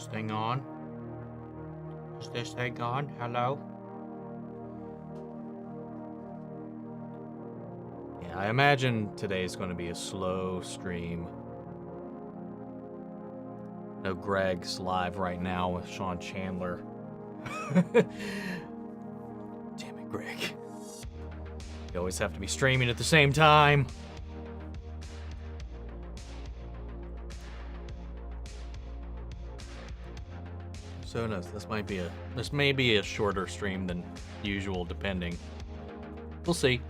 This thing on? Is this thing on? Hello? Yeah, I imagine today's going to be a slow stream. No, Greg's live right now with Sean Chandler. Damn it, Greg. You always have to be streaming at the same time. So no, this may be a shorter stream than usual, depending. We'll see.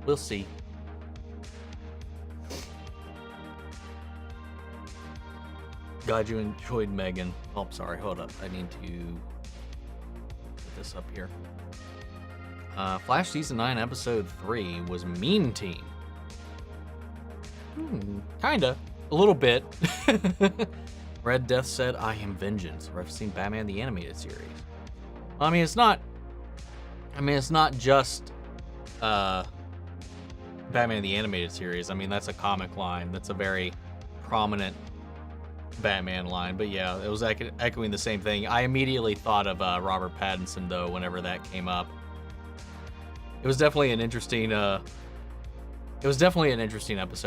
We'll see. Glad you enjoyed Megan. Oh, sorry. Hold up. I need to put this up here. Flash Season 9 Episode 3 was Mean Team. Kinda. A little bit. Red Death said, I am vengeance. Or I've seen Batman the Animated Series. I mean, it's not just Batman the Animated Series. I mean, that's a comic line. That's a very prominent Batman line. But yeah, it was echoing the same thing. I immediately thought of Robert Pattinson, though, whenever that came up. It was definitely an interesting episode.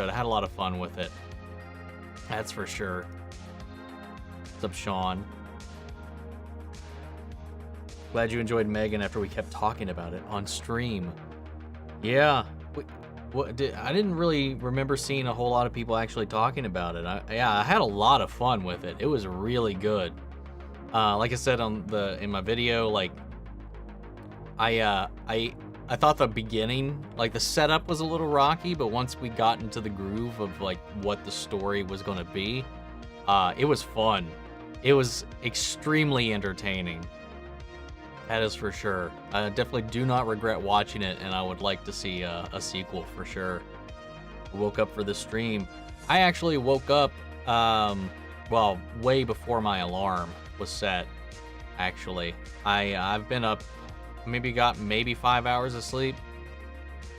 I had a lot of fun with it. That's for sure. What's up, Sean? Glad you enjoyed Megan after we kept talking about it on stream. Yeah. I didn't really remember seeing a whole lot of people actually talking about it. I had a lot of fun with it. It was really good. Like I said in my video, like I thought the beginning, like the setup was a little rocky, but once we got into the groove of like what the story was going to be, it was fun. It was extremely entertaining. That is for sure. I definitely do not regret watching it, and I would like to see a sequel for sure. I woke up for the stream. I actually woke up, well, way before my alarm was set, actually. I've been up, got maybe 5 hours of sleep.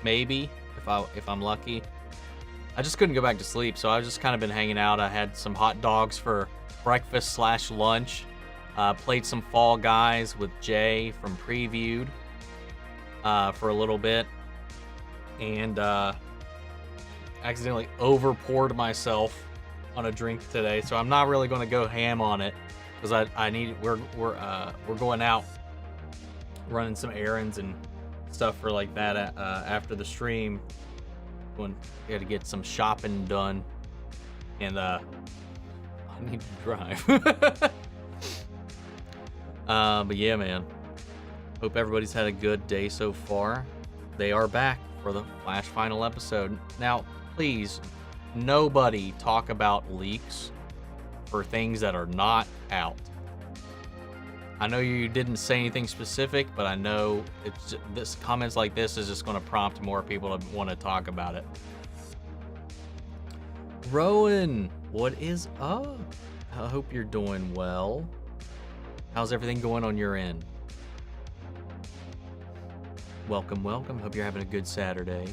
Maybe, if I'm lucky. I just couldn't go back to sleep, so I've just kind of been hanging out. I had some hot dogs for breakfast/lunch. Played some Fall Guys with Jay from Previewed for a little bit. And accidentally over-poured myself on a drink today, so I'm not really going to go ham on it because we're going out running some errands and stuff for like that after the stream. We got to get some shopping done, and I need to drive. But yeah, man. Hope everybody's had a good day so far. They are back for the Flash final episode. Now, please, nobody talk about leaks for things that are not out. I know you didn't say anything specific, but I know comments like this is just going to prompt more people to want to talk about it. Rowan, what is up? I hope you're doing well. How's everything going on your end? Welcome, welcome. Hope you're having a good Saturday.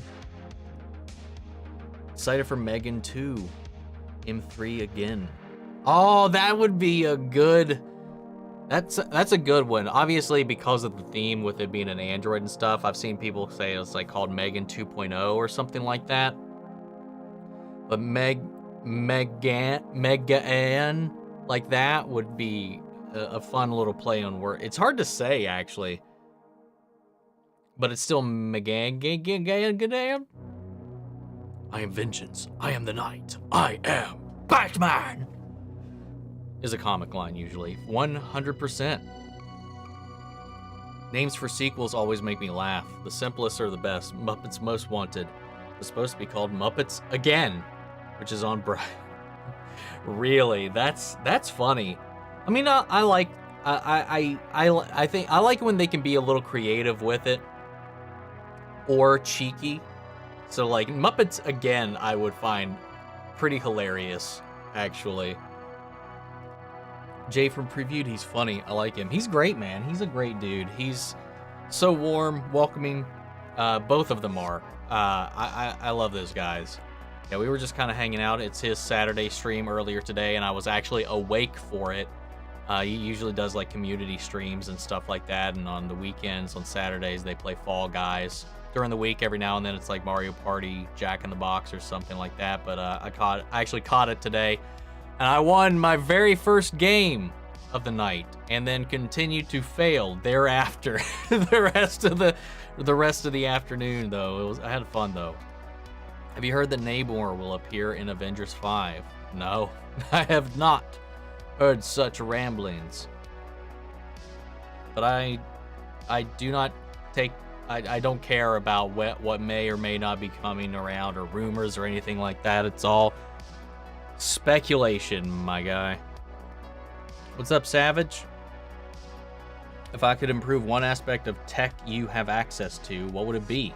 Excited for Megan 2. M3 again. Oh, that would be a good... That's a good one. Obviously, because of the theme with it being an Android and stuff, I've seen people say it's like called Megan 2.0 or something like that. But Megan like that would be a fun little play on word. It's hard to say, actually. But it's still Megan. I am vengeance. I am the night. I am Batman. Is a comic line usually. 100%. Names for sequels always make me laugh. The simplest are the best. Muppets Most Wanted was supposed to be called Muppets Again, which is on Brian. Really? That's funny. I mean, I think I like when they can be a little creative with it or cheeky. So like Muppets Again, I would find pretty hilarious, actually. Jay from Previewed, he's funny. I like him. He's great, man. He's a great dude. He's so warm, welcoming. Both of them are. I love those guys. Yeah, we were just kind of hanging out. It's his Saturday stream earlier today, and I was actually awake for it. He usually does like community streams and stuff like that, and on the weekends, on Saturdays, they play Fall Guys. During the week, every now and then, it's like Mario Party, Jack in the Box, or something like that. But I actually caught it today, and I won my very first game of the night, and then continued to fail thereafter. the rest of the afternoon, though, I had fun though. Have you heard that Namor will appear in Avengers 5? No, I have not heard such ramblings. But I do not take, I don't care about what may or may not be coming around, or rumors or anything like that. It's all speculation, my guy. What's up, Savage? If I could improve one aspect of tech you have access to, what would it be?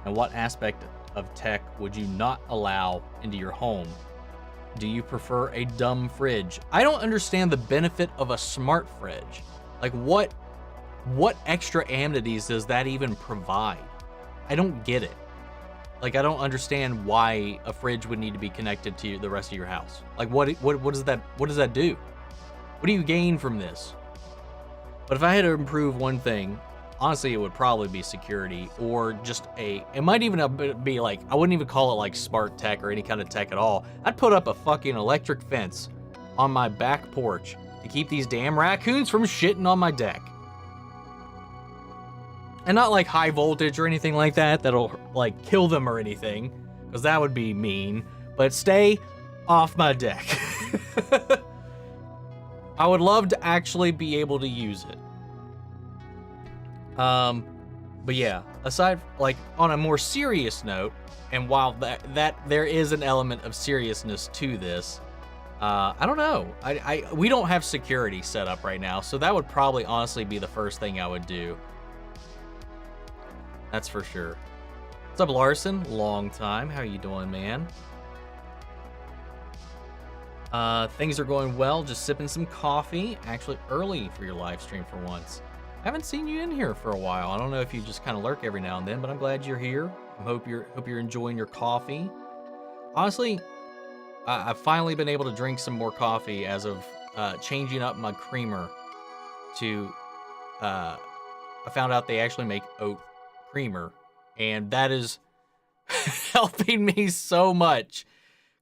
And what aspect of tech would you not allow into your home? Do you prefer a dumb fridge? I don't understand the benefit of a smart fridge. Like, what extra amenities does that even provide? I don't get it. Like, I don't understand why a fridge would need to be connected to the rest of your house. Like, what does that do? What do you gain from this? But if I had to improve one thing, honestly, it would probably be security, or just it might even be like, I wouldn't even call it like smart tech or any kind of tech at all. I'd put up a fucking electric fence on my back porch to keep these damn raccoons from shitting on my deck. And not like high voltage or anything like that that'll like kill them or anything, because that would be mean, but stay off my deck. I would love to actually be able to use it. But yeah, aside, like, on a more serious note, and while that there is an element of seriousness to this, I don't know. We don't have security set up right now, so that would probably honestly be the first thing I would do. That's for sure. What's up, Larson? Long time. How you doing, man? Things are going well. Just sipping some coffee. Actually, early for your live stream for once. I haven't seen you in here for a while. I don't know if you just kind of lurk every now and then, but I'm glad you're here. I hope you're enjoying your coffee. Honestly, I've finally been able to drink some more coffee as of changing up my creamer to. I found out they actually make oat creamer, and that is helping me so much.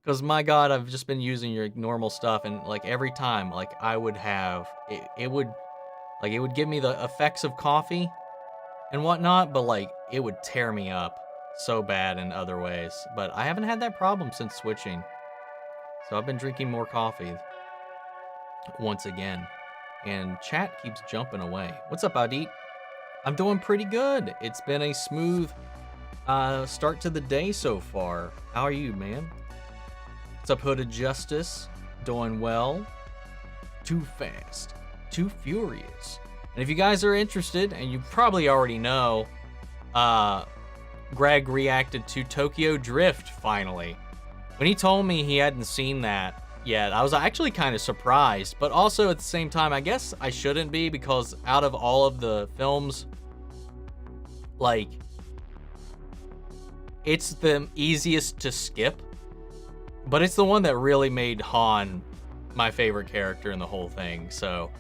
Because my God, I've just been using your normal stuff, and like every time, like I would have it would give me the effects of coffee and whatnot, but like it would tear me up so bad in other ways. But I haven't had that problem since switching, so I've been drinking more coffee once again. And chat keeps jumping away. What's up, Adit? I'm doing pretty good. It's been a smooth start to the day so far. How are you, man? What's up, Hooded Justice? Doing well. Too fast. Too furious. And if you guys are interested, and you probably already know, Greg reacted to Tokyo Drift finally. When he told me he hadn't seen that yet, I was actually kind of surprised, but also at the same time, I guess I shouldn't be, because out of all of the films, like, it's the easiest to skip. But it's the one that really made Han my favorite character in the whole thing, so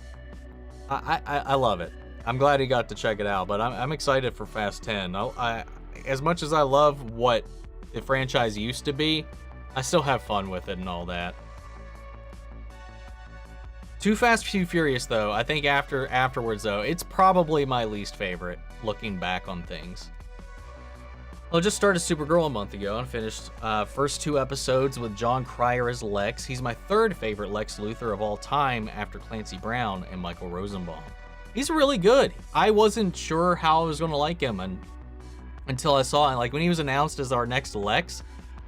I love it. I'm glad he got to check it out, but I'm excited for Fast 10. As much as I love what the franchise used to be, I still have fun with it and all that. Too Fast, Too Furious, though, I think afterwards, though, it's probably my least favorite, looking back on things. Well, I just started Supergirl a month ago and finished first 2 episodes with John Cryer as Lex. He's my 3rd favorite Lex Luthor of all time after Clancy Brown and Michael Rosenbaum. He's really good. I wasn't sure how I was going to like him until I saw it. Like, when he was announced as our next Lex,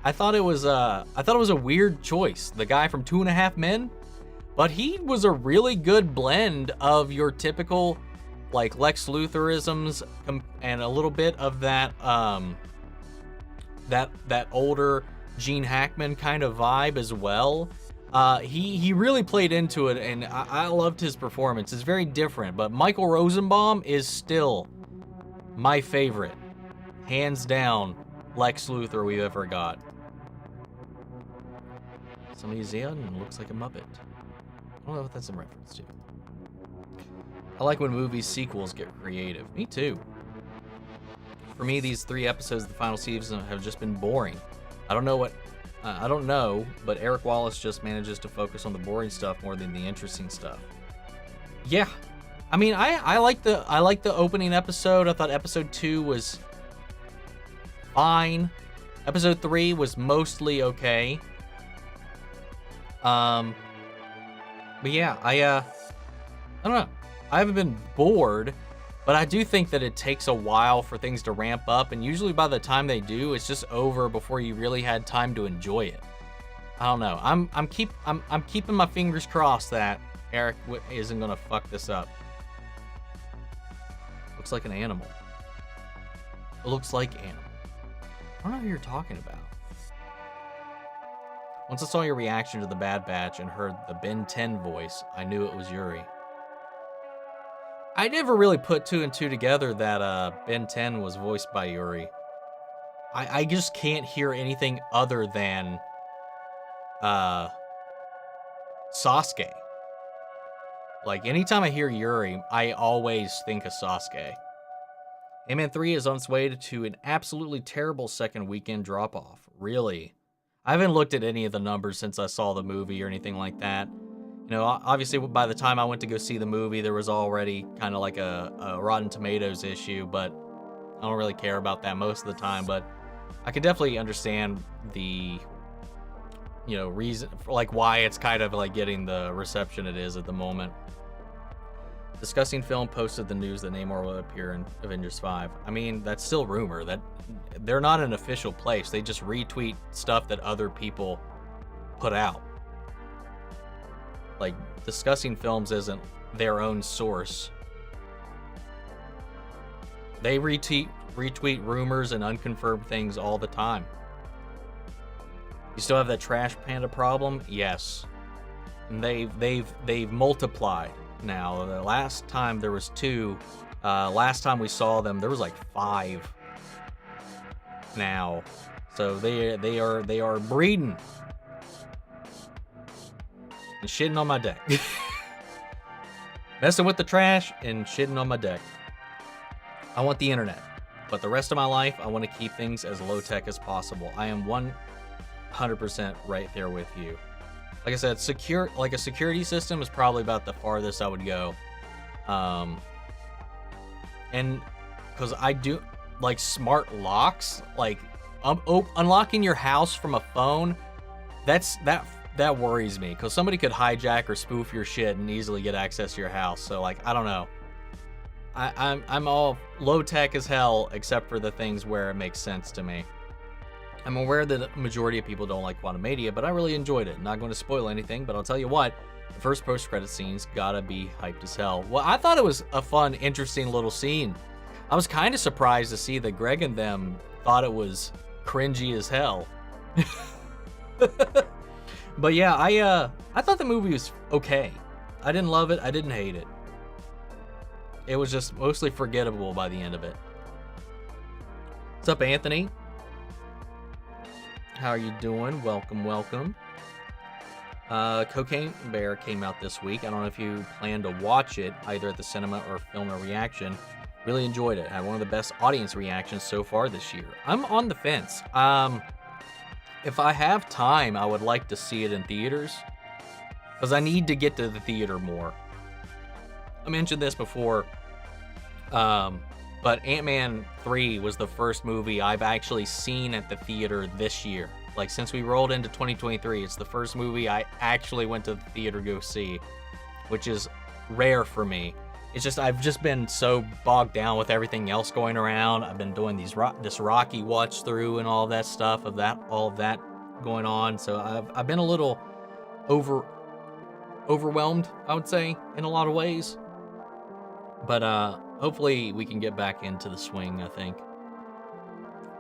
I thought it was a weird choice. The guy from 2.5 Men, but he was a really good blend of your typical like Lex Lutherisms and a little bit of that that older Gene Hackman kind of vibe as well. He really played into it, and I loved his performance. It's very different, but Michael Rosenbaum is still my favorite, hands down, Lex Luthor we've ever got. Somebody's in and looks like a Muppet. I don't know what that's in reference to. I like when movies sequels get creative. Me too. For me, these 3 episodes of the final season have just been boring. I don't know, but Eric Wallace just manages to focus on the boring stuff more than the interesting stuff. Yeah, I mean, I like the opening episode. I thought episode 2 was fine. Episode 3 was mostly okay. But yeah, I don't know. I haven't been bored, but I do think that it takes a while for things to ramp up, and usually by the time they do, it's just over before you really had time to enjoy it. I don't know. I'm keeping my fingers crossed that Eric isn't gonna fuck this up. Looks like an animal. It looks like animal. I don't know who you're talking about. Once I saw your reaction to the Bad Batch and heard the Ben 10 voice, I knew it was Yuri. I never really put 2 and 2 together that Ben 10 was voiced by Yuri. I just can't hear anything other than Sasuke. Like, anytime I hear Yuri, I always think of Sasuke. Omn 3 is on its way to an absolutely terrible second weekend drop-off. Really? I haven't looked at any of the numbers since I saw the movie or anything like that. You know, obviously by the time I went to go see the movie, there was already kind of like a Rotten Tomatoes issue, but I don't really care about that most of the time. But I can definitely understand the, you know, reason, like why it's kind of like getting the reception it is at the moment. Discussing Film posted the news that Namor will appear in Avengers 5. I mean, that's still rumor. That they're not an official place. They just retweet stuff that other people put out. Like, Discussing Films isn't their own source. They retweet rumors and unconfirmed things all the time. You still have that Trash Panda problem? Yes. And they've multiplied now. The last time there was 2. Last time we saw them, there was like 5 now. So they are breeding. And shitting on my deck. Messing with the trash and shitting on my deck. I want the internet, but the rest of my life, I want to keep things as low-tech as possible. I am 100% right there with you. Like I said, a security system is probably about the farthest I would go. And because I do, like, smart locks, like, unlocking your house from a phone, that worries me, because somebody could hijack or spoof your shit and easily get access to your house. So, like, I don't know. I'm all low tech as hell, except for the things where it makes sense to me. I'm aware that the majority of people don't like Quantumania, but I really enjoyed it. Not going to spoil anything, but I'll tell you what, the first post-credit scene's gotta be hyped as hell. Well, I thought it was a fun, interesting little scene. I was kind of surprised to see that Greg and them thought it was cringy as hell. But yeah, I thought the movie was okay. I didn't love it. I didn't hate it. It was just mostly forgettable by the end of it. What's up, Anthony? How are you doing? Welcome, welcome. Cocaine Bear came out this week. I don't know if you plan to watch it either at the cinema or film a reaction. Really enjoyed it. Had one of the best audience reactions so far this year. I'm on the fence. If I have time, I would like to see it in theaters, because I need to get to the theater more. I mentioned this before, but Ant-Man 3 was the first movie I've actually seen at the theater this year. Like, since we rolled into 2023, it's the first movie I actually went to the theater to go see, which is rare for me. It's just, I've just been so bogged down with everything else going around. I've been doing this Rocky watch through and all that stuff, all of that going on. So I've been a little overwhelmed, I would say, in a lot of ways. But hopefully we can get back into the swing, I think.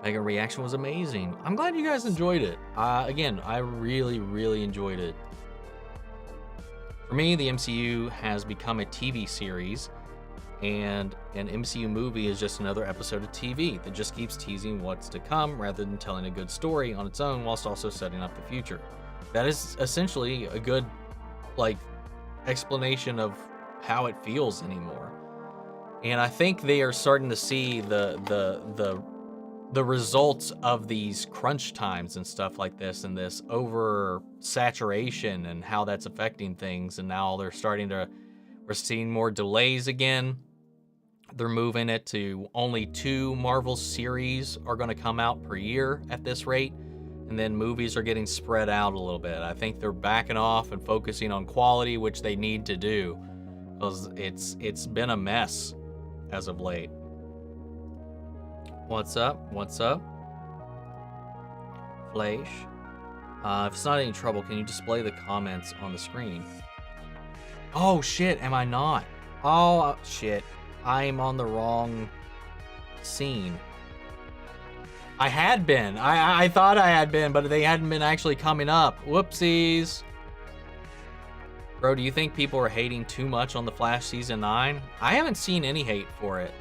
Mega reaction was amazing. I'm glad you guys enjoyed it. Again, I really, really enjoyed it. For me, the MCU has become a TV series, and an MCU movie is just another episode of TV that just keeps teasing what's to come rather than telling a good story on its own whilst also setting up the future. That is essentially a good, like, explanation of how it feels anymore. And I think they are starting to see the results of these crunch times and stuff like this, and this over saturation and how that's affecting things. And now we're seeing more delays again. They're moving it to only 2 Marvel series are going to come out per year at this rate. And then movies are getting spread out a little bit. I think they're backing off and focusing on quality, which they need to do, because it's been a mess as of late. What's up? What's up? Flash. If it's not any trouble, can you display the comments on the screen? Oh shit, am I not? Oh shit, I'm on the wrong scene. I had been. I thought I had been, but they hadn't been actually coming up. Whoopsies. Bro, do you think people are hating too much on The Flash Season 9? I haven't seen any hate for it.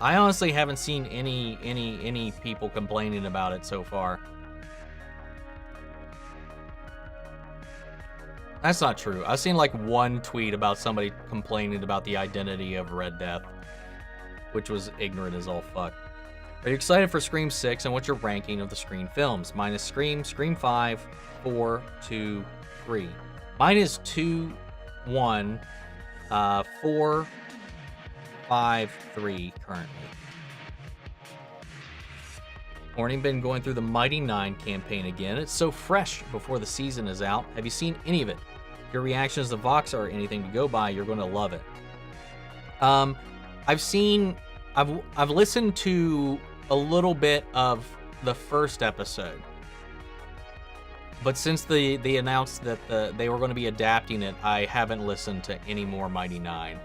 I honestly haven't seen any people complaining about it so far. That's not true. I've seen like one tweet about somebody complaining about the identity of Red Death, which was ignorant as all fuck. Are you excited for Scream 6, and what's your ranking of the Scream films? Mine is Scream, Scream 5, 4, 2, 3. Mine is 2, 1, 4, 5, 3 currently. Morning, been going through the Mighty 9 campaign again. It's so fresh before the season is out. Have you seen any of it? Your reactions to Vox are anything to go by. You're going to love it. I've listened to a little bit of the first episode, but since they announced that they were going to be adapting it, I haven't listened to any more Mighty 9.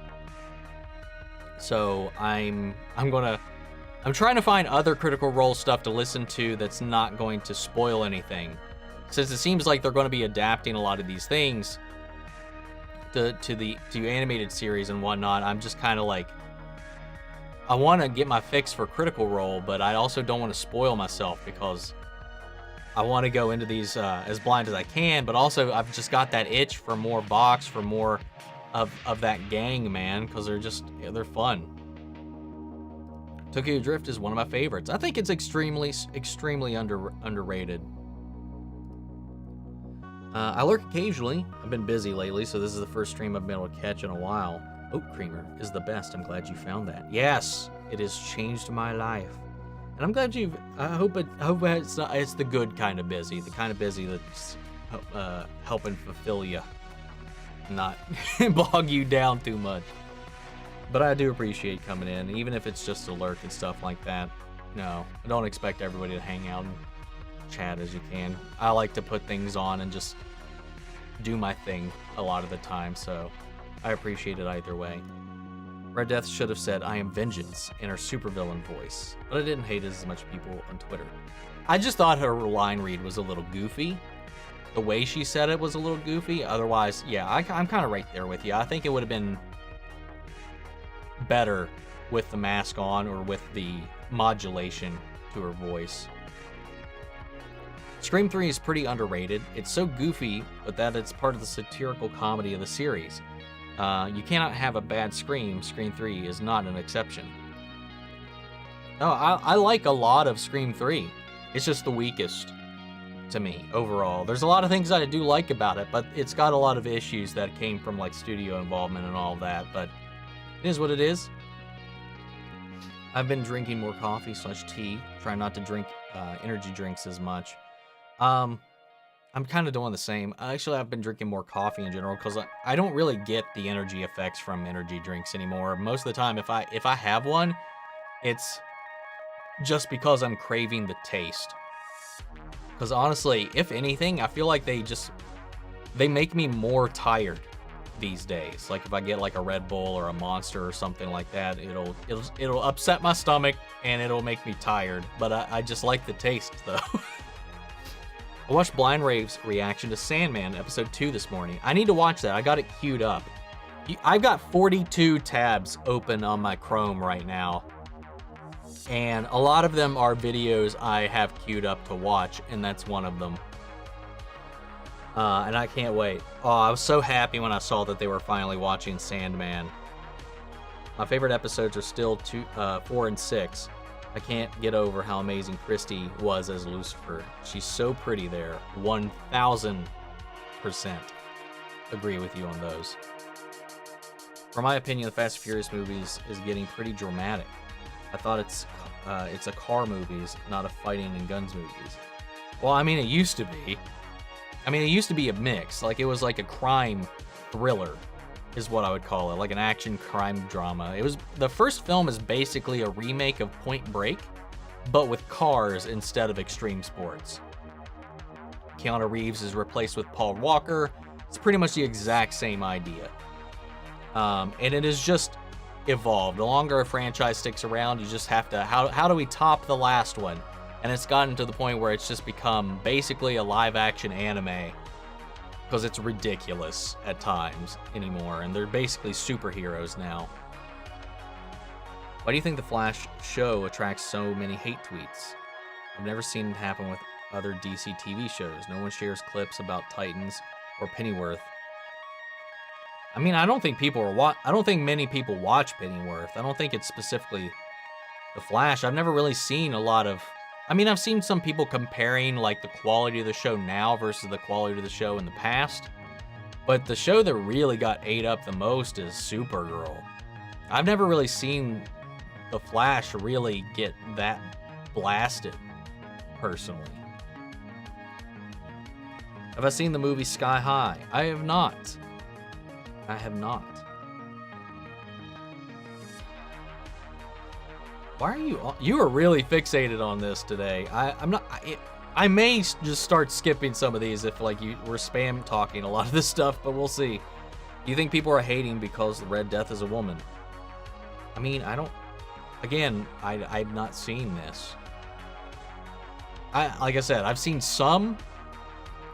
So I'm trying to find other Critical Role stuff to listen to that's not going to spoil anything, since it seems like they're going to be adapting a lot of these things to animated series and whatnot. I'm just kind of like, I want to get my fix for Critical Role, but I also don't want to spoil myself, because I want to go into these as blind as I can, but also I've just got that itch for more Vox, for more of that gang, man, because they're fun. Tokyo Drift is one of my favorites. I think it's extremely underrated. I lurk occasionally. I've been busy lately, so this is the first stream I've been able to catch in a while. Oat creamer is the best. I'm glad you found that. Yes, it has changed my life, and I'm glad you've. I hope it's the good kind of busy, the kind of busy that's helping fulfill you, not bog you down too much. But I do appreciate coming in, even if it's just a lurk and stuff like that. No, I don't expect everybody to hang out and chat as you can. I like to put things on and just do my thing a lot of the time, so I appreciate it either way. Red Death should have said, "I am vengeance," in her supervillain voice, but I didn't hate it as much people on Twitter. I just thought her line read was a little goofy. The way she said it was a little goofy. Otherwise, yeah, I'm kind of right there with you. I think it would have been better with the mask on, or with the modulation to her voice. Scream 3 is pretty underrated. It's so goofy, but that it's part of the satirical comedy of the series. You cannot have a bad Scream. Scream 3 is not an exception. No, I like a lot of Scream 3. It's just the weakest to me overall. There's a lot of things I do like about it, but it's got a lot of issues that came from like studio involvement and all of that, but it is what it is. I've been drinking more coffee/tea. Try not to drink energy drinks as much. I'm kind of doing the same. Actually, I've been drinking more coffee in general, because I don't really get the energy effects from energy drinks anymore. Most of the time, if I have one, it's just because I'm craving the taste. Because honestly, if anything, I feel like they make me more tired these days. Like if I get like a Red Bull or a Monster or something like that, it'll upset my stomach and it'll make me tired. But I just like the taste though. I watched Blind Rave's reaction to Sandman episode 2 this morning. I need to watch that. I got it queued up. I've got 42 tabs open on my Chrome right now, and a lot of them are videos I have queued up to watch, and that's one of them. And I can't wait. Oh, I was so happy when I saw that they were finally watching Sandman. My favorite episodes are still 4 and 6. I can't get over how amazing Christy was as Lucifer. She's so pretty there. 1000% agree with you on those. For my opinion, the Fast and Furious movies is getting pretty dramatic. I thought it's a car movies, not a fighting and guns movies. Well, I mean, it used to be. I mean, it used to be a mix. Like, it was like a crime thriller, is what I would call it. Like an action crime drama. The first film is basically a remake of Point Break, but with cars instead of extreme sports. Keanu Reeves is replaced with Paul Walker. It's pretty much the exact same idea. And it has just evolved. The longer a franchise sticks around, you just have to, how do we top the last one? And it's gotten to the point where it's just become basically a live action anime, because it's ridiculous at times anymore, and they're basically superheroes now. Why do you think the Flash show attracts so many hate tweets? I've never seen it happen with other DC TV shows. No one shares clips about Titans or Pennyworth. I mean, I don't think many people watch Pennyworth. I don't think it's specifically the Flash. I've never really seen a lot of... I mean, I've seen some people comparing, like, the quality of the show now versus the quality of the show in the past. But the show that really got ate up the most is Supergirl. I've never really seen the Flash really get that blasted, personally. Have I seen the movie Sky High? I have not. I have not. Why are you are really fixated on this today. I'm not. I may just start skipping some of these if we're spam talking a lot of this stuff, but we'll see. Do you think people are hating because the Red Death is a woman? I mean, I don't. Again, I've not seen this. Like I said, I've seen some,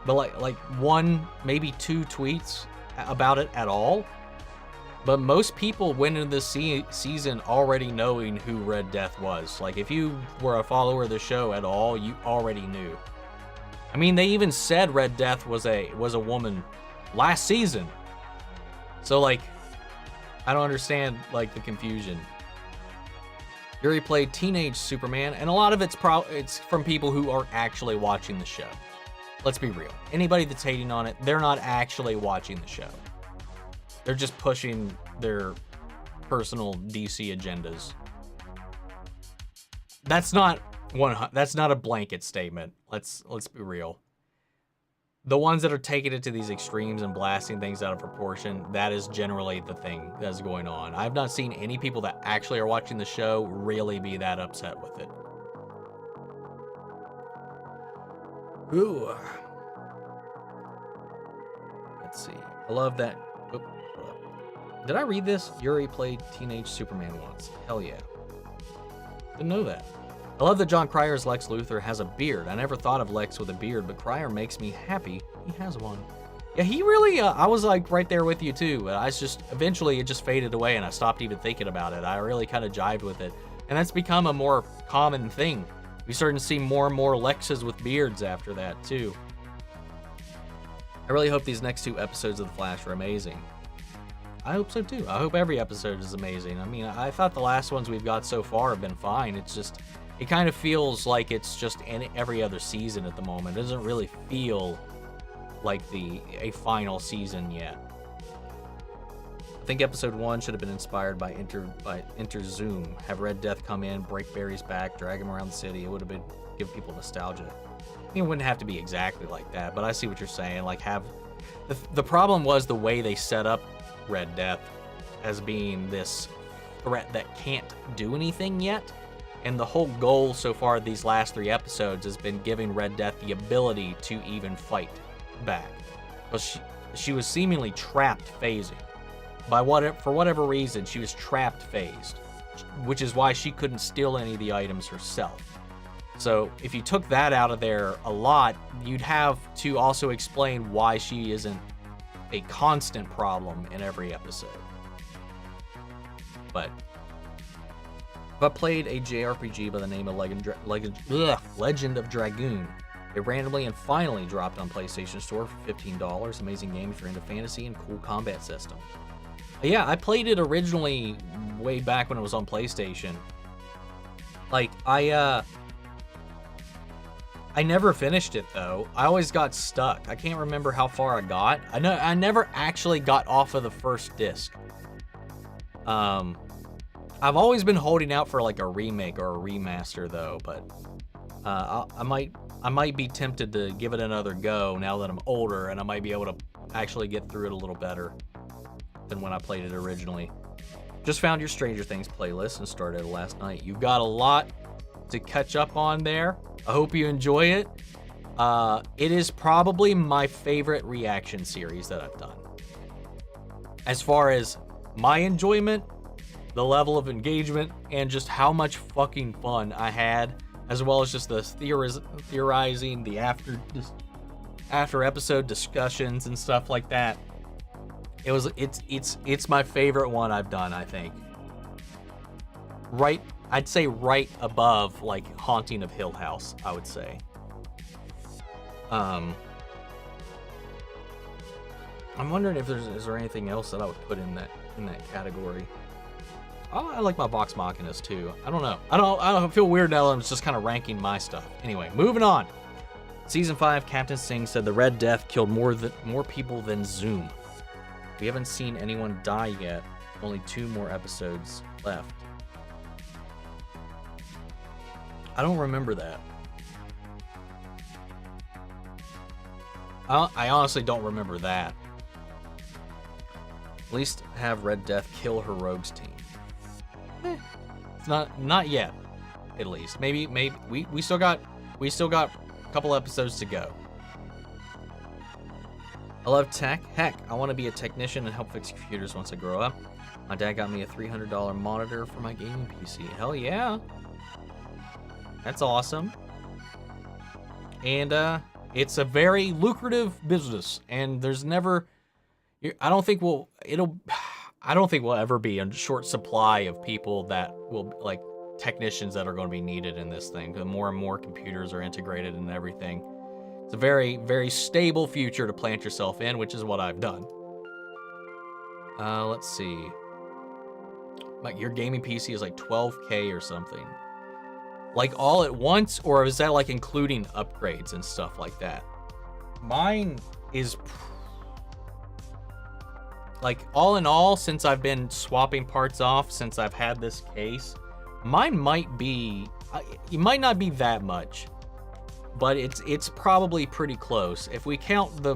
but like one, maybe two tweets about it at all. But most people went into this season already knowing who Red Death was. Like, if you were a follower of the show at all, you already knew. I mean, they even said Red Death was a woman last season. So, like, I don't understand, like, the confusion. Yuri played teenage Superman, and a lot of it's from people who are actually watching the show. Let's be real. Anybody that's hating on it, they're not actually watching the show. They're just pushing their personal DC agendas. That's not a blanket statement. Let's be real. The ones that are taking it to these extremes and blasting things out of proportion, that is generally the thing that's going on. I've not seen any people that actually are watching the show really be that upset with it. Ooh. Let's see. I love that. Oop, hold up. Did I read this? Yuri played teenage Superman once. Hell yeah. Didn't know that. I love that John Cryer's Lex Luthor has a beard. I never thought of Lex with a beard, but Cryer makes me happy he has one. Yeah, he really, I was like right there with you too. Eventually it just faded away and I stopped even thinking about it. I really kind of jived with it. And that's become a more common thing. We started to see more and more Lexes with beards after that too. I really hope these next 2 episodes of The Flash are amazing. I hope so too. I hope every episode is amazing. I mean, I thought the last ones we've got so far have been fine. It's just, it kind of feels like it's just every other season at the moment. It doesn't really feel like a final season yet. I think episode 1 should have been inspired by Enter Zoom. Have Red Death come in, break Barry's back, drag him around the city. It would have been give people nostalgia. I mean, it wouldn't have to be exactly like that, but I see what you're saying. Like, the problem was the way they set up Red Death as being this threat that can't do anything yet. And the whole goal so far of these last 3 episodes has been giving Red Death the ability to even fight back. But she was seemingly trapped phasing. For whatever reason, she was trapped phased, which is why she couldn't steal any of the items herself. So if you took that out of there a lot, you'd have to also explain why she isn't a constant problem in every episode. But if I played a JRPG by the name of Legend of Dragoon, It randomly and finally dropped on PlayStation Store for $15. Amazing game if you're into fantasy and cool combat system. But yeah, I played it originally way back when it was on PlayStation. Like, I never finished it, though. I always got stuck. I can't remember how far I got. I never actually got off of the first disc. I've always been holding out for, like, a remake or a remaster, though, but I might be tempted to give it another go now that I'm older, and I might be able to actually get through it a little better than when I played it originally. Just found your Stranger Things playlist and started it last night. You've got a lot to catch up on there. I hope you enjoy it. It is probably my favorite reaction series that I've done. As far as my enjoyment, the level of engagement, and just how much fucking fun I had, as well as just the theorizing, the after episode discussions and stuff like that. It's my favorite one I've done, I think. I'd say right above, like, Haunting of Hill House, I would say. I'm wondering if is there anything else that I would put in that category. Oh, I like my Vox Machinas too. I don't know. I don't feel weird now that I'm just kind of ranking my stuff. Anyway, moving on. Season 5, Captain Singh said the Red Death killed more people than Zoom. We haven't seen anyone die yet. Only 2 more episodes left. I don't remember that. I honestly don't remember that. At least have Red Death kill her rogues team. It's not yet. At least maybe we still got a couple episodes to go. I love tech. Heck, I want to be a technician and help fix computers once I grow up. My dad got me a $300 monitor for my gaming PC. Hell yeah. That's awesome. And it's a very lucrative business, and there's never I don't think we'll ever be in short supply of people that will, like, technicians that are going to be needed in this thing. The more and more computers are integrated and everything. It's a very, very stable future to plant yourself in, which is what I've done. Let's see. Like, your gaming PC is like $12K or something. Like, all at once, or is that, like, including upgrades and stuff like that? Mine is, like, all in all, since I've been swapping parts off, since I've had this case, mine might be, it might not be that much, but it's probably pretty close. If we count the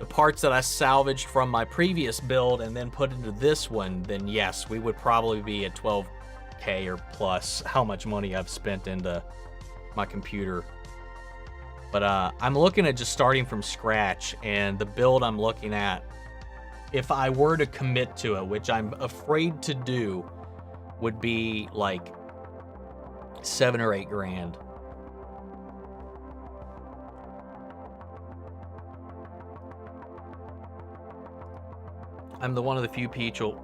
parts that I salvaged from my previous build and then put into this one, then yes, we would probably be at 12K or plus how much money I've spent into my computer. But I'm looking at just starting from scratch, and the build I'm looking at, if I were to commit to it, which I'm afraid to do, would be like $7 or $8 grand. I'm one of the few people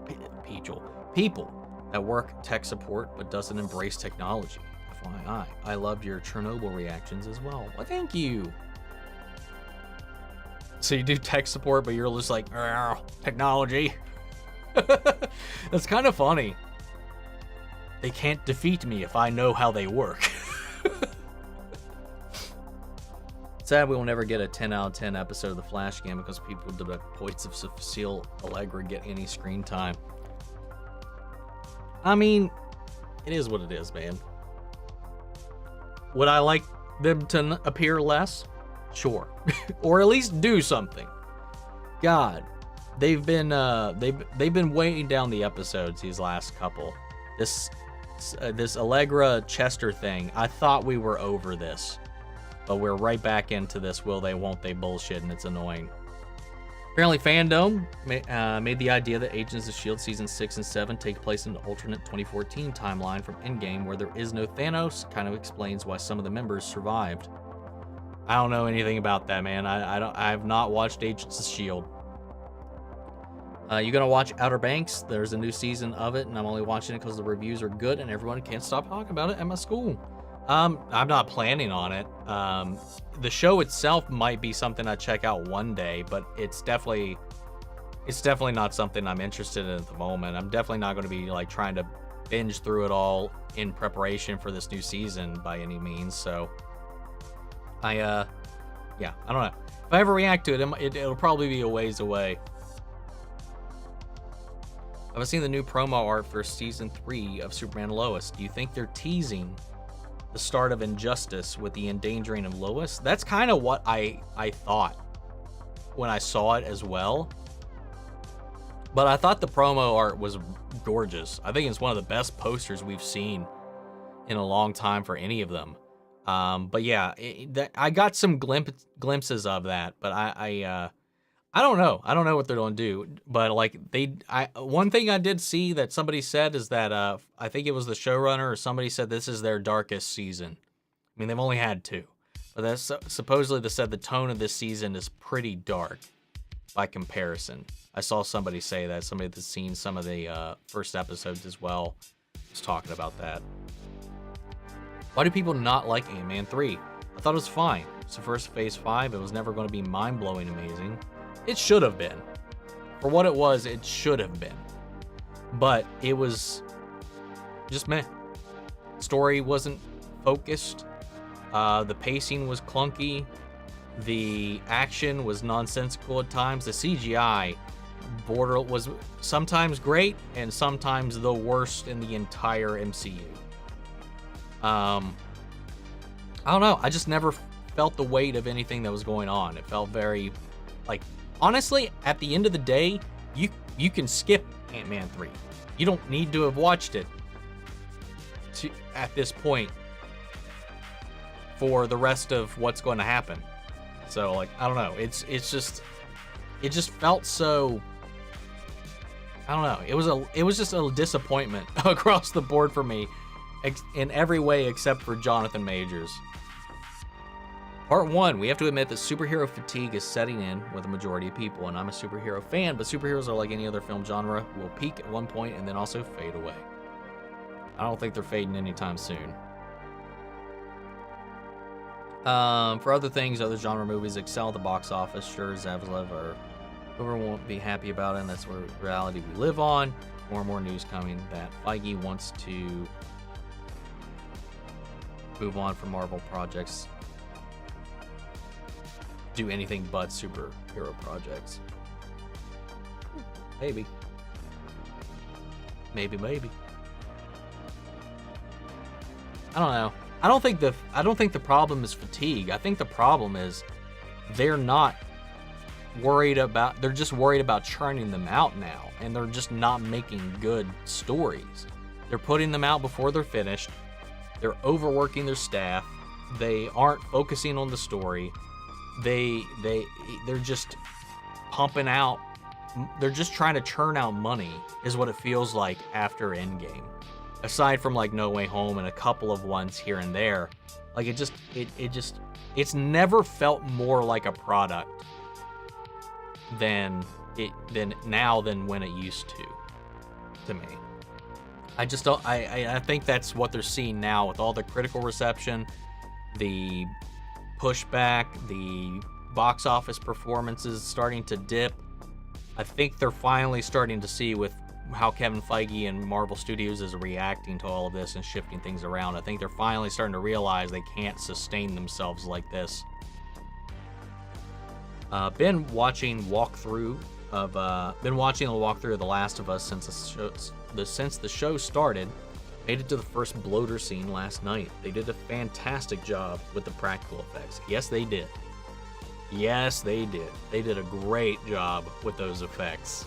that work tech support but doesn't embrace technology. FYI, I loved your Chernobyl reactions as well. Well, thank you. So you do tech support, but you're just like, technology. That's kind of funny. They can't defeat me if I know how they work. Sad we will never get a 10 out of 10 episode of The Flash game because people deduct points if Cecile Allegra get any screen time. I mean, it is what it is, man. Would I like them to appear less? Sure. Or at least do something. God, they've been weighing down the episodes these last couple. This Allegra Chester thing, I thought we were over this. But we're right back into this will they, won't they bullshit, and it's annoying. Apparently, Fandom made the idea that Agents of S.H.I.E.L.D. Season 6 and 7 take place in the alternate 2014 timeline from Endgame, where there is no Thanos. Kind of explains why some of the members survived. I don't know anything about that, man. I have not watched Agents of S.H.I.E.L.D. You gonna watch Outer Banks? There's a new season of it, and I'm only watching it because the reviews are good, and everyone can't stop talking about it at my school. I'm not planning on it. The show itself might be something I check out one day, but it's definitely not something I'm interested in at the moment. I'm definitely not going to be like trying to binge through it all in preparation for this new season by any means. So yeah, I don't know. If I ever react to it, it'll probably be a ways away. I've seen the new promo art for season 3 of Superman and Lois. Do you think they're teasing the start of Injustice with the endangering of Lois? That's kind of what I thought when I saw it as well. But I thought the promo art was gorgeous. I think it's one of the best posters we've seen in a long time for any of them. But yeah, I got some glimpses of that, but I don't know. I don't know what they're going to do. But like one thing I did see that somebody said is that I think it was the showrunner or somebody said this is their darkest season. I mean, they've only had 2, but that's supposedly they said the tone of this season is pretty dark by comparison. I saw somebody say that. Somebody that's seen some of the first episodes as well was talking about that. Why do people not like Ant-Man 3? I thought it was fine. It's the first Phase 5. It was never going to be mind-blowing amazing. It should have been. For what it was, it should have been. But it was just meh. Story wasn't focused. The pacing was clunky. The action was nonsensical at times. The CGI border was sometimes great and sometimes the worst in the entire MCU. I don't know. I just never felt the weight of anything that was going on. It felt very, like, honestly, at the end of the day, you can skip Ant-Man 3. You don't need to have watched it at this point for the rest of what's going to happen. So, like, I don't know. It just felt so, I don't know. It was just a disappointment across the board for me in every way except for Jonathan Majors. Part 1, we have to admit that superhero fatigue is setting in with a majority of people, and I'm a superhero fan, but superheroes are like any other film genre, will peak at one point and then also fade away. I don't think they're fading anytime soon. For other things, other genre movies excel at the box office. Sure, Zavlev or whoever won't be happy about it, and that's where reality we live on. More and more news coming that Feige wants to move on from Marvel projects, do anything but superhero projects. Maybe. I don't know. I don't think the problem is fatigue. I think the problem is they're just worried about churning them out now, and they're just not making good stories. They're putting them out before they're finished. They're overworking their staff. They aren't focusing on the story. They're just pumping out. They're just trying to churn out money, is what it feels like after Endgame. Aside from like No Way Home and a couple of ones here and there, like it's never felt more like a product than when it used to me. I just don't. I think that's what they're seeing now with all the critical reception, the pushback, the box office performances starting to dip. I think they're finally starting to see with how Kevin Feige and Marvel Studios is reacting to all of this and shifting things around. I think they're finally starting to realize they can't sustain themselves like this. Been watching the walkthrough of The Last of Us since the show started. Made it to the first bloater scene last night. They did a fantastic job with the practical effects. Yes, they did. They did a great job with those effects.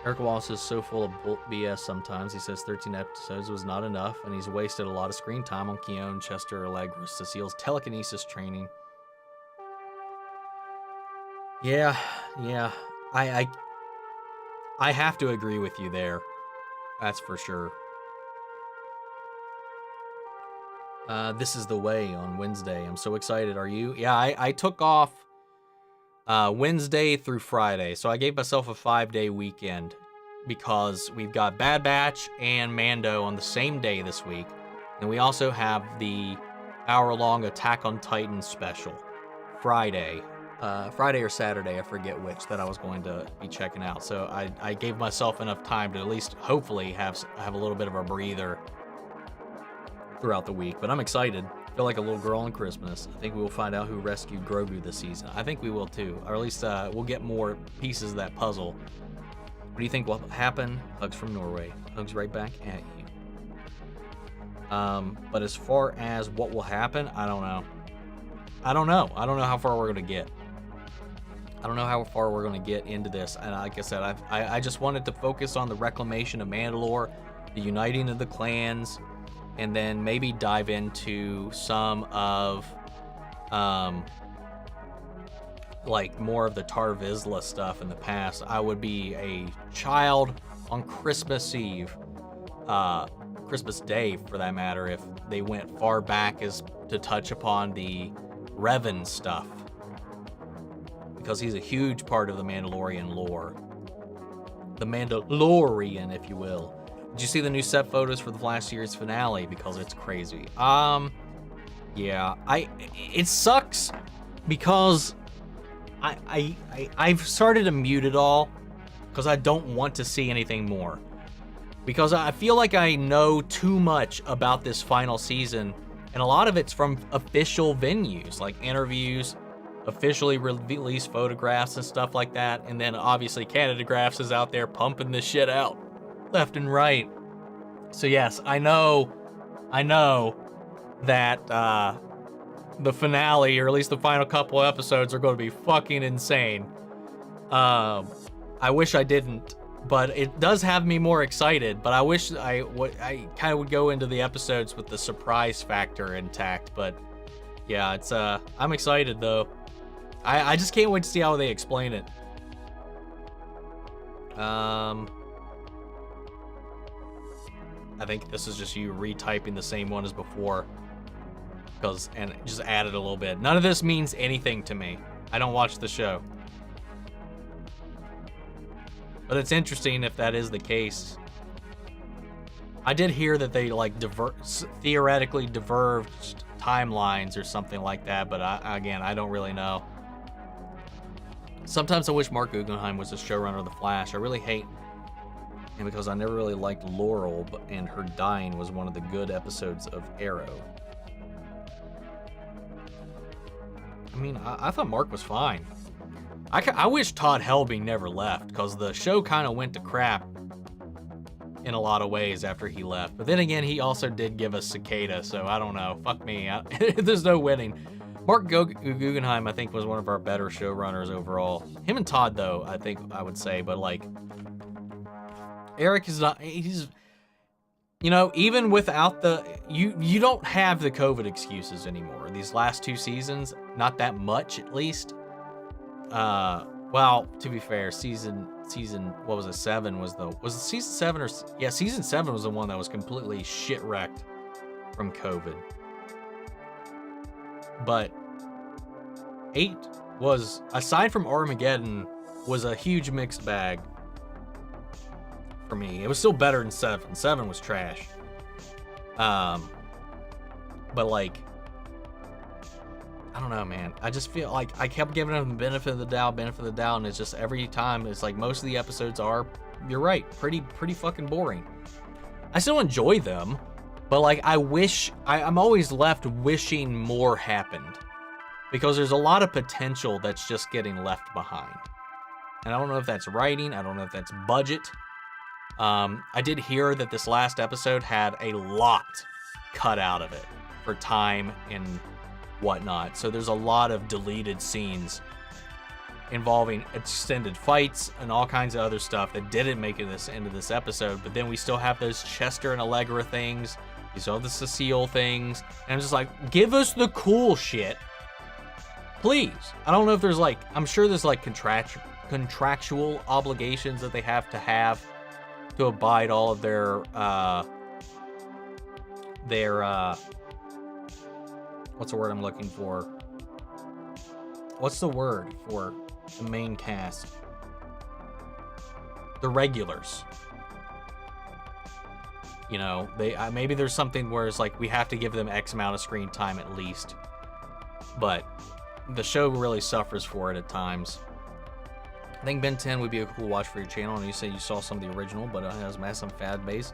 Eric Wallace is so full of BS sometimes. He says 13 episodes was not enough, and he's wasted a lot of screen time on Keone, Chester, Allegra, Cecile's telekinesis training. Yeah. I have to agree with you there. That's for sure. This is the way on Wednesday. I'm so excited. Are you? Yeah, I took off Wednesday through Friday, so I gave myself a 5-day weekend because we've got Bad Batch and Mando on the same day this week. And we also have the hour-long Attack on Titan special Friday or Saturday, I forget which, that I was going to be checking out. So I gave myself enough time to at least hopefully have a little bit of a breather throughout the week. But I'm excited. I feel like a little girl on Christmas. I think we will find out who rescued Grogu this season. I think we will too, or at least we'll get more pieces of that puzzle. What do you think will happen? Hugs from Norway. Hugs right back at you. But as far as what will happen, I don't know. I don't know how far we're going to get. I don't know how far we're going to get into this. And like I said, I just wanted to focus on the reclamation of Mandalore, the uniting of the clans, and then maybe dive into some of, like more of the Tar Vizsla stuff in the past. I would be a child on Christmas Eve, Christmas Day for that matter, if they went far back as to touch upon the Revan stuff, because he's a huge part of the Mandalorian lore. The Mandalorian, if you will. Did you see the new set photos for the Flash series finale? Because it's crazy. Yeah, it sucks because I've started to mute it all because I don't want to see anything more. Because I feel like I know too much about this final season, and a lot of it's from official venues, like interviews, officially released photographs and stuff like that, and then obviously Canada Graphs is out there pumping this shit out left and right. So yes, I know that the finale, or at least the final couple episodes, are going to be fucking insane. I wish I didn't, but it does have me more excited. But I wish I kind of would go into the episodes with the surprise factor intact. But yeah, it's I'm excited though. I just can't wait to see how they explain it. I think this is just you retyping the same one as before, and just added a little bit. None of this means anything to me. I don't watch the show. But it's interesting if that is the case. I did hear that they like theoretically diverged timelines or something like that, but again, I don't really know. Sometimes I wish Mark Guggenheim was the showrunner of The Flash. I really hate him because I never really liked Laurel, and her dying was one of the good episodes of Arrow. I mean, I thought Mark was fine. I wish Todd Helbing never left, because the show kind of went to crap in a lot of ways after he left. But then again, he also did give us Cicada, so I don't know. Fuck me. There's no winning. Mark Guggenheim, I think, was one of our better showrunners overall. Him and Todd, though, I think I would say. But, like, Eric is not... He's... You know, even without the... You don't have the COVID excuses anymore. These last two seasons, not that much, at least. Well, to be fair, season what was it, 7 was it season 7 or yeah, season 7 was the one that was completely shit wrecked from COVID. But 8 was, aside from Armageddon, was a huge mixed bag for me. It was still better than 7. 7 was trash. But like, I don't know, man. I just feel like I kept giving them the benefit of the doubt, and it's just every time, it's like most of the episodes are, you're right, pretty fucking boring. I still enjoy them, but like I'm always left wishing more happened, because there's a lot of potential that's just getting left behind. And I don't know if that's writing, I don't know if that's budget. I did hear that this last episode had a lot cut out of it for time and whatnot, so there's a lot of deleted scenes involving extended fights and all kinds of other stuff that didn't make it into this episode. But then we still have those Chester and Allegra things, we still have the Cecile things, and I'm just like, give us the cool shit, please. I don't know if there's like, I'm sure there's like contractual obligations that they have to abide all of their what's the word I'm looking for? What's the word for the main cast? the regulars. You know, they maybe there's something where it's like we have to give them X amount of screen time at least. But the show really suffers for it at times. I think Ben 10 would be a cool watch for your channel. And you say you saw some of the original, but it has massive fan base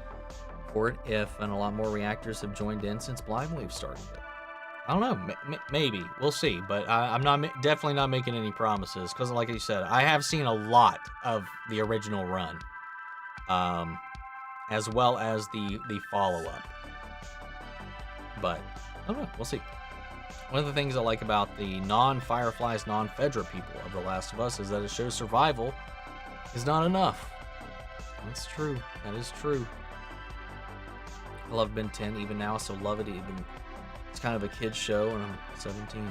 for it. And a lot more reactors have joined in since Blind Wave started. I don't know, maybe we'll see. But I'm definitely not making any promises because, like you said, I have seen a lot of the original run, as well as the follow-up. But I don't know, we'll see. One of the things I like about the non-Fireflies, non-Fedra people of The Last of Us is that it shows survival is not enough. That's true. That is true. I love Ben 10 even now. I still love it. Even it's kind of a kid's show, and I'm 17.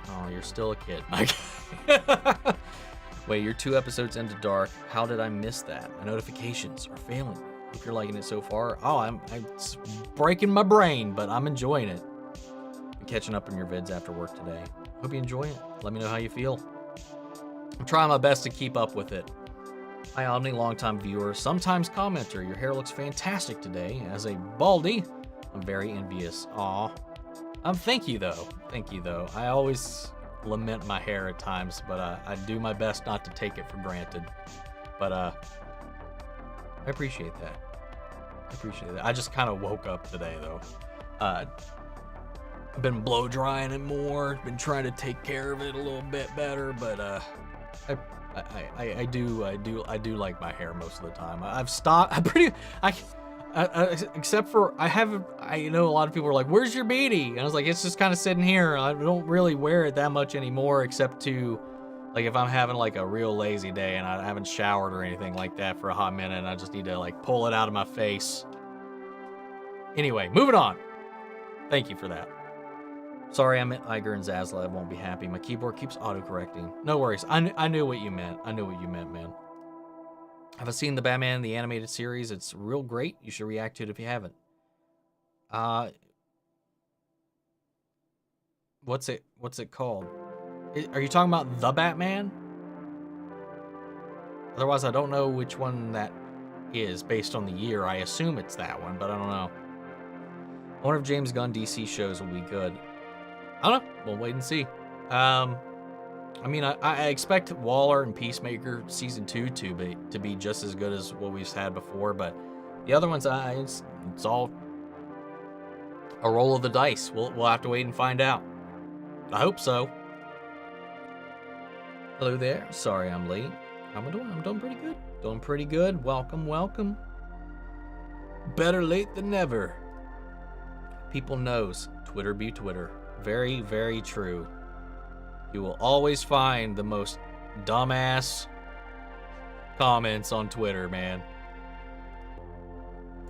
Oh, you're still a kid, Mike. Wait, you're 2 episodes into Dark. How did I miss that? My notifications are failing me. If you're liking it so far, it's breaking my brain, but I'm enjoying it. Catching up on your vids after work today. Hope you enjoy it. Let me know how you feel. I'm trying my best to keep up with it. Hi, Omni, longtime viewer, sometimes commenter. Your hair looks fantastic today. As a baldy, I'm very envious. Aw. Thank you though. Thank you though. I always lament my hair at times, but I do my best not to take it for granted. But I appreciate that. I appreciate that. I just kind of woke up today though. I've been blow drying it more, been trying to take care of it a little bit better, but I do like my hair most of the time. I've stopped. Except for I know a lot of people are like, "Where's your beanie?" And I was like, "It's just kind of sitting here. I don't really wear it that much anymore, except to like if I'm having like a real lazy day and I haven't showered or anything like that for a hot minute, and I just need to like pull it out of my face." Anyway, moving on. Thank you for that. Sorry, I meant Iger and Zaslav won't be happy. My keyboard keeps autocorrecting. No worries. I knew what you meant. I knew what you meant, man. Have I seen the Batman, the animated series? It's real great. You should react to it if you haven't. What's it called? Are you talking about The Batman? Otherwise, I don't know which one that is based on the year. I assume it's that one, but I don't know. I wonder if James Gunn DC shows will be good. I don't know. We'll wait and see. I mean, I expect Waller and Peacemaker Season 2 to be just as good as what we've had before, but the other ones, it's all a roll of the dice. We'll have to wait and find out. I hope so. Hello there. Sorry I'm late. How am I doing? I'm doing pretty good. Doing pretty good. Welcome, welcome. Better late than never. People knows. Twitter be Twitter. Very, very true. You will always find the most dumbass comments on Twitter, man.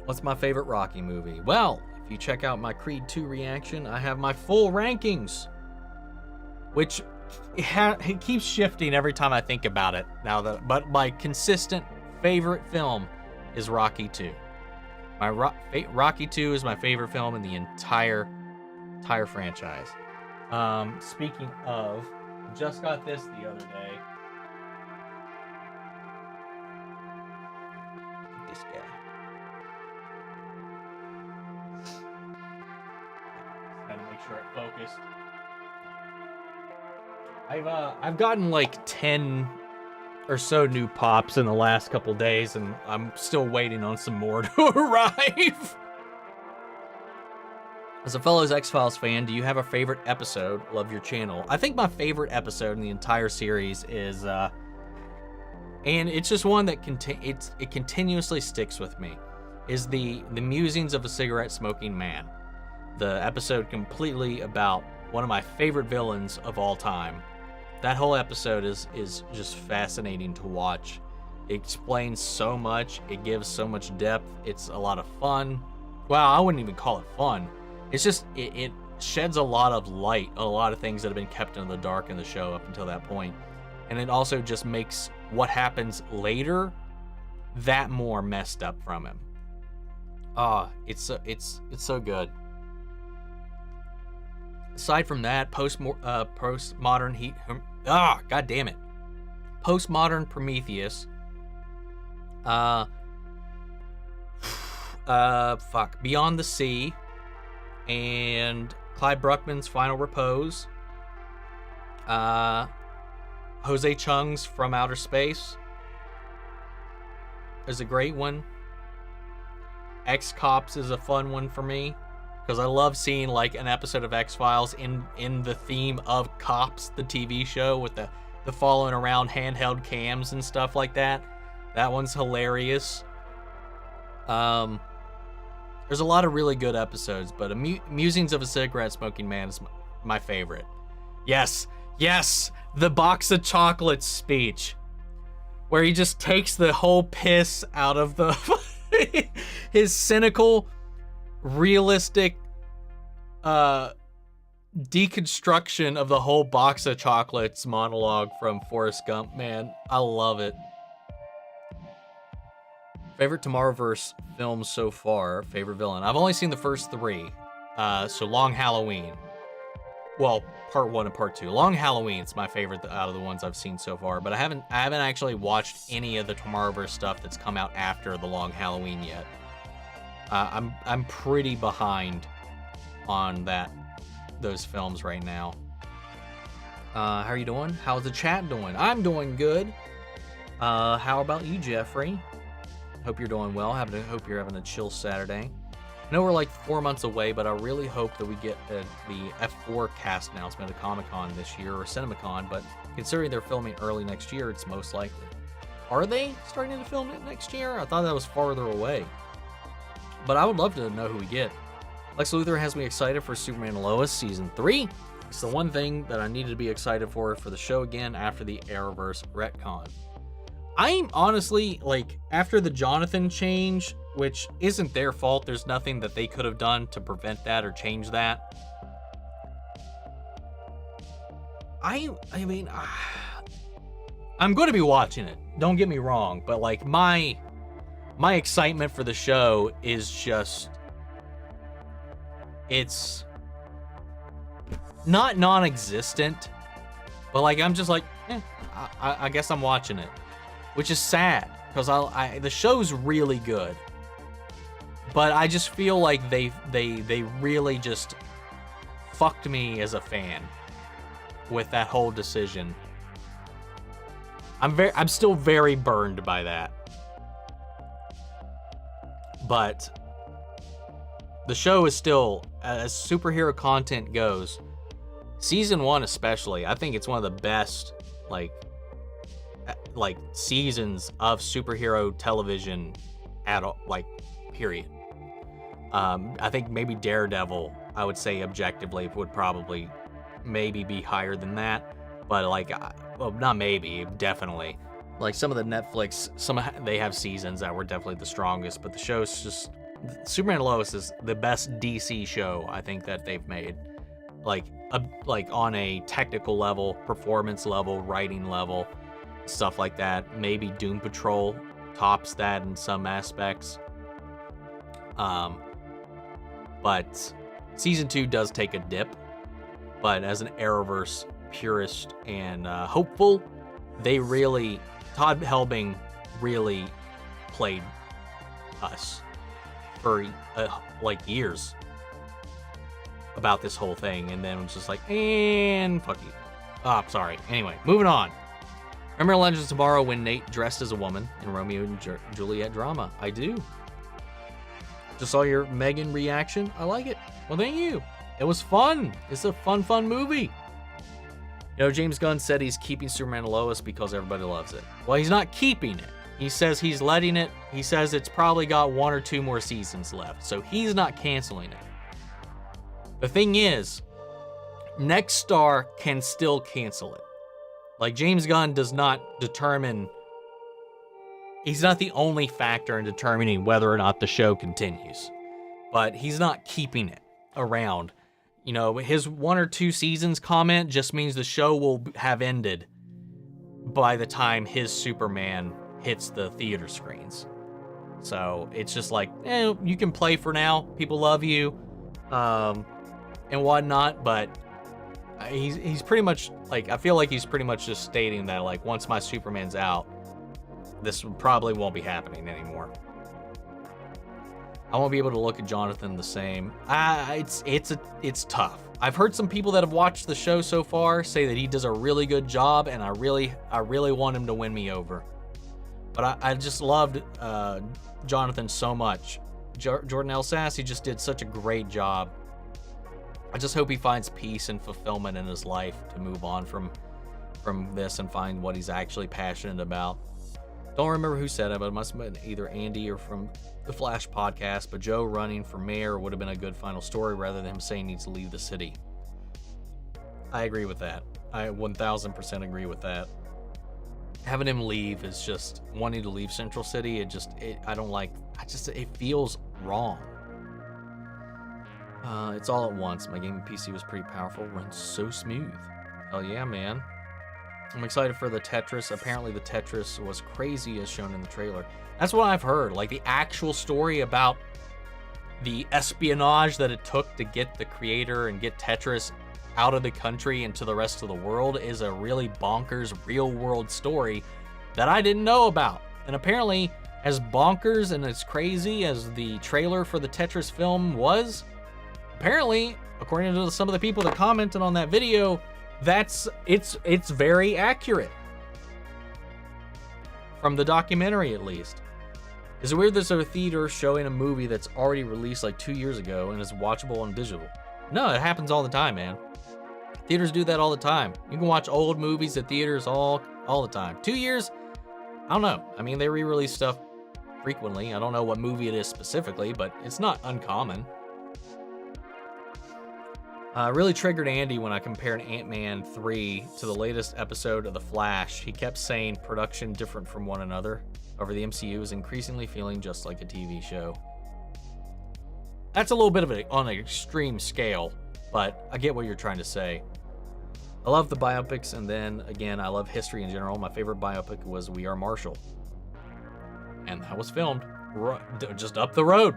What's my favorite Rocky movie? Well, if you check out my Creed 2 reaction, I have my full rankings, which it keeps shifting every time I think about it. But my consistent favorite film is Rocky 2. Rocky 2 is my favorite film in the entire franchise. Speaking of, just got this the other day. This guy. Gotta make sure it focused. I've gotten like 10 or so new pops in the last couple days, and I'm still waiting on some more to arrive. As a fellow X-Files fan, do you have a favorite episode? Love your channel. I think my favorite episode in the entire series is, and it's just one that it continuously sticks with me, is the musings of a cigarette-smoking man. The episode completely about one of my favorite villains of all time. That whole episode is just fascinating to watch. It explains so much. It gives so much depth. It's a lot of fun. Well, I wouldn't even call it fun. It's just, it sheds a lot of light on a lot of things that have been kept in the dark in the show up until that point. And it also just makes what happens later more messed up from him. It's so good. Aside from that, postmodern Prometheus Uh, Beyond the Sea, and Clyde Bruckman's Final Repose. Jose Chung's From Outer Space is a great one. X-Cops is a fun one for me, because I love seeing like an episode of X-Files in the theme of Cops, the TV show, with the following around handheld cams and stuff like that. That one's hilarious. There's a lot of really good episodes, but Musings of a Cigarette Smoking Man is my favorite. Yes, the box of chocolates speech, where he just takes the whole piss out of the his cynical, realistic deconstruction of the whole box of chocolates monologue from Forrest Gump. Man, I love it. Favorite Tomorrowverse films so far. Favorite villain. I've only seen the first 3. So Long Halloween. Well, part 1 and part 2. Long Halloween's my favorite out of the ones I've seen so far, but I haven't actually watched any of the Tomorrowverse stuff that's come out after the Long Halloween yet. I'm pretty behind on those films right now. How are you doing? How's the chat doing? I'm doing good. How about you, Jeffrey? Hope you're doing well. Hope you're having a chill Saturday. I know we're like 4 months away, but I really hope that we get the F4 cast announcement at Comic-Con this year, or CinemaCon, but considering they're filming early next year, it's most likely. Are they starting to film it next year? I thought that was farther away. But I would love to know who we get. Lex Luthor has me excited for Superman and Lois Season 3. It's the one thing that I needed to be excited for the show again after the Arrowverse retcon. I'm honestly, like, after the Jonathan change, which isn't their fault, there's nothing that they could have done to prevent that or change that. I mean, I'm going to be watching it, don't get me wrong, but like my excitement for the show is just, it's not non-existent, but like I'm just like, I guess I'm watching it, which is sad because the show's really good, but I just feel like they really just fucked me as a fan with that whole decision. I'm still very burned by that. But the show is still, as superhero content goes, season 1 especially, I think it's one of the best like seasons of superhero television at all, like, period. I think maybe Daredevil, I would say objectively, would probably maybe be higher than that, but like, well, not maybe, definitely. Like some of the Netflix, they have seasons that were definitely the strongest, but the show's just, Superman and Lois is the best DC show I think that they've made. Like on a technical level, performance level, writing level, stuff like that. Maybe Doom Patrol tops that in some aspects. But season 2 does take a dip. But as an Arrowverse purist and hopeful, Todd Helbing really played us for like years about this whole thing, and then it was just like, and fuck you. Oh, sorry. Anyway, moving on. Remember Legends of Tomorrow when Nate dressed as a woman in Romeo and Juliet drama? I do. Just saw your Megan reaction. I like it. Well, thank you. It was fun. It's a fun movie. You know, James Gunn said he's keeping Superman and Lois because everybody loves it. Well, he's not keeping it. He says he's letting it. He says it's probably got 1 or 2 more seasons left. So he's not canceling it. The thing is, Nexstar can still cancel it. Like, James Gunn does not determine, he's not the only factor in determining whether or not the show continues. But he's not keeping it around. You know, his 1 or 2 seasons comment just means the show will have ended by the time his Superman hits the theater screens. So it's just like, you can play for now. People love you, and whatnot. But he's pretty much like, I feel like he's pretty much just stating that, like, once my Superman's out, this probably won't be happening anymore. I won't be able to look at Jonathan the same. It's tough. I've heard some people that have watched the show so far say that he does a really good job, and I really want him to win me over. But I just loved Jonathan so much. Jordan L. Sassy just did such a great job. I just hope he finds peace and fulfillment in his life to move on from this and find what he's actually passionate about. Don't remember who said it, but it must have been either Andy or from the Flash podcast, but Joe running for mayor would have been a good final story rather than him saying he needs to leave the city. I agree with that. I 1000% agree with that. Having him leave is just wanting to leave Central City. It feels wrong. It's all at once. My gaming PC was pretty powerful, runs so smooth. Hell yeah, man. I'm excited for the Tetris. Apparently the Tetris was crazy as shown in the trailer. That's what I've heard. Like the actual story about the espionage that it took to get the creator and get Tetris out of the country and to the rest of the world is a really bonkers real world story that I didn't know about. And apparently, as bonkers and as crazy as the trailer for the Tetris film was, apparently, according to some of the people that commented on that video, it's very accurate. From the documentary, at least. Is it weird there's a theater showing a movie that's already released like 2 years ago and is watchable on digital? No, it happens all the time, man. Theaters do that all the time. You can watch old movies at theaters all the time. 2 years? I don't know. I mean, they re-release stuff frequently. I don't know what movie it is specifically, but it's not uncommon. Really triggered Andy when I compared Ant-Man 3 to the latest episode of The Flash. He kept saying production different from one another over the MCU is increasingly feeling just like a TV show. That's a little bit of it on an extreme scale, but I get what you're trying to say. I love the biopics, and then again, I love history in general. My favorite biopic was We Are Marshall, and that was filmed just up the road.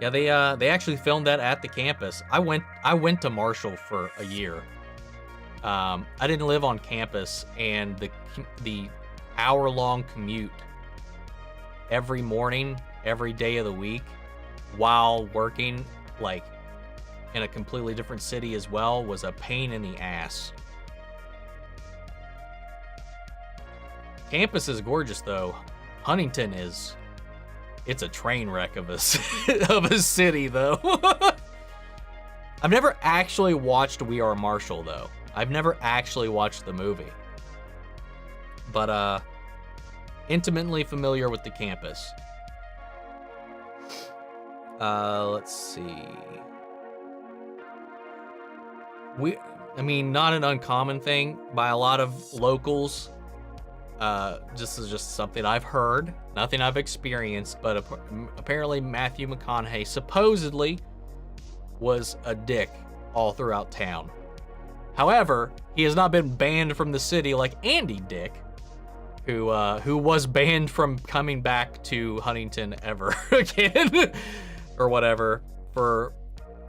Yeah, they actually filmed that at the campus. I went to Marshall for a year. I didn't live on campus, and the hour-long commute every morning, every day of the week, while working like in a completely different city as well, was a pain in the ass. Campus is gorgeous though. Huntington is. It's a train wreck of a city, though. I've never actually watched We Are Marshall, though. I've never actually watched the movie. But, intimately familiar with the campus. Let's see. I mean, not an uncommon thing by a lot of locals. This is just something I've heard, nothing I've experienced, but apparently Matthew McConaughey supposedly was a dick all throughout town. However, he has not been banned from the city like Andy Dick, who was banned from coming back to Huntington ever again, or whatever, for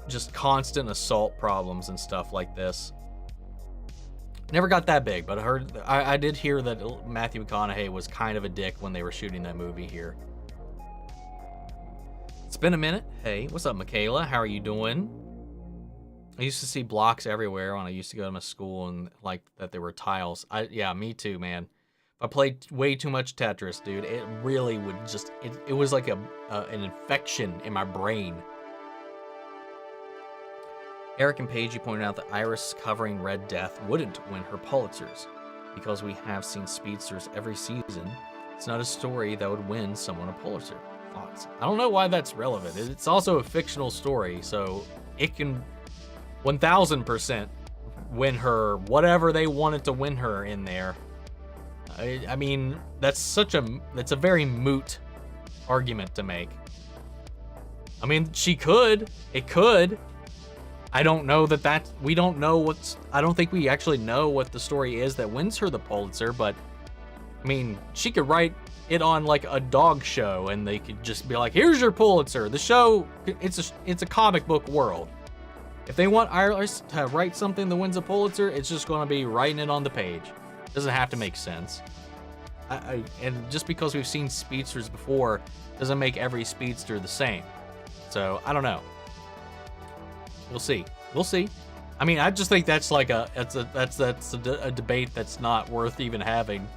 just constant assault problems and stuff like this. Never got that big, but I did hear that Matthew McConaughey was kind of a dick when they were shooting that movie here. It's been a minute. Hey, what's up, Michaela? How are you doing? I used to see blocks everywhere when I used to go to my school, and like that there were tiles. Yeah, me too, man. If I played way too much Tetris, dude, it really would just, it was like an infection in my brain. Eric and Paige, you pointed out that Iris covering Red Death wouldn't win her Pulitzers because we have seen speedsters every season. It's not a story that would win someone a Pulitzer. Thoughts? I don't know why that's relevant. It's also a fictional story, so it can 1000% win her whatever they wanted to win her in there. I mean, that's a very moot argument to make. I mean, it could. I don't know we don't know I don't think we actually know what the story is that wins her the Pulitzer, but I mean, she could write it on like a dog show and they could just be like, here's your Pulitzer. The show, it's a comic book world. If they want Iris to write something that wins a Pulitzer, it's just going to be writing it on the page. Doesn't have to make sense. And just because we've seen speedsters before doesn't make every speedster the same. So I don't know. We'll see. We'll see. I mean, I just think that's like that's a debate that's not worth even having.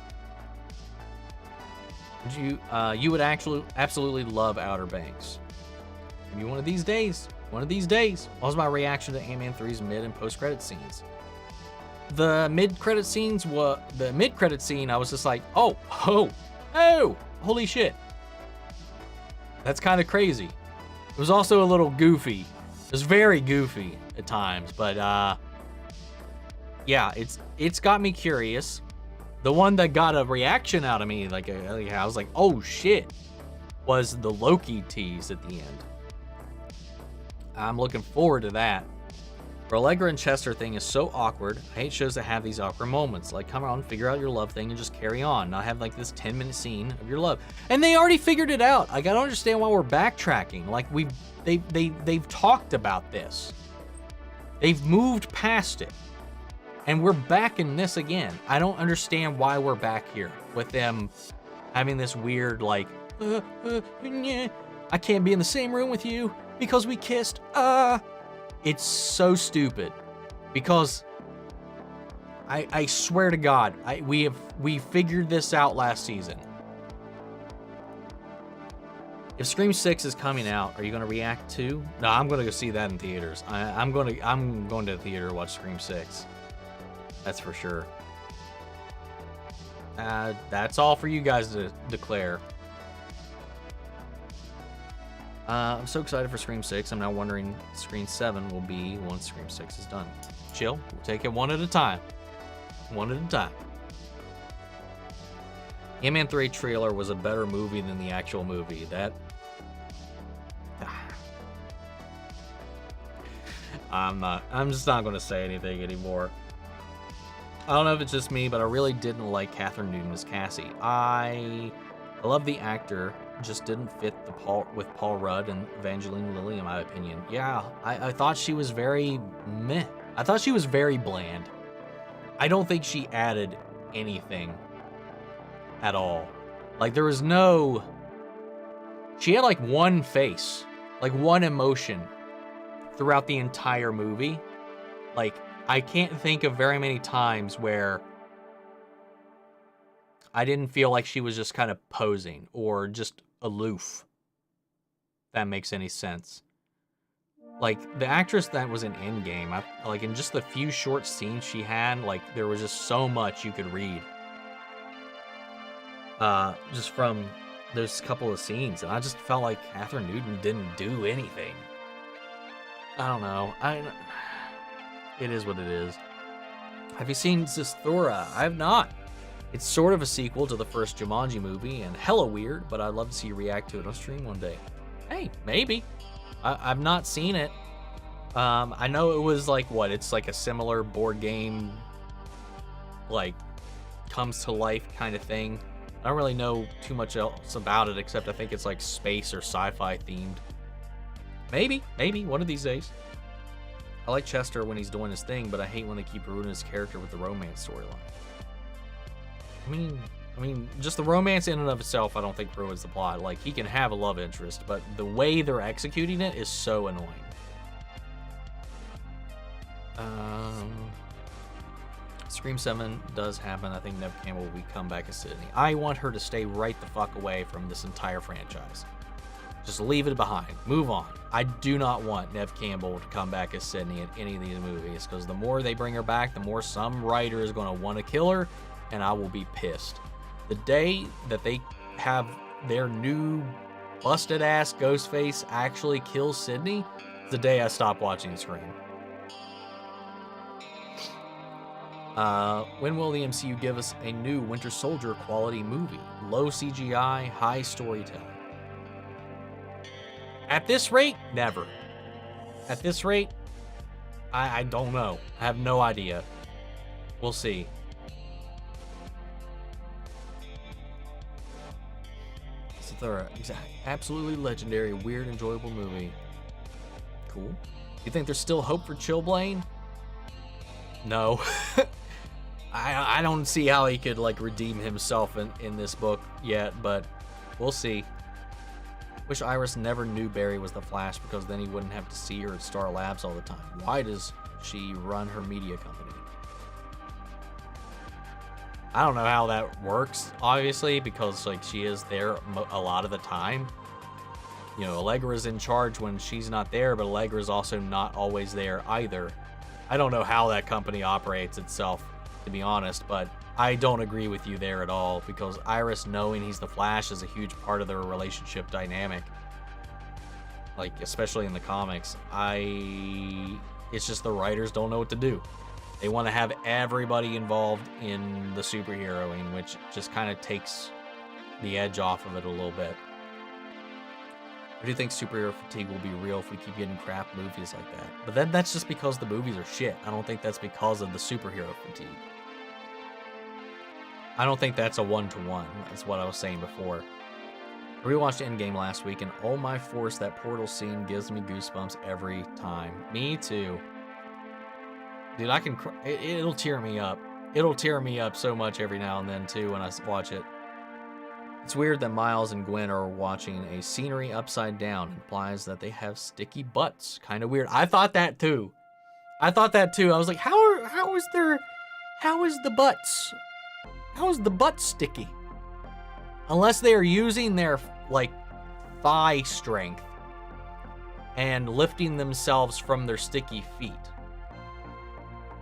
You would actually absolutely love Outer Banks. Maybe one of these days. One of these days. What was my reaction to Ant-Man 3's mid and post-credit scenes? The mid-credit scene, I was just like, oh, holy shit. That's kind of crazy. It was also a little goofy. It was very goofy at times, but yeah, it's got me curious. The one that got a reaction out of me, like I was like, oh shit, was the Loki tease at the end. I'm looking forward to that. The Allegra and Chester thing is so awkward. I hate shows that have these awkward moments. Like, come on, figure out your love thing and just carry on. Not have like this 10-minute scene of your love. And they already figured it out. Like, I don't understand why we're backtracking. Like, they've talked about this. They've moved past it. And we're back in this again. I don't understand why we're back here with them having this weird, like, I can't be in the same room with you because we kissed. It's so stupid because I swear to God, we figured this out last season. If Scream 6 is coming out, are you going to react to? No, I'm going to go see that in theaters. I'm going to the theater to watch Scream 6. That's for sure. That's all for you guys to declare. I'm so excited for Scream 6. I'm now wondering Scream 7 will be once Scream 6 is done. Chill. We'll take it one at a time. One at a time. Ant-Man 3 trailer was a better movie than the actual movie. I'm just not going to say anything anymore. I don't know if it's just me, but I really didn't like Catherine Newton as Cassie. I love the actor, just didn't fit with Paul Rudd and Evangeline Lilly, in my opinion. Yeah, I thought she was very meh. I thought she was very bland. I don't think she added anything at all. Like, there was no... She had, like, one face, like, one emotion throughout the entire movie. Like, I can't think of very many times where I didn't feel like she was just kind of posing or just aloof. If that makes any sense. Like, the actress that was in Endgame, like, in just the few short scenes she had, like, there was just so much you could read. Just from those couple of scenes. And I just felt like Catherine Newton didn't do anything. I don't know. It is what it is. Have you seen Zesthora? I have not. It's sort of a sequel to the first Jumanji movie and hella weird, but I'd love to see you react to it on stream one day. Hey, maybe. I've not seen it. I know it was like, what? It's like a similar board game, like, comes to life kind of thing. I don't really know too much else about it, except I think it's like space or sci-fi themed. Maybe, one of these days. I like Chester when he's doing his thing, but I hate when they keep ruining his character with the romance storyline. I mean, just the romance in and of itself, I don't think ruins the plot. Like, he can have a love interest, but the way they're executing it is so annoying. Scream 7 does happen. I think Neve Campbell will come back as Sydney. I want her to stay right the fuck away from this entire franchise. Just leave it behind. Move on. I do not want Neve Campbell to come back as Sydney in any of these movies, because the more they bring her back, the more some writer is going to want to kill her, and I will be pissed. The day that they have their new busted-ass Ghostface actually kill Sydney is the day I stop watching Scream. When will the MCU give us a new Winter Soldier quality movie? Low CGI, high storytelling. At this rate, never. At this rate, I don't know. I have no idea. We'll see. It's a thorough, absolutely legendary, weird, enjoyable movie. Cool. You think there's still hope for Chillblaine? No. I don't see how he could, like, redeem himself in this book yet, but we'll see. Wish Iris never knew Barry was the Flash, because then he wouldn't have to see her at Star Labs all the time. Why does she run her media company? I don't know how that works, obviously, because, like, she is there a lot of the time. You know, Allegra's in charge when she's not there, but Allegra's also not always there either. I don't know how that company operates itself, to be honest, but I don't agree with you there at all, because Iris knowing he's the Flash is a huge part of their relationship dynamic. Like, especially in the comics. It's just the writers don't know what to do. They want to have everybody involved in the superheroing, which just kind of takes the edge off of it a little bit. I do think superhero fatigue will be real if we keep getting crap movies like that. But then that's just because the movies are shit. I don't think that's because of the superhero fatigue. I don't think that's a one-to-one. That's what I was saying before. I rewatched Endgame last week, and oh my force, that portal scene gives me goosebumps every time. Me too. Dude, I can... It'll tear me up. It'll tear me up so much every now and then, too, when I watch it. It's weird that Miles and Gwen are watching a scenery upside down. Implies that they have sticky butts. Kind of weird. I thought that, too. I was like, how is the butts? How is the butt sticky? Unless they are using their, like, thigh strength and lifting themselves from their sticky feet.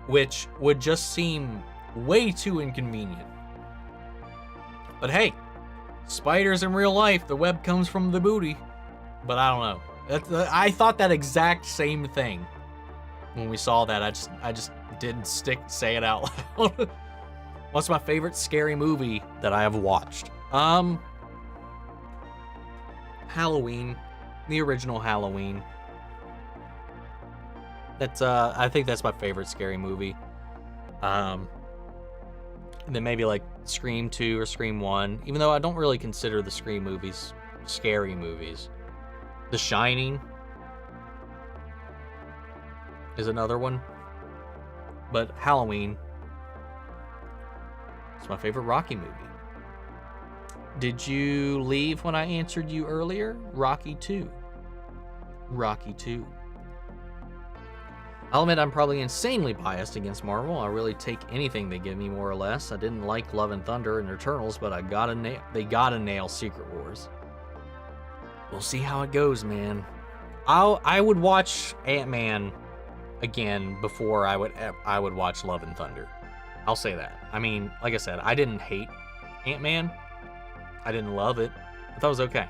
Which would just seem way too inconvenient. But hey, spiders in real life, the web comes from the booty. But I don't know. I thought that exact same thing when we saw that. I just didn't say it out loud. What's my favorite scary movie that I have watched? Halloween, the original Halloween. I think that's my favorite scary movie. And then maybe like Scream 2 or Scream 1, even though I don't really consider the Scream movies scary movies. The Shining is another one. But Halloween is my favorite Rocky movie. Did you leave when I answered you earlier? Rocky 2. Rocky 2. I'll admit I'm probably insanely biased against Marvel. I really take anything they give me, more or less. I didn't like Love and Thunder and Eternals, but they gotta nail Secret Wars. We'll see how it goes, man. I would watch Ant-Man again before I would watch Love and Thunder. I'll say that. I mean, like I said, I didn't hate Ant-Man. I didn't love it. I thought it was okay.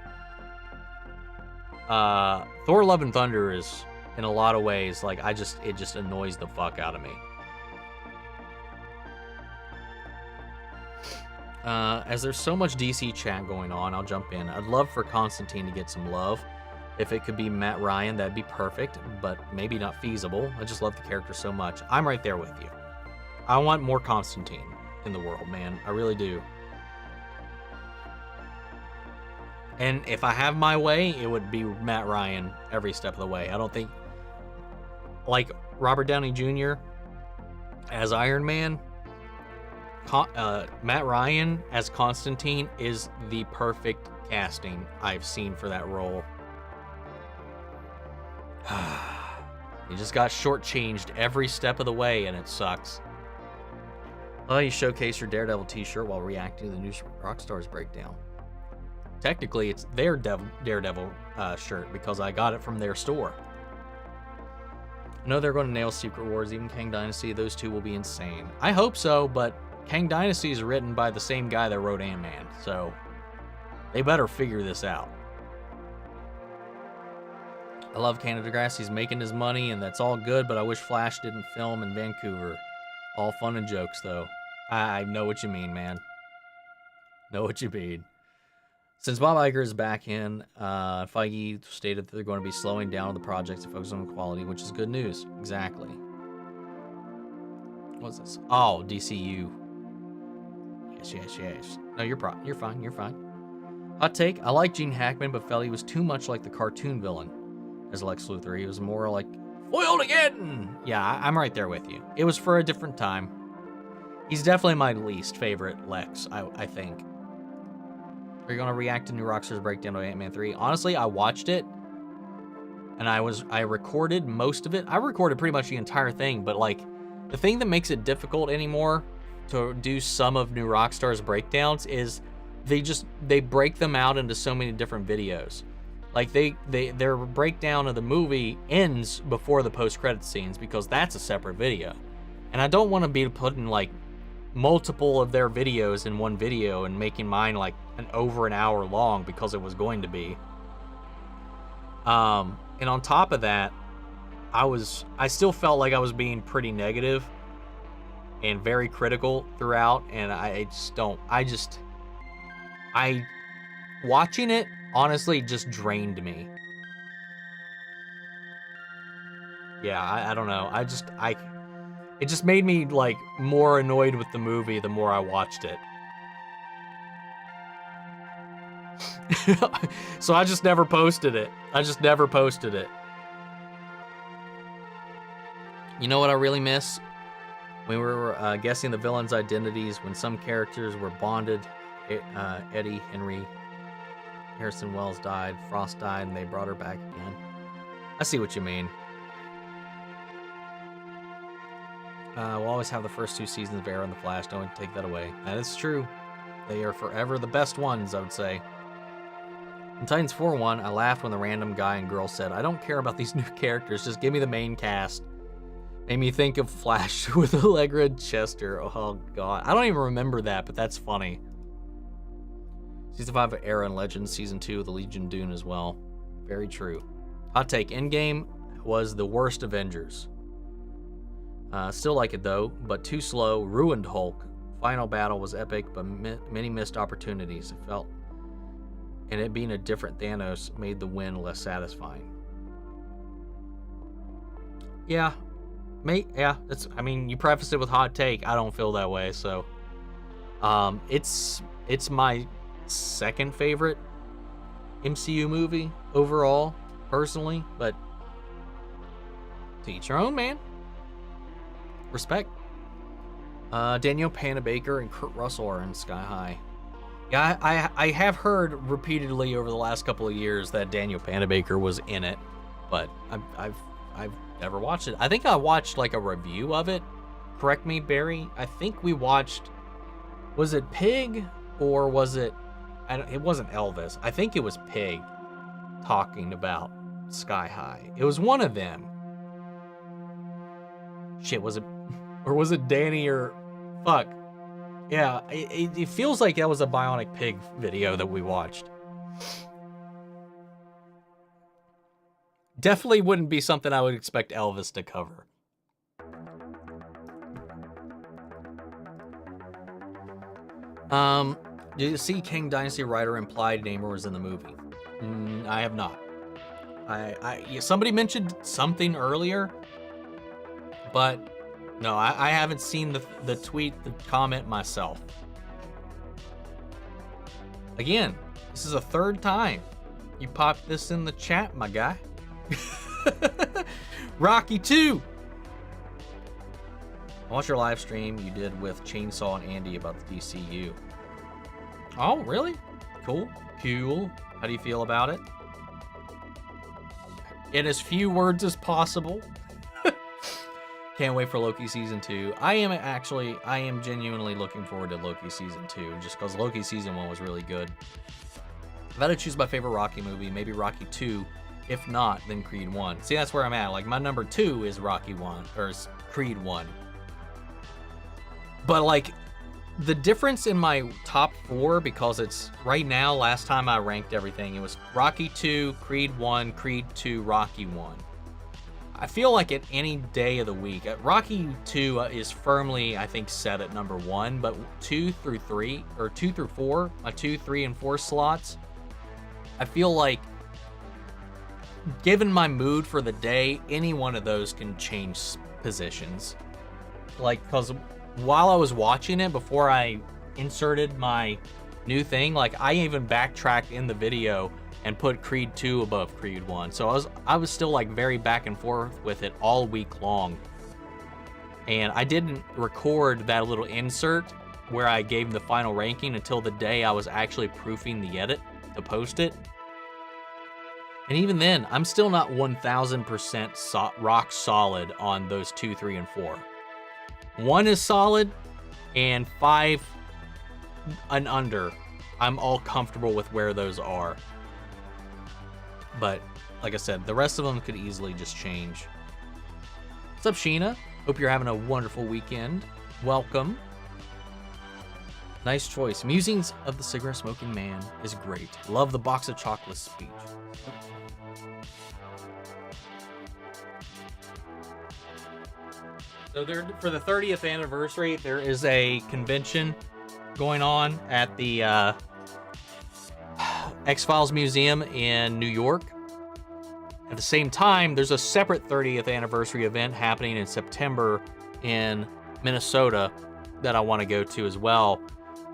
Thor: Love and Thunder is, in a lot of ways, like, it just annoys the fuck out of me. As there's so much DC chat going on, I'll jump in. I'd love for Constantine to get some love. If it could be Matt Ryan, that'd be perfect, but maybe not feasible. I just love the character so much. I'm right there with you. I want more Constantine in the world, man. I really do. And if I have my way, it would be Matt Ryan every step of the way. I don't think, like, Robert Downey Jr. as Iron Man, Matt Ryan as Constantine is the perfect casting I've seen for that role. He just got shortchanged every step of the way, and it sucks. Oh, you showcase your Daredevil t-shirt while reacting to the new Rockstars breakdown. Technically, it's their Daredevil shirt, because I got it from their store. I know they're going to nail Secret Wars, even Kang Dynasty. Those two will be insane. I hope so, but Kang Dynasty is written by the same guy that wrote Ant-Man, so they better figure this out. I love Canada Grass. He's making his money, and that's all good, but I wish Flash didn't film in Vancouver. All fun and jokes, though. I know what you mean, man. Know what you mean. Since Bob Iger is back in, Feige stated that they're going to be slowing down on the projects to focus on quality, which is good news. Exactly. What's this? Oh, DCU. Yes. No, you're fine. Hot take, I like Gene Hackman, but felt he was too much like the cartoon villain as Lex Luthor. He was more like, foiled again! Yeah, I'm right there with you. It was for a different time. He's definitely my least favorite Lex, I think. Are you gonna react to New Rockstar's breakdown of Ant-Man 3? Honestly, I watched it, and I recorded most of it. I recorded pretty much the entire thing, but like, the thing that makes it difficult anymore to do some of New Rockstar's breakdowns is they break them out into so many different videos. Like their breakdown of the movie ends before the post-credit scenes because that's a separate video. And I don't want to be putting like multiple of their videos in one video and making mine like over an hour long because it was going to be. And on top of that, I still felt like I was being pretty negative and very critical throughout, and watching it honestly just drained me. Yeah, I don't know. It just made me like more annoyed with the movie the more I watched it. So I just never posted it. You know what I really miss? When we were guessing the villains' identities, when some characters were bonded, Eddie, Henry, Harrison Wells died, Frost died, and they brought her back again. I see what you mean. We'll always have the first 2 seasons of Arrow and The Flash. Don't take that away. That is true. They are forever the best ones, I would say. In Titans 4-1, I laughed when the random guy and girl said, "I don't care about these new characters, just give me the main cast." Made me think of Flash with Allegra Chester. Oh, God. I don't even remember that, but that's funny. Season 5 of Arrow and Legends. Season 2 of the Legion Dune as well. Very true. Hot take. Endgame was the worst Avengers. Still like it, though, but too slow. Ruined Hulk. Final battle was epic, but many missed opportunities. It felt... And it being a different Thanos made the win less satisfying. Yeah. I mean, you preface it with hot take. I don't feel that way, so it's my second favorite MCU movie overall, personally, but to each your own, man. Respect. Danielle Panabaker and Kurt Russell are in Sky High. Yeah, I have heard repeatedly over the last couple of years that Danielle Panabaker was in it, but I've never watched it. I think I watched like a review of it. Correct me, Barry. I think we watched. Was it Pig or was it? It wasn't Elvis. I think it was Pig talking about Sky High. It was one of them. Shit, was it? Or was it Danny or fuck? Yeah, it feels like that was a Bionic Pig video that we watched. Definitely wouldn't be something I would expect Elvis to cover. Did you see King Dynasty writer implied Namor was in the movie? I have not. Somebody mentioned something earlier, but no, I haven't seen the tweet, the comment myself. Again, this is the third time you popped this in the chat, my guy. Rocky 2. I watched your live stream you did with Chainsaw and Andy about the DCU. Oh, really? Cool. How do you feel about it? In as few words as possible. Can't wait for Loki Season 2. I am genuinely looking forward to Loki Season 2, just because Loki Season 1 was really good. If I had to choose my favorite Rocky movie, maybe Rocky 2. If not, then Creed 1. See, that's where I'm at. Like, my number 2 is Rocky 1, or Creed 1. But, like, the difference in my top 4, because it's, right now, last time I ranked everything, it was Rocky 2, Creed 1, Creed 2, Rocky 1. I feel like at any day of the week, Rocky 2 is firmly, I think, set at number 1, but 2 through 4, my 2, 3, and 4 slots, I feel like, given my mood for the day, any one of those can change positions. Like, because while I was watching it, before I inserted my new thing, like, I even backtracked in the video and put Creed 2 above Creed 1. So I was still, like, very back and forth with it all week long. and I didn't record that little insert where I gave the final ranking until the day I was actually proofing the edit to post it. And even then, I'm still not 1000% rock solid on those 2, 3, and 4. 1 is solid, and 5 and under, I'm all comfortable with where those are. But like I said, the rest of them could easily just change. What's up, Sheena? Hope you're having a wonderful weekend. Welcome. Nice choice. Musings of the Cigarette Smoking Man is great. Love the box of chocolates speech. So there, for the 30th anniversary, there is a convention going on at the X-Files Museum in New York. At the same time, there's a separate 30th anniversary event happening in September in Minnesota that I want to go to as well.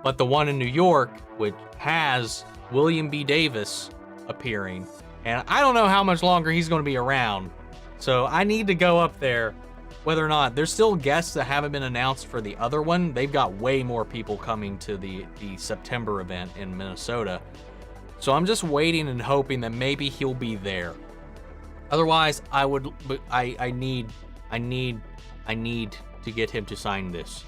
But the one in New York, which has William B. Davis appearing, and I don't know how much longer he's going to be around. So I need to go up there. Whether or not, there's still guests that haven't been announced for the other one. They've got way more people coming to the September event in Minnesota. So I'm just waiting and hoping that maybe he'll be there. Otherwise, I need to get him to sign this.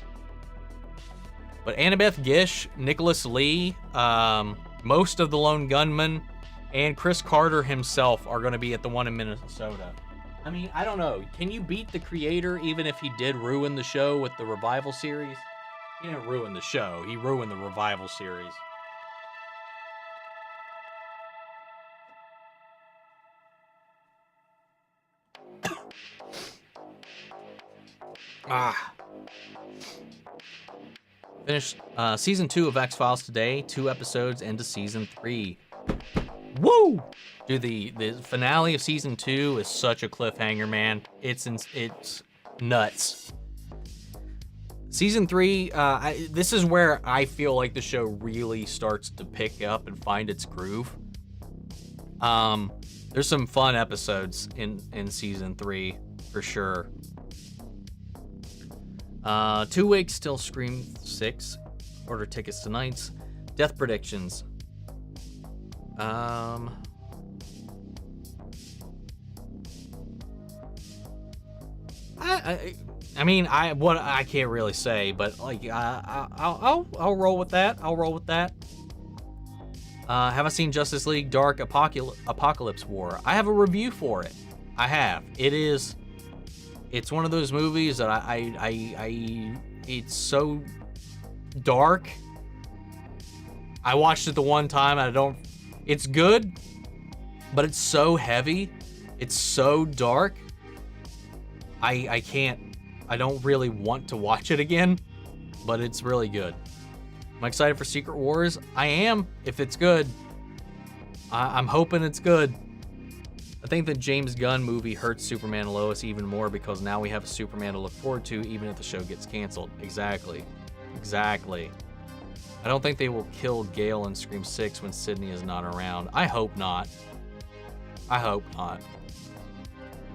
But Annabeth Gish, Nicholas Lee, most of the Lone Gunmen, and Chris Carter himself are going to be at the one in Minnesota. I mean, I don't know. Can you beat the creator even if he did ruin the show with the revival series? He didn't ruin the show. He ruined the revival series. Finished season 2 of X-Files today. 2 episodes into season 3. Woo! Dude, the finale of season 2 is such a cliffhanger, man. It's nuts. Season 3, this is where I feel like the show really starts to pick up and find its groove. There's some fun episodes in season 3 for sure. 2 weeks till Scream 6. Order tickets tonight. Death predictions. I mean, I can't really say, but like, I'll roll with that. I'll roll with that. Have I seen Justice League Dark Apocalypse War? I have a review for it. I have. It's one of those movies that it's so dark. I watched it the one time and it's good, but it's so heavy. It's so dark. I don't really want to watch it again, but it's really good. Am I excited for Secret Wars? I am, if it's good. I'm hoping it's good. I think the James Gunn movie hurts Superman and Lois even more because now we have a Superman to look forward to even if the show gets canceled. Exactly. I don't think they will kill Gale in Scream 6 when Sydney is not around. I hope not.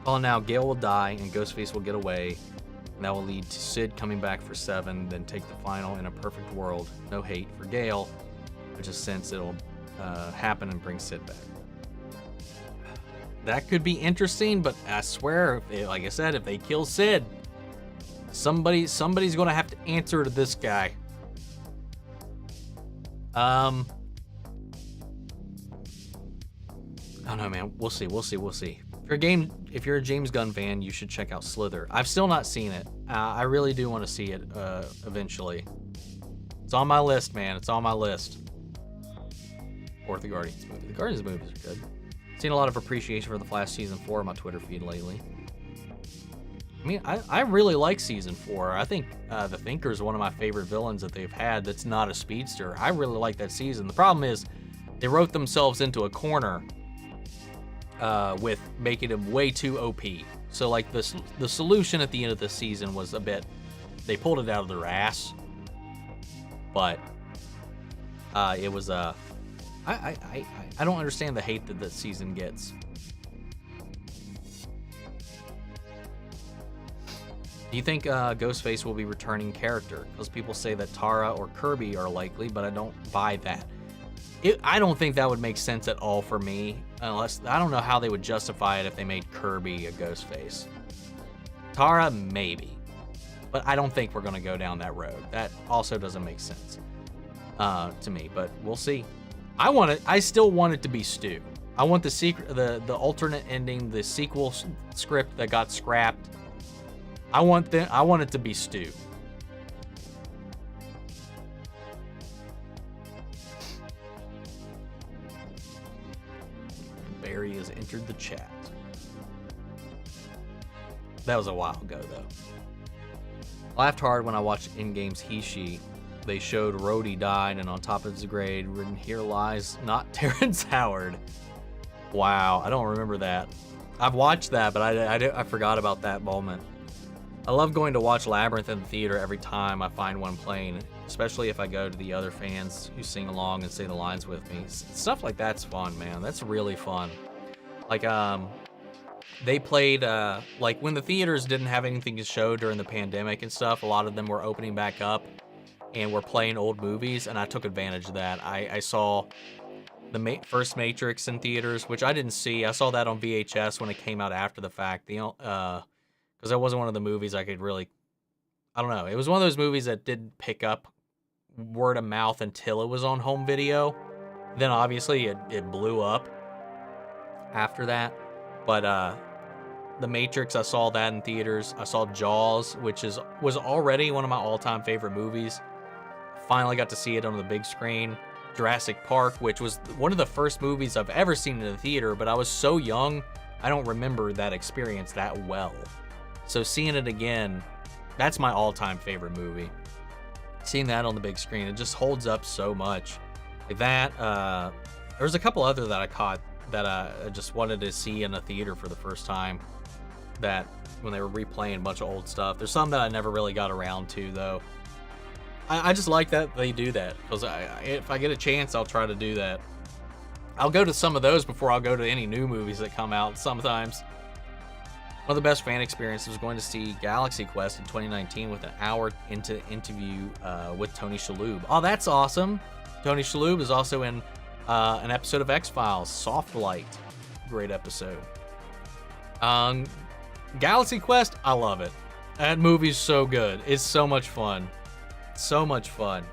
Well, now Gale will die and Ghostface will get away. And that will lead to Sid coming back for 7, then take the final in a perfect world. No hate for Gale, but just sense it'll happen and bring Sid back. That could be interesting, but I swear, like I said, if they kill Sid, somebody's going to have to answer to this guy. I don't know, man. We'll see. If you're a James Gunn fan, you should check out Slither. I've still not seen it. I really do want to see it eventually. It's on my list, man. It's on my list. Or the Guardians movie. The Guardians movies are good. Seen a lot of appreciation for The Flash Season 4 on my Twitter feed lately. I mean, I really like Season 4. I think the Thinker is one of my favorite villains that they've had that's not a speedster. I really like that season. The problem is they wrote themselves into a corner with making him way too OP. So, like, the solution at the end of the season was a bit... They pulled it out of their ass. But it was... I don't understand the hate that season gets. You think Ghostface will be returning character? Because people say that Tara or Kirby are likely, but I don't buy that. I don't think that would make sense at all for me, unless I don't know how they would justify it if they made Kirby a Ghostface. Tara, maybe, but I don't think we're gonna go down that road. That also doesn't make sense to me, but we'll see. I still want it to be Stu. I want the alternate ending, the sequel script that got scrapped. I want it to be Stu. Barry has entered the chat. That was a while ago, though. Laughed hard when I watched In-Game's He-She. They showed Rhodey died, and on top of his grave, written, "Here lies not Terrence Howard." Wow, I don't remember that. I've watched that, but I forgot about that moment. I love going to watch Labyrinth in the theater every time I find one playing, especially if I go to the other fans who sing along and say the lines with me. Stuff like that's fun, man. That's really fun. Like, they played, like, when the theaters didn't have anything to show during the pandemic and stuff, a lot of them were opening back up and were playing old movies, and I took advantage of that. I saw the first Matrix in theaters, which I didn't see. I saw that on VHS when it came out after the fact. Because that wasn't one of the movies I could really, I don't know. It was one of those movies that didn't pick up word of mouth until it was on home video. Then obviously it blew up after that. But The Matrix, I saw that in theaters. I saw Jaws, which was already one of my all-time favorite movies. Finally got to see it on the big screen. Jurassic Park, which was one of the first movies I've ever seen in the theater, but I was so young, I don't remember that experience that well. So seeing it again, that's my all-time favorite movie. Seeing that on the big screen, it just holds up so much. Like that, there was a couple other that I caught that I just wanted to see in a theater for the first time, that when they were replaying a bunch of old stuff. There's some that I never really got around to, though. I just like that they do that, because if I get a chance, I'll try to do that. I'll go to some of those before I'll go to any new movies that come out sometimes. One of the best fan experiences was going to see Galaxy Quest in 2019 with an hour into interview with Tony Shalhoub. Oh, that's awesome. Tony Shalhoub is also in an episode of X-Files, Soft Light. Great episode. Galaxy Quest, I love it. That movie's so good. It's so much fun. So much fun.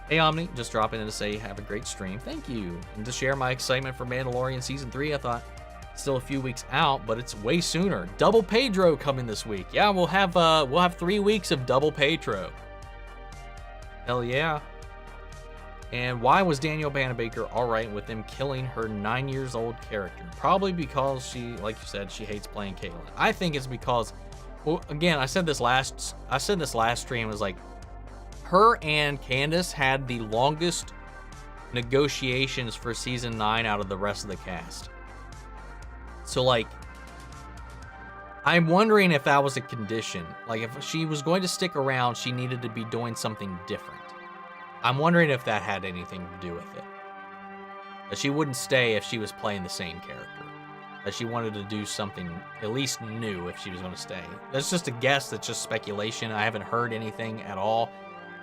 Hey Omni, just dropping in to say have a great stream. Thank you. And to share my excitement for Mandalorian Season 3, I thought still a few weeks out, but it's way sooner. Double Pedro coming this week. Yeah, we'll have 3 weeks of Double Pedro. Hell yeah. And why was Danielle Panabaker alright with them killing her 9 years old character? Probably because she, like you said, she hates playing Caitlyn. I think it's because, well, again, I said this last stream, was like, her and Candace had the longest negotiations for season 9 out of the rest of the cast. So, like, I'm wondering if that was a condition. Like, if she was going to stick around, she needed to be doing something different. I'm wondering if that had anything to do with it. That she wouldn't stay if she was playing the same character. That she wanted to do something at least new if she was going to stay. That's just a guess. That's just speculation. I haven't heard anything at all.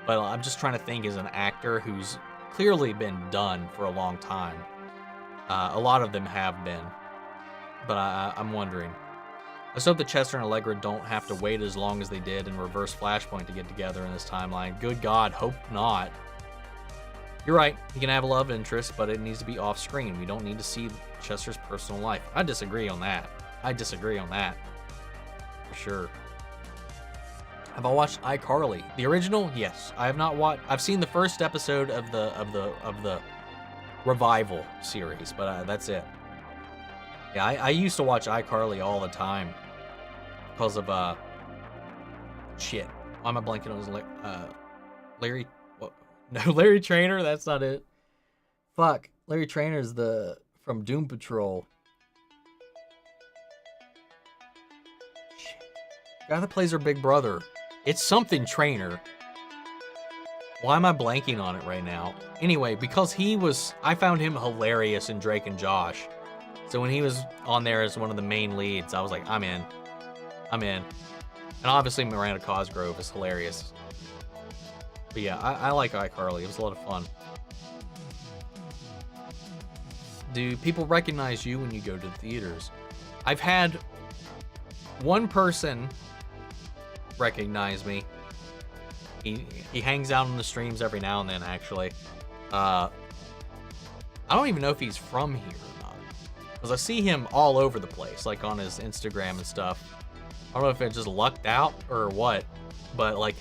But I'm just trying to think, as an actor who's clearly been done for a long time. A lot of them have been. But I'm wondering. Let's hope that Chester and Allegra don't have to wait as long as they did in Reverse Flashpoint to get together in this timeline. Good God, hope not. You're right, he can have a love interest, but it needs to be off screen. We don't need to see Chester's personal life. I disagree on that. For sure. Have I watched iCarly? The original? Yes. I have not watched. I've seen the first episode of the revival series, but that's it. Yeah, I used to watch iCarly all the time because of shit. Why am I blanking on his Larry? What? No, Larry Trainer. That's not it. Fuck, Larry Trainer is from Doom Patrol. Shit. Guy that plays her big brother. It's something Trainer. Why am I blanking on it right now? Anyway, because I found him hilarious in Drake and Josh. So when he was on there as one of the main leads, I was like, I'm in. And obviously Miranda Cosgrove is hilarious. But yeah, I like iCarly. It was a lot of fun. Do people recognize you when you go to the theaters? I've had one person recognize me. He hangs out on the streams every now and then, actually. I don't even know if he's from here or not, because I see him all over the place, like on his Instagram and stuff. I don't know if it just lucked out or what, but like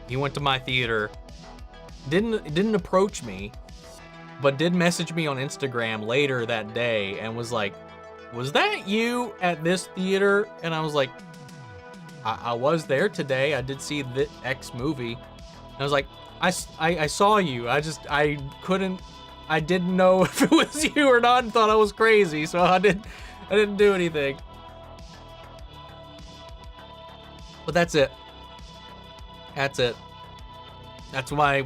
he went to my theater, didn't approach me, but did message me on Instagram later that day and was like, "Was that you at this theater?" And I was like, I was there today. I did see the X movie. And I was like, I saw you. I didn't know if it was you or not, and thought I was crazy, so I didn't do anything. But that's it. That's it. That's my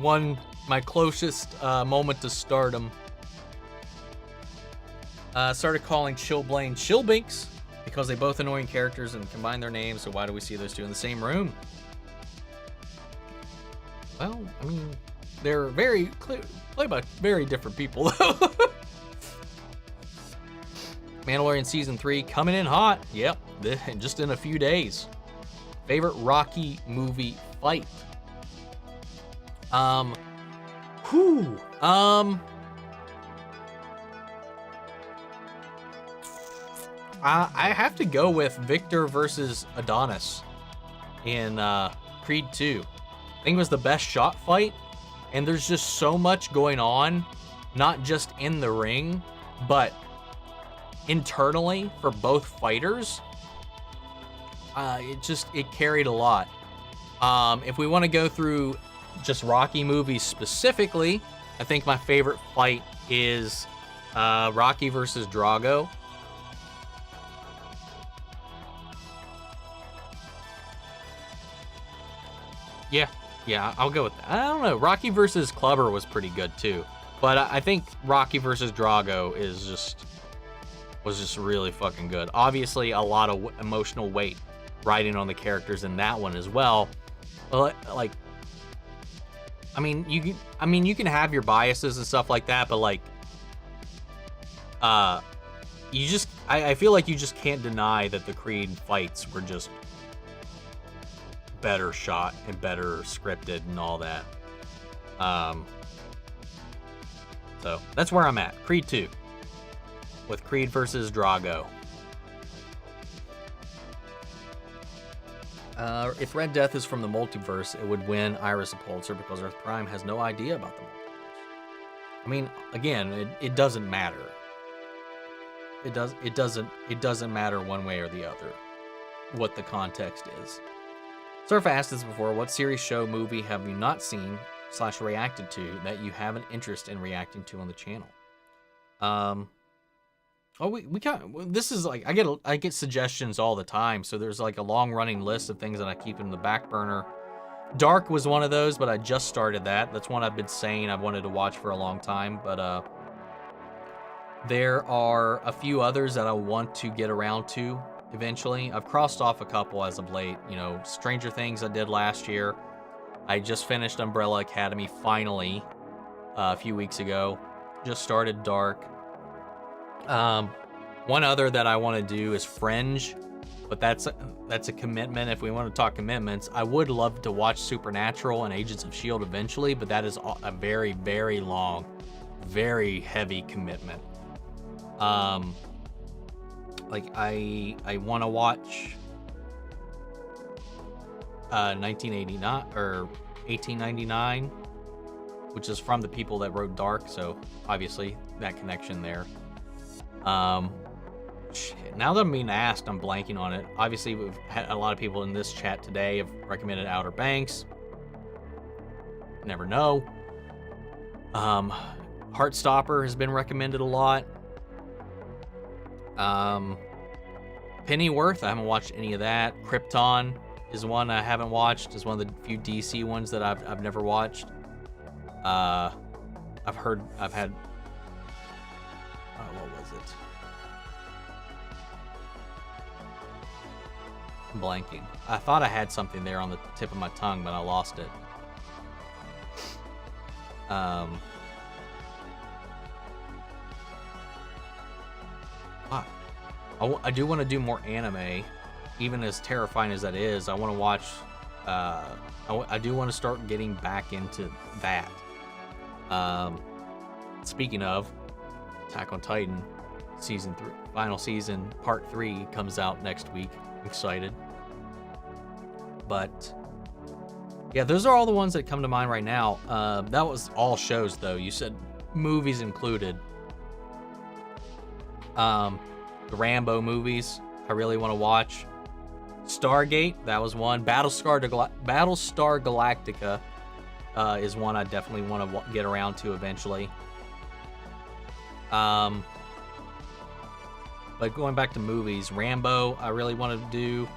closest moment to stardom. Started calling Chillblaine Chillbinks because they both annoying characters and combine their names, so why do we see those two in the same room? Well, I mean, they're very played by very different people, though. Mandalorian Season 3 coming in hot. Yep, just in a few days. Favorite Rocky movie fight? I have to go with Victor versus Adonis in Creed 2. I think it was the best shot fight, and there's just so much going on, not just in the ring, but internally for both fighters. It carried a lot. If we want to go through just Rocky movies specifically, I think my favorite fight is Rocky versus Drago. Yeah, I'll go with that. I don't know. Rocky versus Clubber was pretty good too, but I think Rocky versus Drago was just really fucking good. Obviously, a lot of emotional weight riding on the characters in that one as well. Like, I mean, you can have your biases and stuff like that, but like, I feel like you just can't deny that the Creed fights were just better shot and better scripted and all that. So that's where I'm at. Creed 2 with Creed versus Drago. If Red Death is from the multiverse, it would win Iris a Pulitzer because Earth Prime has no idea about the multiverse. I mean, again, it doesn't matter. It doesn't matter one way or the other what the context is. Surf asked this before, what series, show, movie have you not seen / reacted to that you have an interest in reacting to on the channel? This is like, I get suggestions all the time, so there's like a long running list of things that I keep in the back burner. Dark was one of those, but I just started that. That's one I've been saying I've wanted to watch for a long time, but there are a few others that I want to get around to eventually. I've crossed off a couple as of late. You know, Stranger Things I did last year. I just finished Umbrella Academy finally a few weeks ago. Just started Dark. One other that I want to do is Fringe, but that's a commitment. If we want to talk commitments, I would love to watch Supernatural and Agents of S.H.I.E.L.D. eventually, but that is a very, very long, very heavy commitment. Like I want to watch 1989 or 1899, which is from the people that wrote Dark, so obviously that connection there. Shit, now that I'm being asked, I'm blanking on it. Obviously, we've had a lot of people in this chat today have recommended Outer Banks. Never know. Heartstopper has been recommended a lot. Pennyworth, I haven't watched any of that. Krypton is one I haven't watched. Is one of the few DC ones that I've never watched. I've had. What was it? I'm blanking. I thought I had something there on the tip of my tongue, but I lost it. Fuck. I do want to do more anime, even as terrifying as that is. I want to watch. I do want to start getting back into that. Speaking of, Attack on Titan season 3, final season, part 3 comes out next week. I'm excited. But yeah, those are all the ones that come to mind right now. That was all shows, though. You said movies included. The Rambo movies, I really want to watch. Stargate, that was one. Battlestar Galactica is one I definitely want to get around to eventually. But going back to movies, Rambo, I really want to do.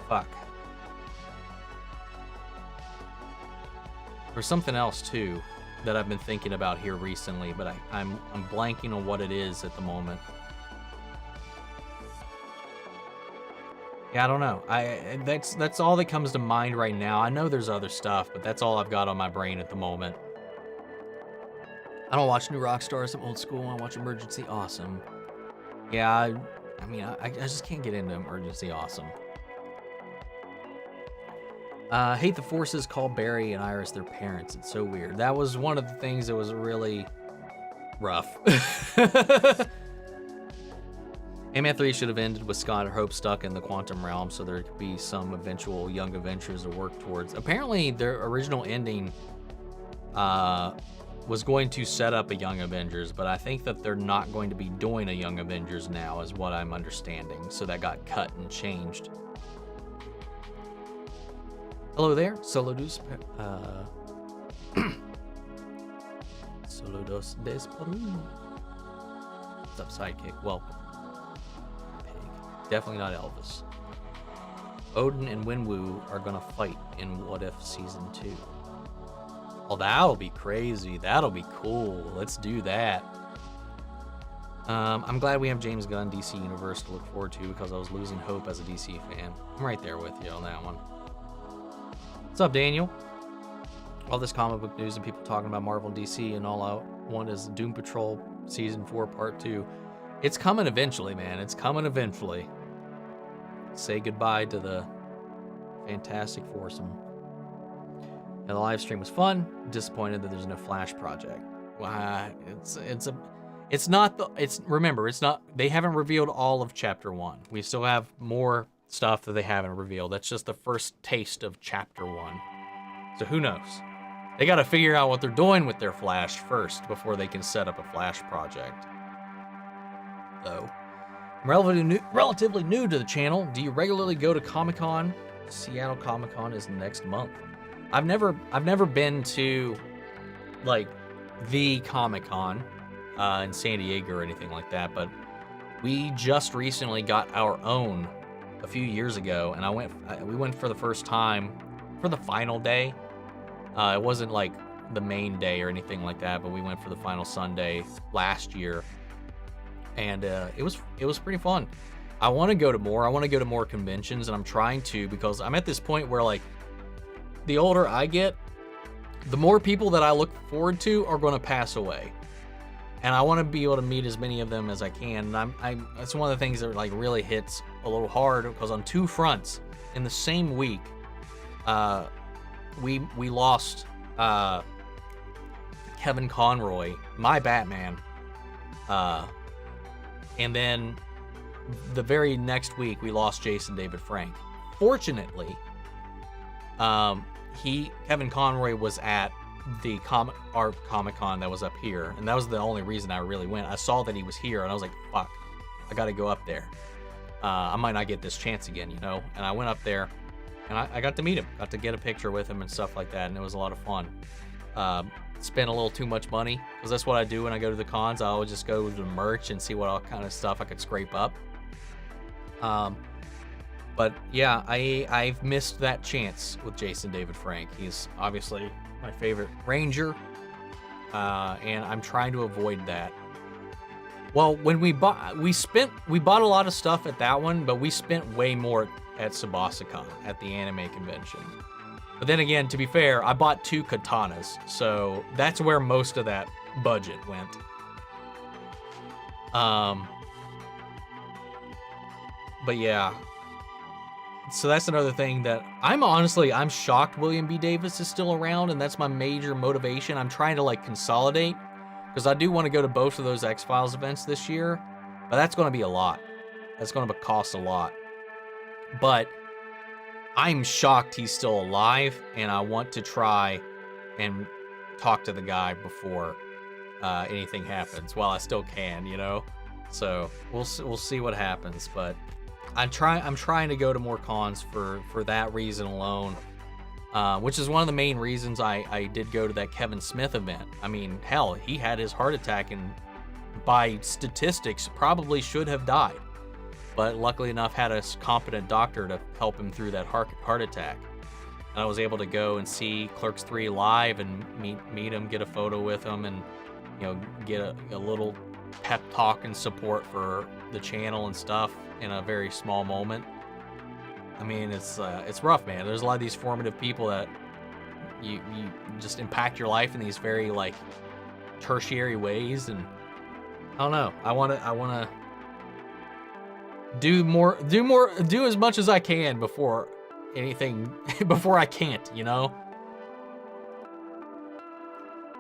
Fuck. There's something else too that I've been thinking about here recently, but I'm blanking on what it is at the moment. Yeah, I don't know. That's all that comes to mind right now. I know there's other stuff, but that's all I've got on my brain at the moment. I don't watch New Rockstars. I'm old school. I watch Emergency Awesome. Yeah, I mean, I just can't get into Emergency Awesome. Hate the Forces call Barry and Iris their parents. It's so weird. That was one of the things that was really rough. Ant-Man 3 should have ended with Scott or Hope stuck in the quantum realm, so there could be some eventual Young Avengers to work towards. Apparently, their original ending was going to set up a Young Avengers, but I think that they're not going to be doing a Young Avengers now, is what I'm understanding. So that got cut and changed. Hello there, Saludos. Saludos des Peru. What's up, sidekick? Welcome. Pig. Definitely not Elvis. Odin and Winwoo are gonna fight in What If Season 2. Oh, that'll be crazy. That'll be cool. Let's do that. I'm glad we have James Gunn DC Universe to look forward to because I was losing hope as a DC fan. I'm right there with you on that one. What's up, Daniel? All this comic book news and people talking about Marvel and DC, and all I want is Doom Patrol Season 4 Part 2. It's coming eventually, man. It's coming eventually. Say goodbye to the Fantastic Foursome. And the live stream was fun. Disappointed that there's no Flash project. Remember, it's not, they haven't revealed all of Chapter 1. We still have more stuff that they haven't revealed. That's just the first taste of Chapter 1. So who knows? They got to figure out what they're doing with their Flash first before they can set up a Flash project. So, I'm relatively new to the channel. Do you regularly go to Comic-Con? Seattle Comic-Con is next month. I've never been to like the Comic-Con in San Diego or anything like that, but we just recently got our own a few years ago, and we went for the first time for the final day. It wasn't like the main day or anything like that, but we went for the final Sunday last year, and it was pretty fun. I want to go to more. I want to go to more conventions, and I'm trying to, because I'm at this point where, like, the older I get, the more people that I look forward to are going to pass away. And I want to be able to meet as many of them as I can. And that's one of the things that like really hits a little hard, because on two fronts in the same week, we lost Kevin Conroy, my Batman, and then the very next week we lost Jason David Frank. Fortunately, Kevin Conroy was at the Comic-Con that was up here, and that was the only reason I really went. I saw that he was here, and I was like, fuck, I gotta go up there. I might not get this chance again, you know? And I went up there, and I got to meet him, got to get a picture with him and stuff like that, and it was a lot of fun. Spent a little too much money, because that's what I do when I go to the cons. I always just go to the merch and see what all kind of stuff I could scrape up. But yeah, I've missed that chance with Jason David Frank. He's obviously my favorite Ranger, and I'm trying to avoid that. Well, when we bought a lot of stuff at that one, but we spent way more at Tsubasacon at the anime convention. But then again, to be fair, I bought 2 katanas, so that's where most of that budget went. But yeah. So that's another thing that I'm shocked William B. Davis is still around, and that's my major motivation. I'm trying to like consolidate, because I do want to go to both of those X-Files events this year, but that's going to be a lot. That's going to cost a lot. But I'm shocked he's still alive, and I want to try and talk to the guy before anything happens while I still can, you know? So we'll see what happens, but I'm trying to go to more cons for that reason alone, which is one of the main reasons I did go to that Kevin Smith event. I mean, hell, he had his heart attack and by statistics probably should have died, but luckily enough had a competent doctor to help him through that heart attack. And I was able to go and see Clerks 3 live and meet him, get a photo with him, and get a little pep talk and support for the channel and stuff in a very small moment. I mean, it's rough, man. There's a lot of these formative people that you just impact your life in these very like tertiary ways, and I don't know. I want to do as much as I can before I can't, you know?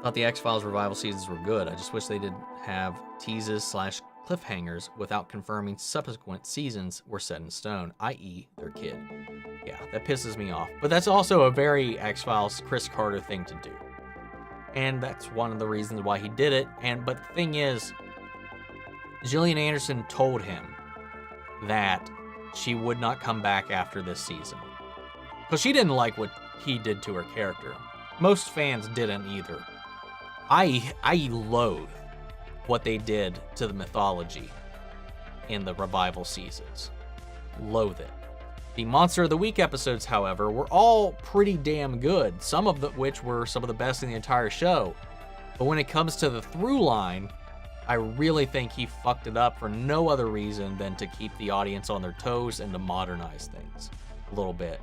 Thought the X-Files revival seasons were good. I just wish they did have teases / cliffhangers without confirming subsequent seasons were set in stone, i.e. their kid. Yeah, that pisses me off. But that's also a very X-Files Chris Carter thing to do. And that's one of the reasons why he did it. But the thing is, Gillian Anderson told him that she would not come back after this season, because she didn't like what he did to her character. Most fans didn't either. I loathe what they did to the mythology in the revival seasons. Loathe it. The Monster of the Week episodes, however, were all pretty damn good, some of which were some of the best in the entire show. But when it comes to the through line, I really think he fucked it up for no other reason than to keep the audience on their toes and to modernize things a little bit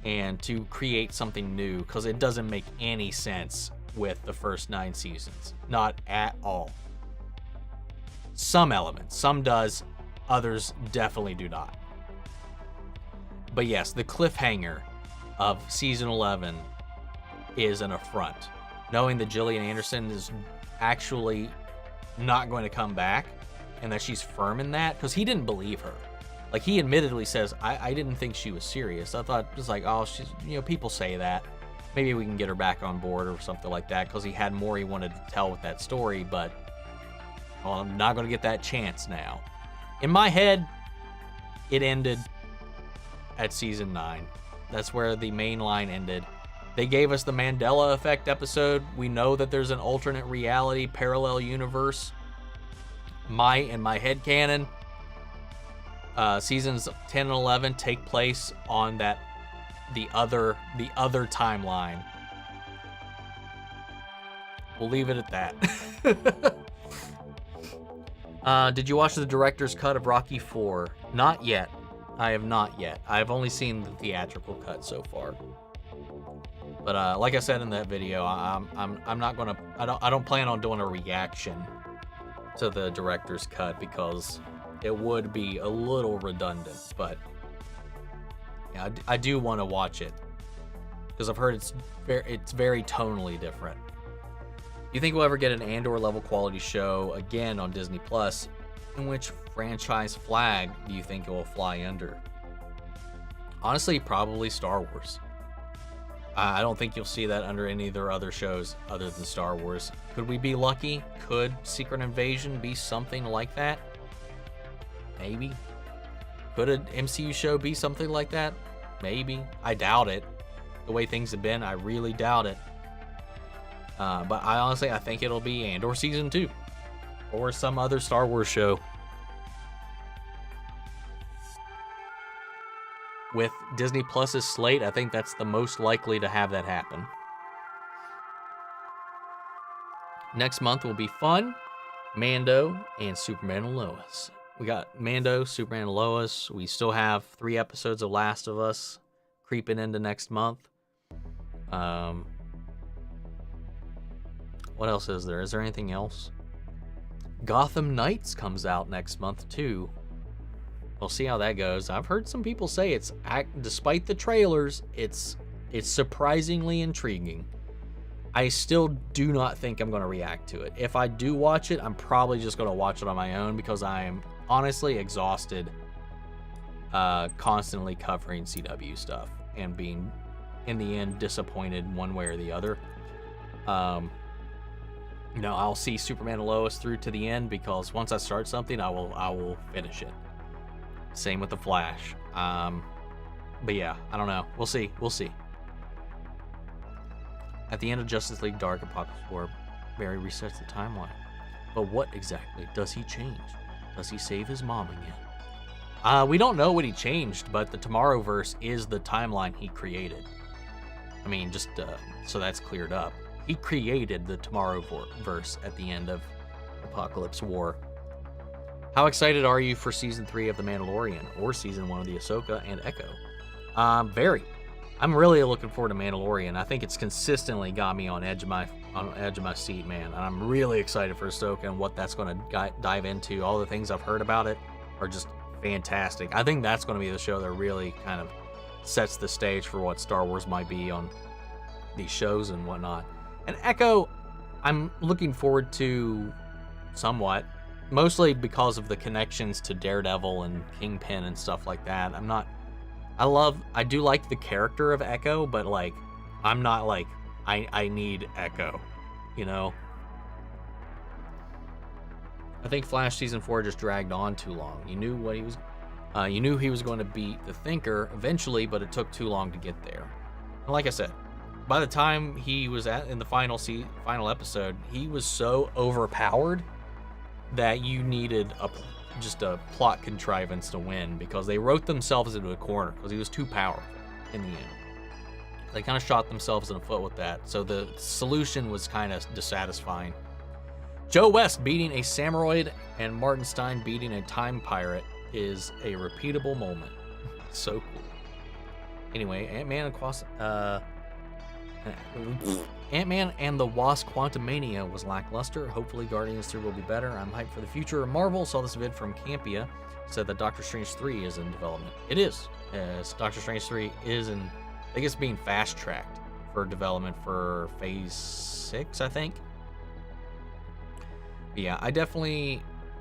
and to create something new, because it doesn't make any sense with the first 9 seasons. Not at all. Some elements, some does, others definitely do not. But yes, the cliffhanger of season 11 is an affront. Knowing that Gillian Anderson is actually not going to come back, and that she's firm in that, because he didn't believe her. Like, he admittedly says, I didn't think she was serious. I thought it was like, oh, she's, people say that. Maybe we can get her back on board or something like that, because he had more he wanted to tell with that story, but well, I'm not going to get that chance now. In my head, it ended at season 9. That's where the main line ended. They gave us the Mandela Effect episode. We know that there's an alternate reality, parallel universe. In my headcanon, seasons 10 and 11 take place on the other timeline. We'll leave it at that. Did you watch the director's cut of Rocky IV? Not yet. I have not yet. I've only seen the theatrical cut so far. But like I said in that video, I'm not gonna. I don't plan on doing a reaction to the director's cut, because it would be a little redundant. But yeah, I do want to watch it, because I've heard it's very tonally different. Do you think we'll ever get an Andor level quality show again on Disney Plus? And which franchise flag do you think it will fly under? Honestly, probably Star Wars. I don't think you'll see that under any of their other shows other than Star Wars. Could we be lucky? Could Secret Invasion be something like that? Maybe. Could an MCU show be something like that? Maybe. I doubt it. The way things have been, I really doubt it. But I think it'll be Andor Season 2. Or some other Star Wars show. With Disney Plus's slate, I think that's the most likely to have that happen. Next month will be fun. Mando and Superman and Lois. We got Mando, Superman and Lois. We still have 3 episodes of Last of Us creeping into next month. What else is there? Is there anything else? Gotham Knights comes out next month too. We'll see how that goes. I've heard some people say despite the trailers, it's surprisingly intriguing. I still do not think I'm going to react to it. If I do watch it, I'm probably just going to watch it on my own because I am honestly exhausted constantly covering CW stuff and being, in the end, disappointed one way or the other. I'll see Superman and Lois through to the end because once I start something, I will finish it. Same with The Flash. But yeah, I don't know. We'll see. At the end of Justice League Dark Apocalypse War, Barry resets the timeline. But what exactly does he change? Does he save his mom again? We don't know what he changed, but the Tomorrowverse is the timeline he created. I mean, just so that's cleared up. He created the Tomorrowverse at the end of Apocalypse War. How excited are you for Season 3 of The Mandalorian or Season 1 of The Ahsoka and Echo? Very. I'm really looking forward to Mandalorian. I think it's consistently got me on edge of my seat, man. And I'm really excited for Ahsoka and what that's going to dive into. All the things I've heard about it are just fantastic. I think that's going to be the show that really kind of sets the stage for what Star Wars might be on these shows and whatnot. And Echo, I'm looking forward to somewhat, mostly because of the connections to Daredevil and Kingpin and stuff like that. I do like the character of Echo, but like, I'm not like, I need Echo, you know? I think Flash Season 4 just dragged on too long. You knew he was going to beat the Thinker eventually, but it took too long to get there. And like I said, by the time he was in the final episode, he was so overpowered that you needed just a plot contrivance to win because they wrote themselves into a corner because he was too powerful in the end. They kind of shot themselves in the foot with that. So the solution was kind of dissatisfying. Joe West beating a Samuroid and Martin Stein beating a time pirate is a repeatable moment. So cool. Anyway, Ant-Man and the Wasp Quantumania was lackluster. Hopefully Guardians 3 will be better. I'm hyped for the future of Marvel. Saw this vid from Campia. Said that Doctor Strange 3 is in development. It is. Doctor Strange 3 is in, I think it's being fast-tracked for development for Phase 6, I think. But yeah,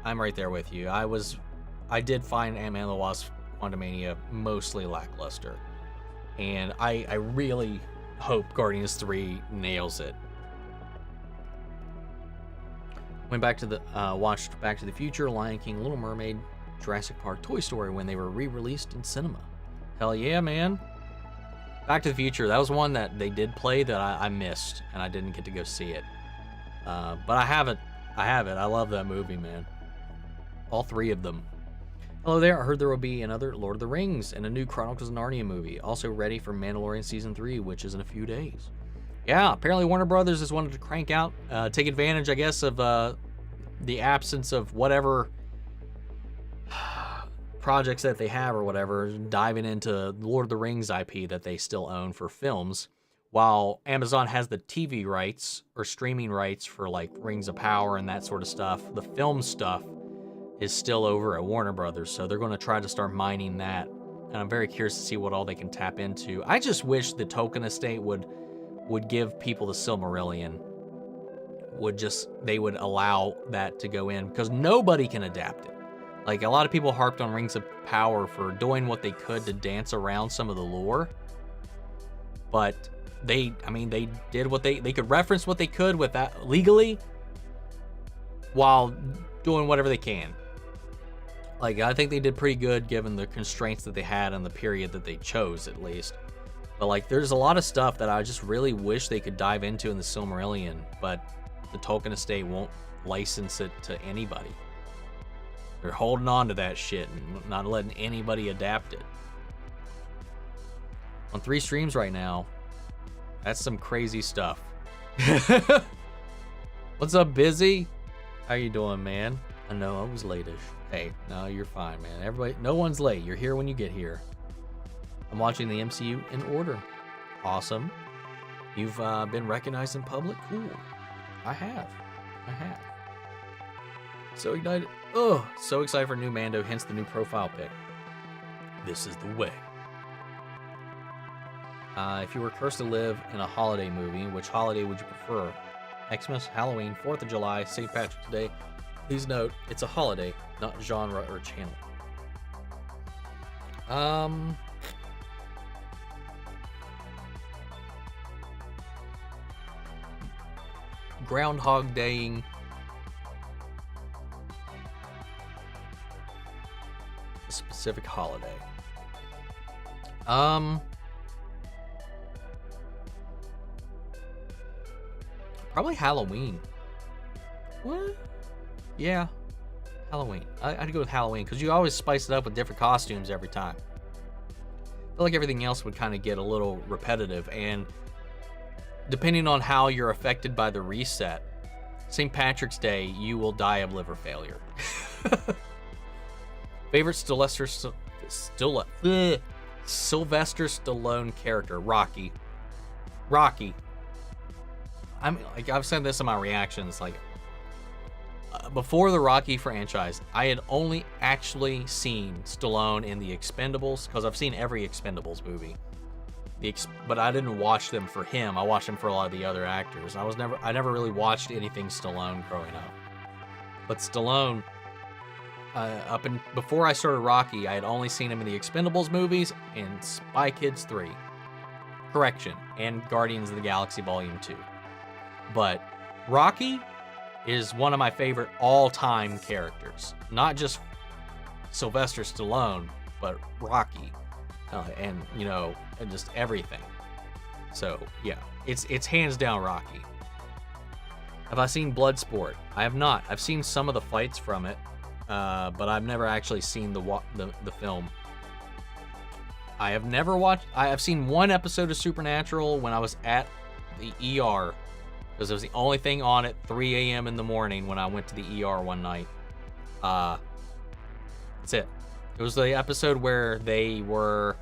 I'm right there with you. I did find Ant-Man and the Wasp Quantumania mostly lackluster. And I really hope Guardians 3 nails it. Went back to the watched Back to the Future, Lion King, Little Mermaid, Jurassic Park, Toy Story when they were re-released in cinema. Hell yeah, man. Back to the Future, that was one that they did play that I missed and I didn't get to go see it. But I have it. I love that movie, man. All 3 of them. Hello there, I heard there will be another Lord of the Rings and a new Chronicles of Narnia movie. Also ready for Mandalorian Season 3, which is in a few days. Yeah, apparently Warner Brothers has wanted to crank out, take advantage, I guess, of the absence of whatever projects that they have or whatever, diving into Lord of the Rings IP that they still own for films, while Amazon has the TV rights or streaming rights for like Rings of Power and that sort of stuff. The film stuff is still over at Warner Brothers, so they're going to try to start mining that, and I'm very curious to see what all they can tap into. I just wish the Tolkien estate would give people the Silmarillion, they would allow that to go in, because nobody can adapt it. Like, a lot of people harped on Rings of Power for doing what they could to dance around some of the lore, but they did what they could reference what they could with that legally while doing whatever they can. Like, I think they did pretty good given the constraints that they had and the period that they chose, at least. But, like, there's a lot of stuff that I just really wish they could dive into in the Silmarillion, but the Tolkien estate won't license it to anybody. They're holding on to that shit and not letting anybody adapt it. On 3 streams right now, that's some crazy stuff. What's up, Busy? How you doing, man? I know I was late-ish. Hey, no, you're fine, man. Everybody, no one's late. You're here when you get here. I'm watching the MCU in order. Awesome. You've been recognized in public? Cool. I have. So excited. Oh, so excited for new Mando, hence the new profile pic. This is the way. If you were cursed to live in a holiday movie, which holiday would you prefer? Xmas, Halloween, 4th of July, St. Patrick's Day. Please note, it's a holiday, not genre or channel. Groundhog Daying. A specific holiday. Probably Halloween. What? Yeah, Halloween. I'd go with Halloween because you always spice it up with different costumes every time. I feel like everything else would kind of get a little repetitive, and depending on how you're affected by the reset, St. Patrick's Day, you will die of liver failure. Favorite Sylvester Stallone character? Rocky. I mean, like I've said this in my reactions, like before the Rocky franchise, I had only actually seen Stallone in the Expendables because I've seen every Expendables movie. But I didn't watch them for him. I watched them for a lot of the other actors. I never really watched anything Stallone growing up. But Stallone, before I started Rocky, I had only seen him in the Expendables movies and Spy Kids 3. Correction, and Guardians of the Galaxy Volume 2. But Rocky is one of my favorite all-time characters. Not just Sylvester Stallone, but Rocky. And, you know, and just everything. So, yeah, it's hands down Rocky. Have I seen Bloodsport? I have not. I've seen some of the fights from it, but I've never actually seen the film. I have seen one episode of Supernatural when I was at the ER, because it was the only thing on at 3 a.m. in the morning when I went to the ER one night. That's it. It was the episode where they were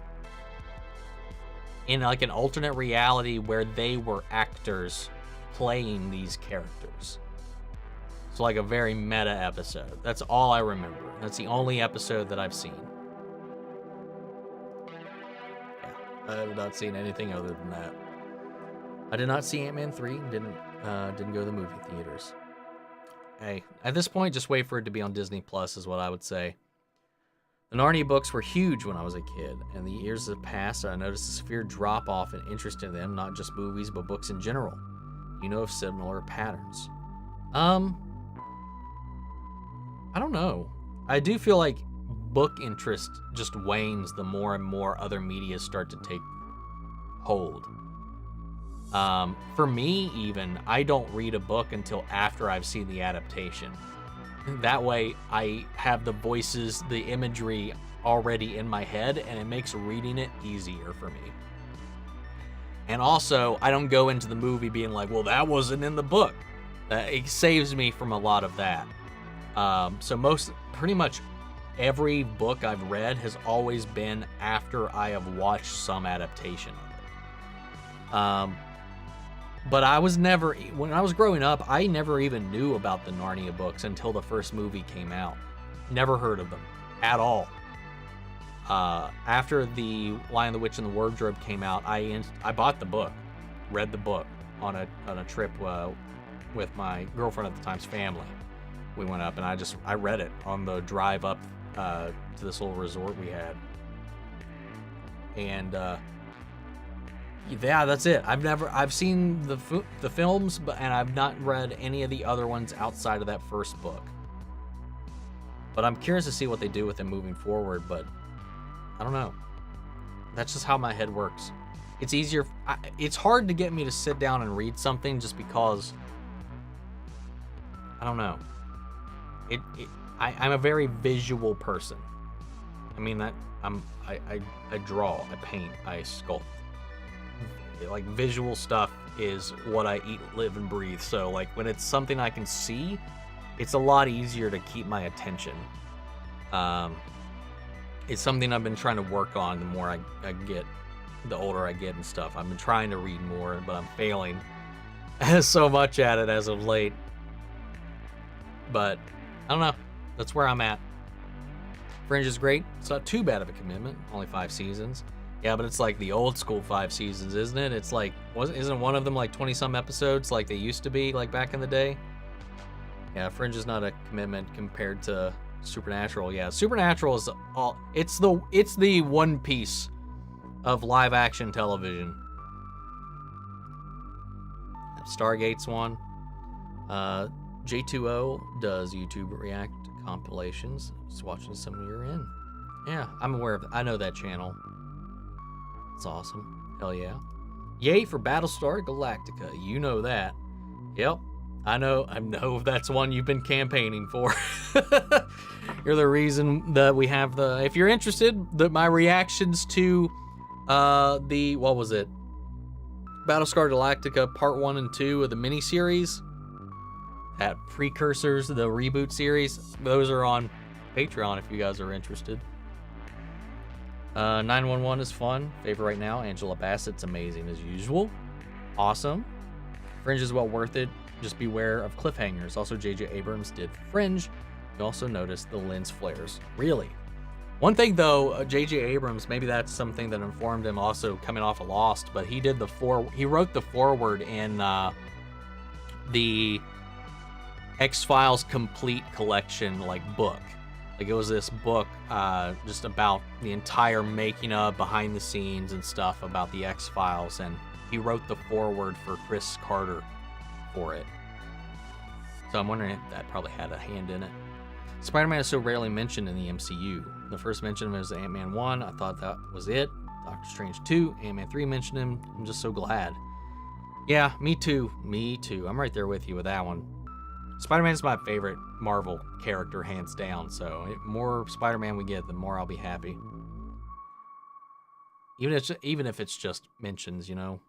in like an alternate reality where they were actors playing these characters. So like a very meta episode. That's all I remember. That's the only episode that I've seen. Yeah, I have not seen anything other than that. I did not see Ant-Man 3. Didn't go to the movie theaters. Hey, at this point, just wait for it to be on Disney Plus is what I would say. The Narnia books were huge when I was a kid, and the years have passed, and I noticed a severe drop-off in interest in them, not just movies, but books in general. You know of similar patterns? I don't know. I do feel like book interest just wanes the more and more other media start to take hold. For me, even, I don't read a book until after I've seen the adaptation. That way, I have the voices, the imagery already in my head, and it makes reading it easier for me. And also, I don't go into the movie being like, well, that wasn't in the book. It saves me from a lot of that. So pretty much every book I've read has always been after I have watched some adaptation of it. But when I was growing up, I never even knew about the Narnia books until the first movie came out. Never heard of them at all. After the Lion, the Witch, and the Wardrobe came out, I bought the book, read the book on a trip with my girlfriend at the time's family. We went up and I read it on the drive up to this little resort we had. And yeah, that's it. I've seen the films, and I've not read any of the other ones outside of that first book. But I'm curious to see what they do with them moving forward, but I don't know. That's just how my head works. It's easier. It's hard to get me to sit down and read something just because, I don't know. I'm a very visual person. I mean that I draw, I paint, I sculpt. Like visual stuff is what I eat, live, and breathe. So like when it's something I can see, it's a lot easier to keep my attention. It's something I've been trying to work on the more I get, the older I get and stuff. I've been trying to read more, but I'm failing so much at it as of late. But I don't know. That's where I'm at. Fringe is great. It's not too bad of a commitment. Only 5 seasons. Yeah, but it's like the old school 5 seasons, isn't it? It's like, isn't one of them like 20-some episodes like they used to be, like back in the day? Yeah, Fringe is not a commitment compared to Supernatural. Yeah, Supernatural is it's the One Piece of live action television. Stargate's one. J2O does YouTube React compilations. Just watching some you're in. Yeah, I'm aware of it. I know that channel. It's awesome. Hell yeah. Yay for Battlestar Galactica. You know that. Yep. I know that's one you've been campaigning for. You're the reason that we have the, if you're interested, my reactions to what was it? Battlestar Galactica Part 1 and 2 of the miniseries. At Precursors, the reboot series. Those are on Patreon if you guys are interested. 911 is fun. Favorite right now. Angela Bassett's amazing as usual. Awesome. Fringe is well worth it. Just beware of cliffhangers. Also, J.J. Abrams did Fringe. You also noticed the lens flares. Really? One thing though, J.J. Abrams, maybe that's something that informed him also coming off of Lost, but he wrote the foreword in the X-Files Complete Collection book. Like it was this book just about the entire making of, behind the scenes and stuff about the X-Files, and he wrote the foreword for Chris Carter for it. So I'm wondering if that probably had a hand in it. Spider-Man is so rarely mentioned in the MCU. The first mention of him was Ant-Man 1. I thought that was it. Doctor Strange 2. Ant-Man 3 mentioned him. I'm just so glad. Yeah, me too. Me too. I'm right there with you with that one. Spider-Man is my favorite Marvel character, hands down. So the more Spider-Man we get, the more I'll be happy. Even if it's just mentions, you know.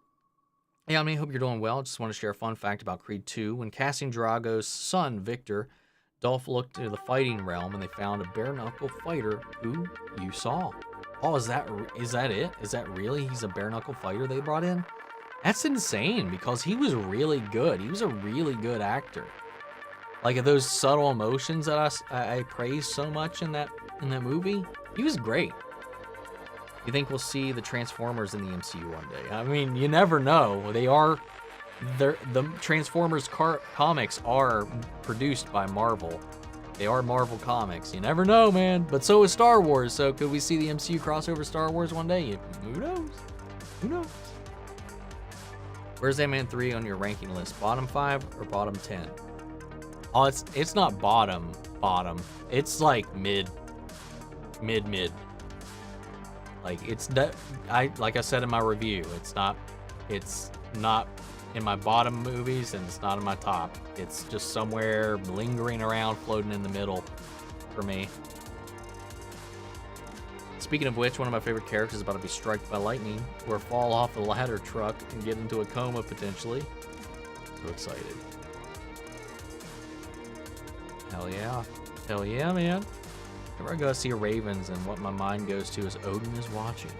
Yeah, I hope you're doing well. Just want to share a fun fact about Creed 2. When casting Drago's son, Victor, Dolph looked to the fighting realm and they found a bare-knuckle fighter who you saw. Oh, is that it? Is that really? He's a bare-knuckle fighter they brought in? That's insane because he was really good. He was a really good actor. Like those subtle emotions that I praised so much in that movie, he was great. You think we'll see the Transformers in the MCU one day? You never know. The Transformers comics are produced by Marvel. They are Marvel comics. You never know, man. But so is Star Wars. So could we see the MCU crossover Star Wars one day? Who knows? Who knows? Where's Ant-Man 3 on your ranking list? Bottom 5 or bottom 10? Oh, it's not bottom. It's like mid. Like I said in my review, it's not in my bottom movies and it's not in my top. It's just somewhere lingering around, floating in the middle for me. Speaking of which, one of my favorite characters is about to be struck by lightning or fall off the ladder truck and get into a coma potentially. So excited. Hell yeah. Hell yeah, man. Whenever I go see a Ravens and what my mind goes to is Odin is watching.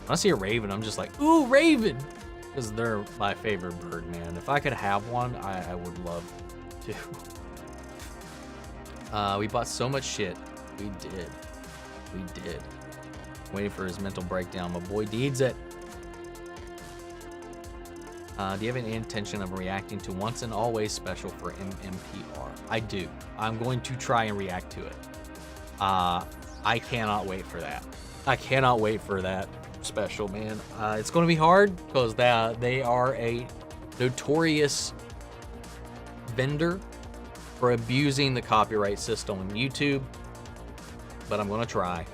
When I see a Raven, I'm just like, ooh, Raven! Because they're my favorite bird, man. If I could have one, I would love to. We bought so much shit. We did. Waiting for his mental breakdown. My boy needs it. Do you have any intention of reacting to Once and Always special for MMPR? I do. I'm going to try and react to it. I cannot wait for that. I cannot wait for that special, man. It's going to be hard because they are a notorious vendor for abusing the copyright system on YouTube, but I'm going to try.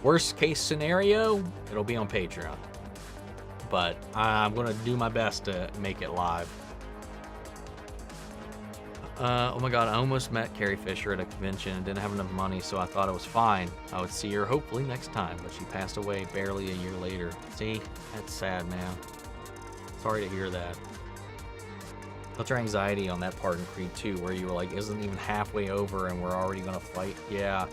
Worst case scenario, it'll be on Patreon. But I'm going to do my best to make it live. Oh my god, I almost met Carrie Fisher at a convention and didn't have enough money, so I thought it was fine. I would see her hopefully next time, but she passed away barely a year later. See? That's sad, man. Sorry to hear that. What's your anxiety on that part in Creed 2 where you were like, isn't even halfway over and we're already gonna fight? Yeah.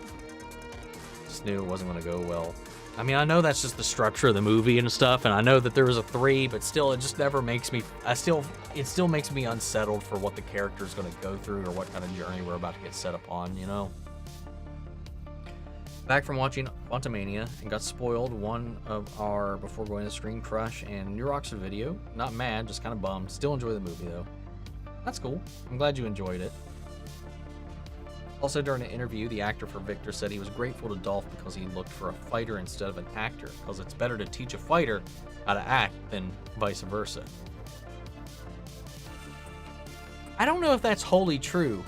Just knew it wasn't gonna go well. I mean, I know that's just the structure of the movie and stuff, and I know that there was a 3, but still, it just never makes me, it still makes me unsettled for what the character's gonna go through or what kind of journey we're about to get set upon, you know? Back from watching Quantumania and got spoiled one of our before going to stream crush and New Rock's video. Not mad, just kind of bummed. Still enjoy the movie though. That's cool. I'm glad you enjoyed it. Also, during an interview, the actor for Victor said he was grateful to Dolph because he looked for a fighter instead of an actor, because it's better to teach a fighter how to act than vice versa. I don't know if that's wholly true.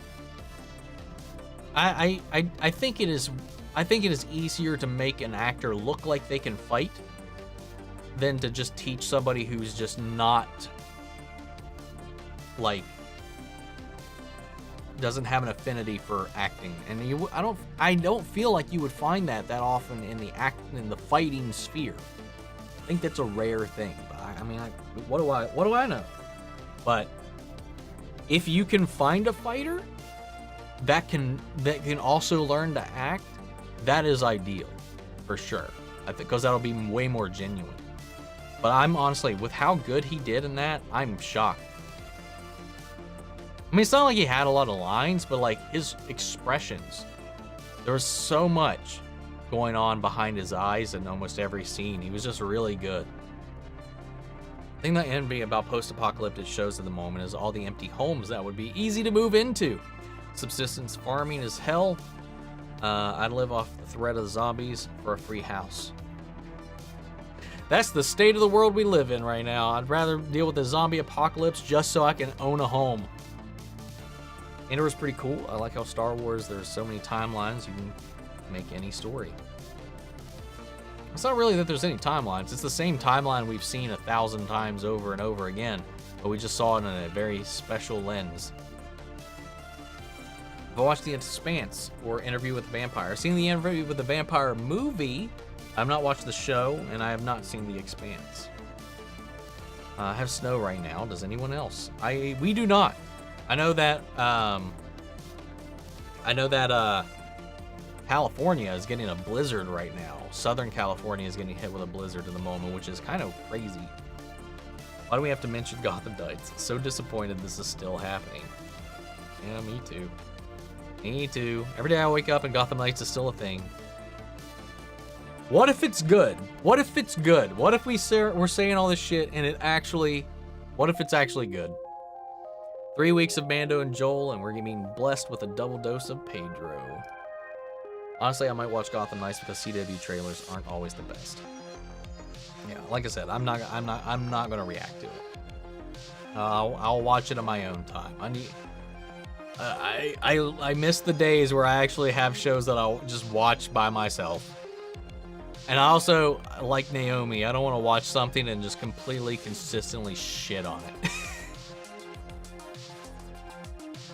I think it is. I think it is easier to make an actor look like they can fight than to just teach somebody who's just not, like, doesn't have an affinity for acting. And I don't feel like you would find that often in the fighting sphere. I think that's a rare thing. But I mean, what do I know? But if you can find a fighter that can also learn to act, that is ideal, for sure. I think because that'll be way more genuine. But I'm honestly, with how good he did in that, I'm shocked. I mean, it's not like he had a lot of lines, but like his expressions, there was so much going on behind his eyes in almost every scene. He was just really good. The thing that I envy about post-apocalyptic shows at the moment is all the empty homes that would be easy to move into. Subsistence farming is hell. I'd live off the threat of the zombies for a free house. That's the state of the world we live in right now. I'd rather deal with the zombie apocalypse just so I can own a home. And it was pretty cool. I like how Star Wars, there's so many timelines, you can make any story. It's not really that there's any timelines. It's the same timeline we've seen 1,000 times over and over again, but we just saw it in a very special lens. I watched The Expanse or Interview with the Vampire. I've seen the Interview with the Vampire movie. I've not watched the show, and I have not seen The Expanse. I have snow right now. Does anyone else? We do not. I know that California is getting a blizzard right now. Southern California is getting hit with a blizzard at the moment, which is kind of crazy. Why do we have to mention Gotham Knights? So disappointed this is still happening. Yeah, me too. Me too. Every day I wake up and Gotham Knights is still a thing. What if it's good? What if it's good? What if we're saying all this shit and what if it's actually good? 3 weeks of Mando and Joel, and we're being blessed with a double dose of Pedro. Honestly, I might watch Gotham Knights because CW trailers aren't always the best. Yeah, like I said, I'm not gonna react to it. I'll watch it on my own time. I miss the days where I actually have shows that I'll just watch by myself. And I also, like Naomi, I don't want to watch something and just completely, consistently shit on it.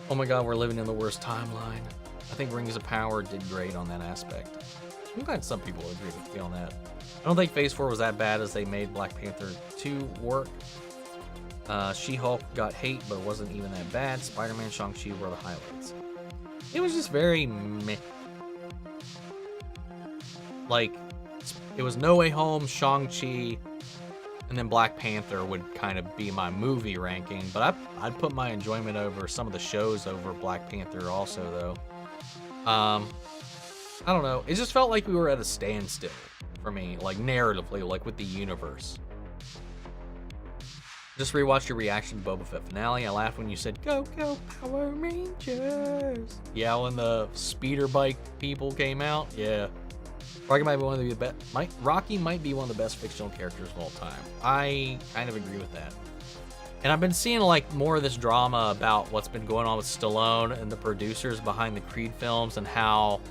Oh my god, we're living in the worst timeline. I think Rings of Power did great on that aspect. I'm glad some people agree with me on that. I don't think Phase 4 was that bad as they made Black Panther 2 work. She-Hulk got hate, but it wasn't even that bad. Spider-Man, Shang-Chi were the highlights. It was just very meh. Like, it was No Way Home, Shang-Chi, and then Black Panther would kind of be my movie ranking, but I'd put my enjoyment over some of the shows over Black Panther also, though. I don't know. It just felt like we were at a standstill for me, like narratively, like with the universe. Just rewatched your reaction to Boba Fett finale. I laughed when you said, "Go, go, Power Rangers." Yeah, when the speeder bike people came out. Yeah. Rocky might be one of the best. Rocky might be one of the best fictional characters of all time. I kind of agree with that. And I've been seeing like more of this drama about what's been going on with Stallone and the producers behind the Creed films and how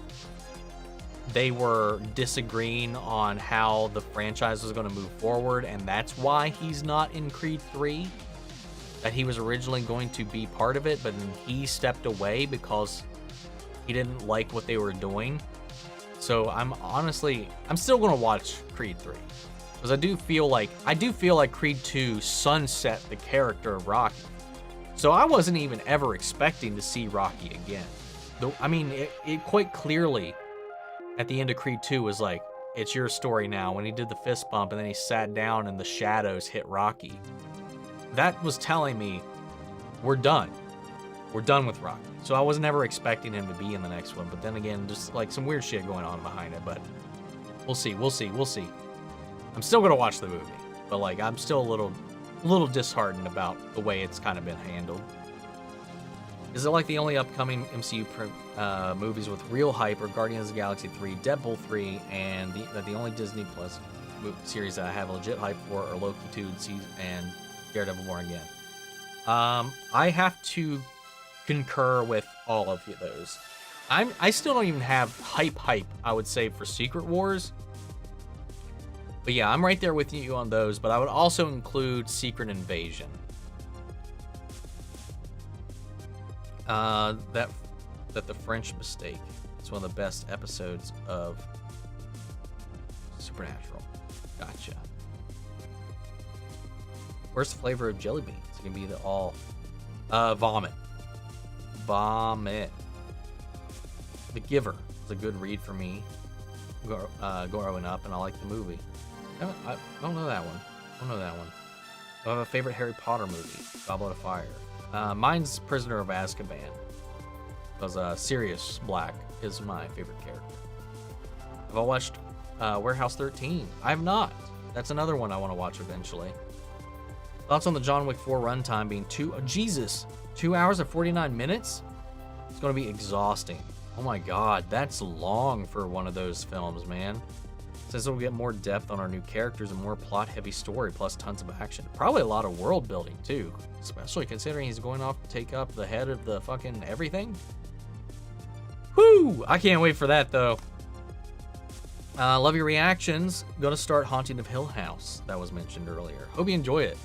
they were disagreeing on how the franchise was going to move forward, and that's why he's not in Creed 3. That he was originally going to be part of it, but then he stepped away because he didn't like what they were doing. So I'm still going to watch Creed 3. Because I do feel like Creed 2 sunset the character of Rocky. So I wasn't even ever expecting to see Rocky again. I mean, it quite clearly at the end of Creed 2 was like, it's your story now. When he did the fist bump and then he sat down and the shadows hit Rocky. That was telling me, we're done. We're done with Rocky. So I was never expecting him to be in the next one. But then again, just like some weird shit going on behind it. But we'll see. I'm still going to watch the movie. But like, I'm still a little disheartened about the way it's kind of been handled. Is it like the only upcoming MCU movies with real hype are Guardians of the Galaxy 3, Deadpool 3, and the only Disney Plus series that I have legit hype for are Loki 2 and Daredevil Born Again. I have to concur with all of those. I still don't even have hype, I would say, for Secret Wars. But yeah, I'm right there with you on those, but I would also include Secret Invasion. That the French Mistake. It's one of the best episodes of Supernatural. Gotcha. Worst flavor of jelly beans? It's gonna be the vomit. Vomit. The Giver is a good read for me growing up, and I like the movie. I don't know that one. I have a favorite Harry Potter movie, Goblet of Fire. Mine's Prisoner of Azkaban, because Sirius Black is my favorite character. Have I watched Warehouse 13? I have not. That's another one I want to watch eventually. Thoughts on the John Wick 4 runtime being 2 hours and 49 minutes? It's going to be exhausting. Oh my god, that's long for one of those films, man. Says we'll get more depth on our new characters and more plot-heavy story, plus tons of action. Probably a lot of world building, too. Especially considering he's going off to take up the head of the fucking everything. Whoo! I can't wait for that, though. Love your reactions. Gonna start Haunting of Hill House. That was mentioned earlier. Hope you enjoy it.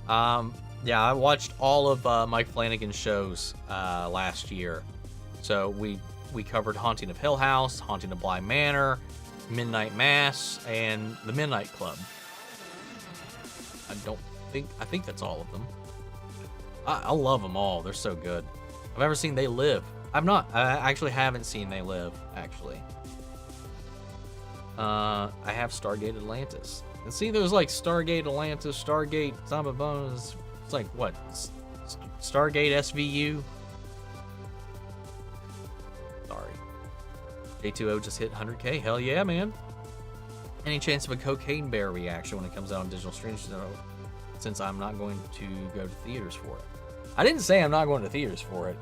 Yeah, I watched all of Mike Flanagan's shows last year. So we covered Haunting of Hill House, Haunting of Bly Manor, Midnight Mass, and The Midnight Club. I think that's all of them. I love them all. They're so good. I've ever seen They Live. I've not. I actually haven't seen They Live, actually. I have Stargate Atlantis. And see, there's like Stargate Atlantis, Stargate Zombie Bones. It's like, what? Stargate SVU? Sorry. J2O just hit 100K. Hell yeah, man. Any chance of a Cocaine Bear reaction when it comes out on digital streams? No, since I'm not going to go to theaters for it. I didn't say I'm not going to theaters for it.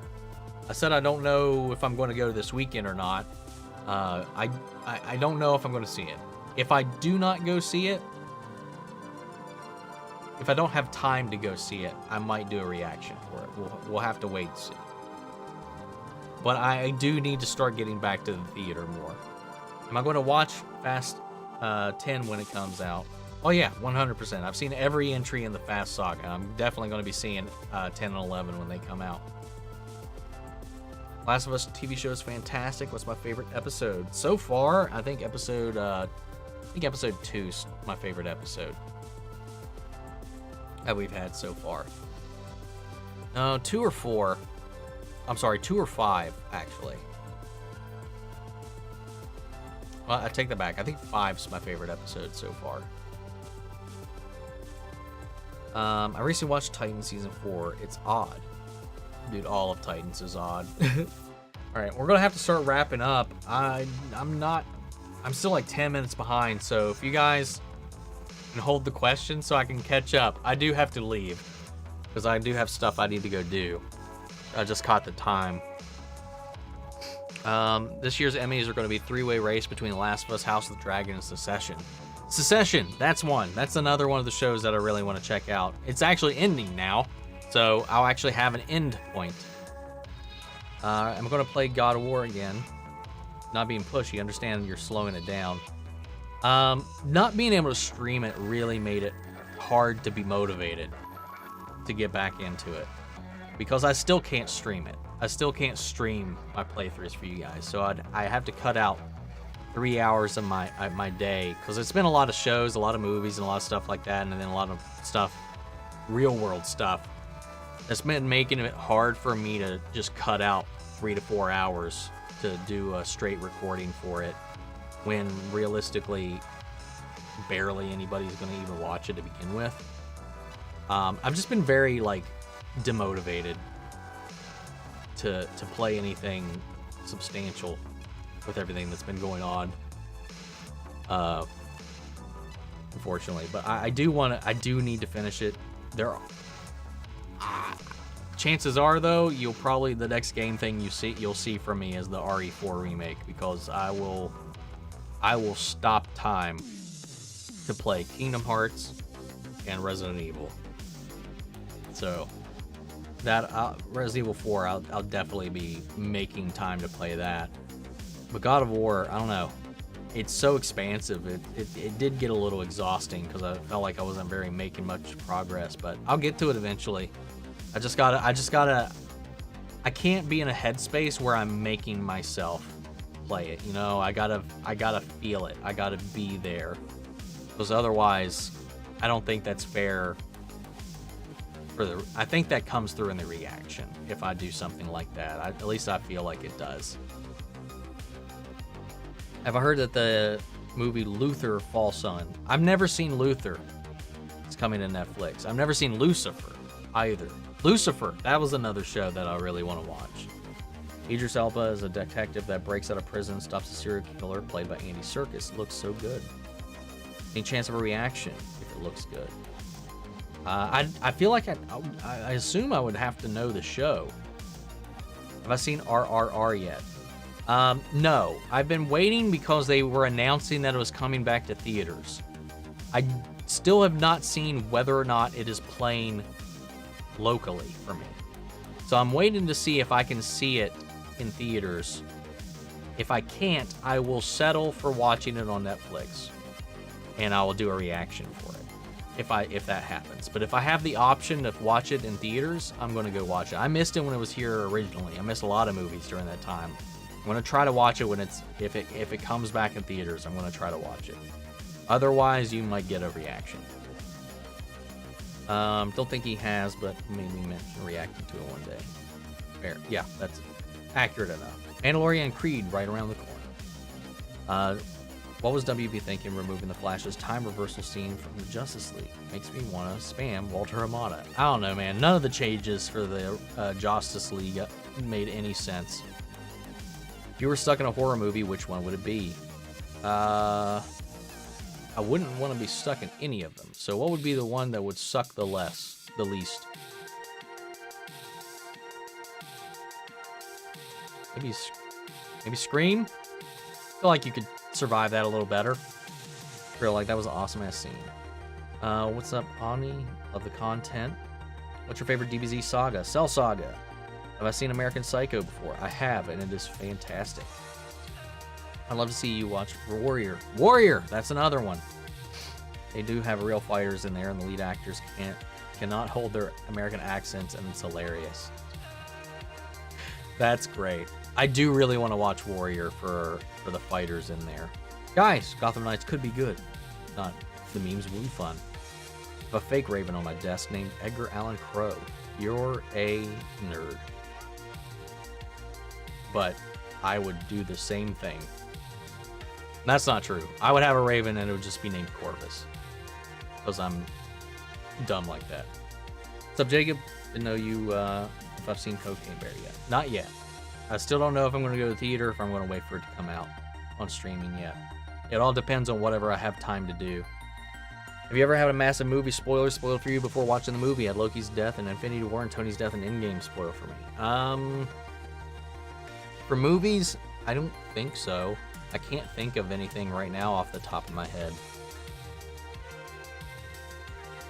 I said I don't know if I'm going to go this weekend or not. I don't know if I'm going to see it. If I do not go see it, if I don't have time to go see it, I might do a reaction for it. We'll have to wait and see. But I do need to start getting back to the theater more. Am I going to watch Fast 10 when it comes out? Oh yeah, 100%. I've seen every entry in the Fast Saga. I'm definitely going to be seeing 10 and 11 when they come out. Last of Us TV show is fantastic. What's my favorite episode? So far, I think episode 2 is my favorite episode that we've had so far. No, 2 or 4. I'm sorry, 2 or 5, actually. Well, I take that back. I think 5's my favorite episode so far. I recently watched Titan Season 4. It's odd. Dude, all of Titans is odd. Alright, we're going to have to start wrapping up. I'm still like 10 minutes behind, so if you guys can hold the question so I can catch up. I do have to leave, because I do have stuff I need to go do. I just caught the time. This year's Emmys are going to be a 3-way race between The Last of Us, House of the Dragon, and Succession. Succession, that's one. That's another one of the shows that I really want to check out. It's actually ending now, so I'll actually have an end point. I'm going to play God of War again. Not being pushy, understand you're slowing it down. Not being able to stream it really made it hard to be motivated to get back into it, because I still can't stream it. I still can't stream my playthroughs for you guys, so I have to cut out 3 hours of my day, because it's been a lot of shows, a lot of movies, and a lot of stuff like that, and then a lot of stuff, real world stuff. That's been making it hard for me to just cut out 3 to 4 hours to do a straight recording for it, when realistically, barely anybody's going to even watch it to begin with. I've just been very, like, demotivated to play anything substantial with everything that's been going on. Unfortunately, but I do need to finish it. Chances are, though, the next game thing you'll see from me is the RE4 remake, because I will stop time to play Kingdom Hearts and Resident Evil. So that Resident Evil 4, I'll definitely be making time to play that. But God of War, I don't know. It's so expansive. It did get a little exhausting because I felt like I wasn't making much progress. But I'll get to it eventually. I can't be in a headspace where I'm making myself play it. You know, I gotta feel it. I gotta be there. Because otherwise, I don't think that's fair. I think that comes through in the reaction if I do something like that. At least I feel like it does. Have I heard that the movie Luther Fall Sun? I've never seen Luther. It's coming to Netflix. I've never seen Lucifer either. Lucifer, that was another show that I really want to watch. Idris Elba is a detective that breaks out of prison and stops a serial killer played by Andy Serkis. It looks so good. Any chance of a reaction if it looks good? I feel like I assume I would have to know the show. Have I seen RRR yet? No. I've been waiting because they were announcing that it was coming back to theaters. I still have not seen whether or not it is playing locally for me. So I'm waiting to see if I can see it in theaters. If I can't, I will settle for watching it on Netflix, and I will do a reaction for it if that happens. But if I have the option to watch it in theaters, I'm going to go watch it. I missed it when it was here originally. I missed a lot of movies during that time. I'm going to try to watch it when if it comes back in theaters. I'm going to try to watch it. Otherwise, you might get a reaction. Don't think he has, but maybe mention reacting to it one day. Fair. Yeah, that's accurate enough. Mandalorian and Creed right around the corner. What was WB thinking removing the Flash's time reversal scene from the Justice League? Makes me want to spam Walter Hamada. I don't know, man. None of the changes for the Justice League made any sense. If you were stuck in a horror movie, which one would it be? I wouldn't want to be stuck in any of them. So what would be the one that would suck the least? Maybe Scream? I feel like you could survive that a little better. I feel like that was an awesome ass scene. What's up, Omni? Love the content. What's your favorite DBZ saga? Cell Saga. Have I seen American Psycho before? I have, and it is fantastic. I'd love to see you watch Warrior. Warrior! That's another one. They do have real fighters in there, and the lead actors cannot hold their American accents, and it's hilarious. That's great. I do really want to watch Warrior for the fighters in there. Guys, Gotham Knights could be good. Not the memes will be fun. I have a fake Raven on my desk named Edgar Allan Crow. You're a nerd. But I would do the same thing. That's not true. I would have a Raven and it would just be named Corvus. Because I'm dumb like that. What's up, Jacob? Didn't know you if I've seen Cocaine Bear yet. Not yet. I still don't know if I'm going to go to the theater or if I'm going to wait for it to come out on streaming yet. It all depends on whatever I have time to do. Have you ever had a massive movie spoiler spoiled for you before watching the movie? Had Loki's death and Infinity War and Tony's death and Endgame spoiled for me? For movies, I don't think so. I can't think of anything right now off the top of my head.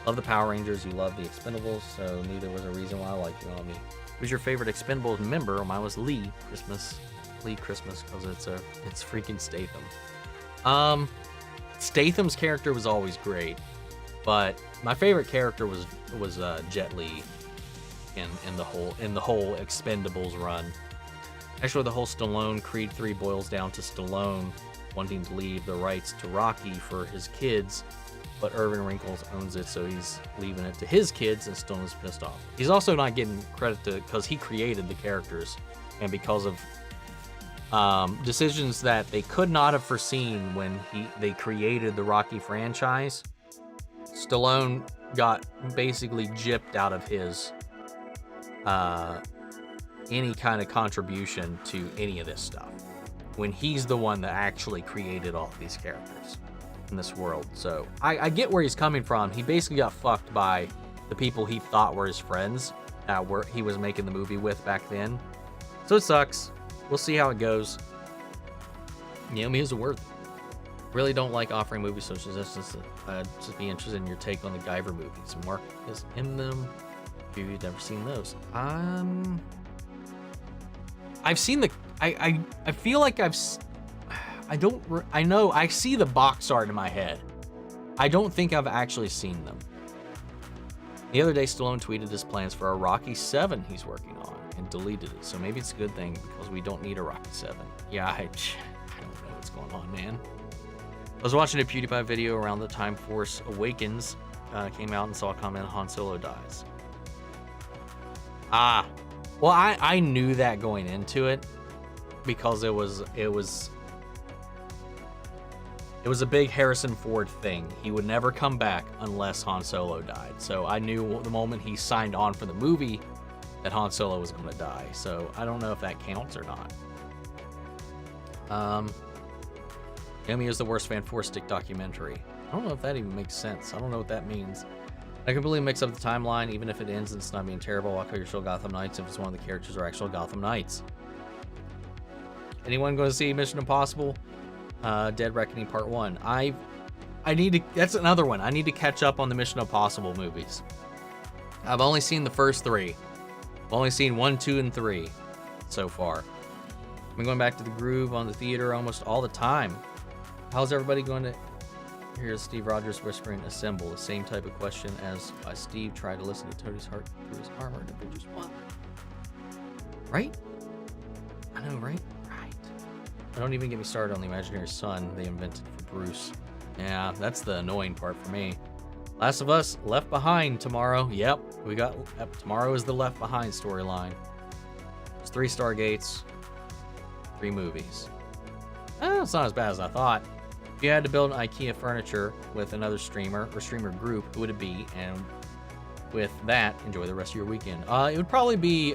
Love the Power Rangers. You love the Expendables, so knew there was a reason why I liked you on me. Who's your favorite Expendables member? Mine was Lee Christmas, because it's freaking Statham. Statham's character was always great, but my favorite character was Jet Li in the whole Expendables run. Actually, the whole Stallone Creed 3 boils down to Stallone wanting to leave the rights to Rocky for his kids but Irvin Wrinkles owns it, so he's leaving it to his kids, and Stone is pissed off. He's also not getting credit because he created the characters, and because of decisions that they could not have foreseen when they created the Rocky franchise, Stallone got basically gypped out of his any kind of contribution to any of this stuff, when he's the one that actually created all of these characters in this world. So I get where he's coming from. He basically got fucked by the people he thought were his friends that he was making the movie with back then. So it sucks. We'll see how it goes. Naomi is worth it. Really don't like offering movie suggestions. Just be interested in your take on the Guyver movies. Mark is in them. If you've never seen those, I've seen the. I feel like I know I see the box art in my head. I don't think I've actually seen them. The other day, Stallone tweeted his plans for a Rocky 7 he's working on and deleted it. So maybe it's a good thing because we don't need a Rocky 7. Yeah, I don't know what's going on, man. I was watching a PewDiePie video around the time Force Awakens came out and saw a comment Han Solo dies. Well, I knew that going into it because it was a big Harrison Ford thing. He would never come back unless Han Solo died. So I knew the moment he signed on for the movie that Han Solo was going to die. So I don't know if that counts or not. Yummy is the worst Fan Four Stick documentary. I don't know if that even makes sense. I don't know what that means. I completely mix up the timeline, even if it ends and it's not being terrible. I'll call your show Gotham Knights if it's one of the characters are actual Gotham Knights. Anyone going to see Mission Impossible? Dead Reckoning Part 1. I need to, that's another one. I need to catch up on the Mission Impossible movies. I've only seen the first 3. I've only seen 1, 2, and 3 so far. I've been going back to the groove on the theater almost all the time. How's everybody going to hear Steve Rogers whispering assemble? The same type of question as Steve tried to listen to Tony's heart through his armor in Avengers 1. Right? I know, right? Don't even get me started on the imaginary son they invented for Bruce. Yeah, that's the annoying part for me. Last of Us, Left Behind tomorrow. Yep, tomorrow is the Left Behind storyline. It's 3 Stargates, 3 movies. It's not as bad as I thought. If you had to build an IKEA furniture with another streamer or streamer group, who would it be? And with that, enjoy the rest of your weekend. It would probably be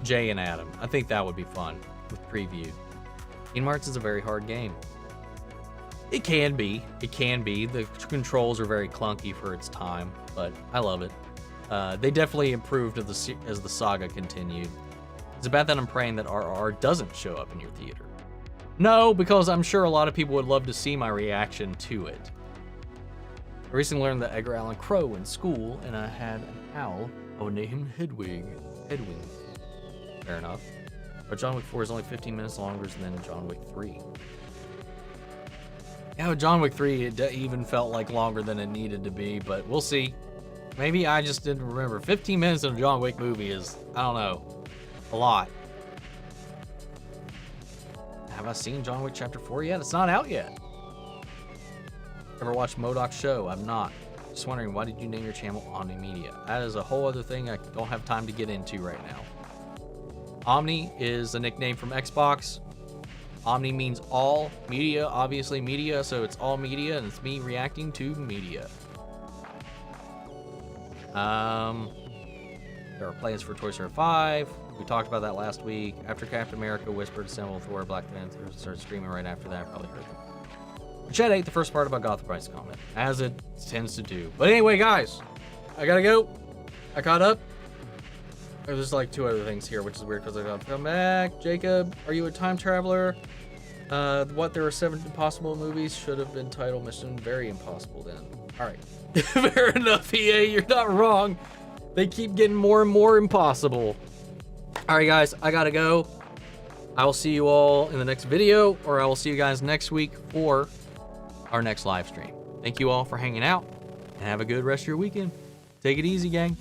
Jay and Adam. I think that would be fun with Preview. Kingdom Hearts is a very hard game. It can be. It can be. The controls are very clunky for its time, but I love it. They definitely improved as the saga continued. It's about that I'm praying that RR doesn't show up in your theater. No, because I'm sure a lot of people would love to see my reaction to it. I recently learned that Edgar Allan Poe in school, and I had an owl. I would name him Hedwig. Fair enough. But John Wick 4 is only 15 minutes longer than John Wick 3. Yeah, with John Wick 3, it even felt like longer than it needed to be, but we'll see. Maybe I just didn't remember. 15 minutes in a John Wick movie is, I don't know, a lot. Have I seen John Wick Chapter 4 yet? It's not out yet. Ever watched MODOK's show? I've not. Just wondering, why did you name your channel Omni Media? That is a whole other thing I don't have time to get into right now. Omni is a nickname from Xbox. Omni means all media, obviously media, so it's all media, and it's me reacting to media. There are plans for Toy Story 5. We talked about that last week. After Captain America, Whispered, Assemble, Thor, Black Panther started streaming right after that. Probably heard them. Chat ate the first part about Gotham Price comment, as it tends to do. But anyway, guys, I gotta go. I caught up. There's like 2 other things here, which is weird because I gotta come back. Jacob, are you a time traveler? There are 7 impossible movies should have been titled Mission Very Impossible then. All right. Fair enough, EA, you're not wrong. They keep getting more and more impossible. All right, guys, I gotta go. I will see you all in the next video, or I will see you guys next week for our next live stream. Thank you all for hanging out, and have a good rest of your weekend. Take it easy, gang.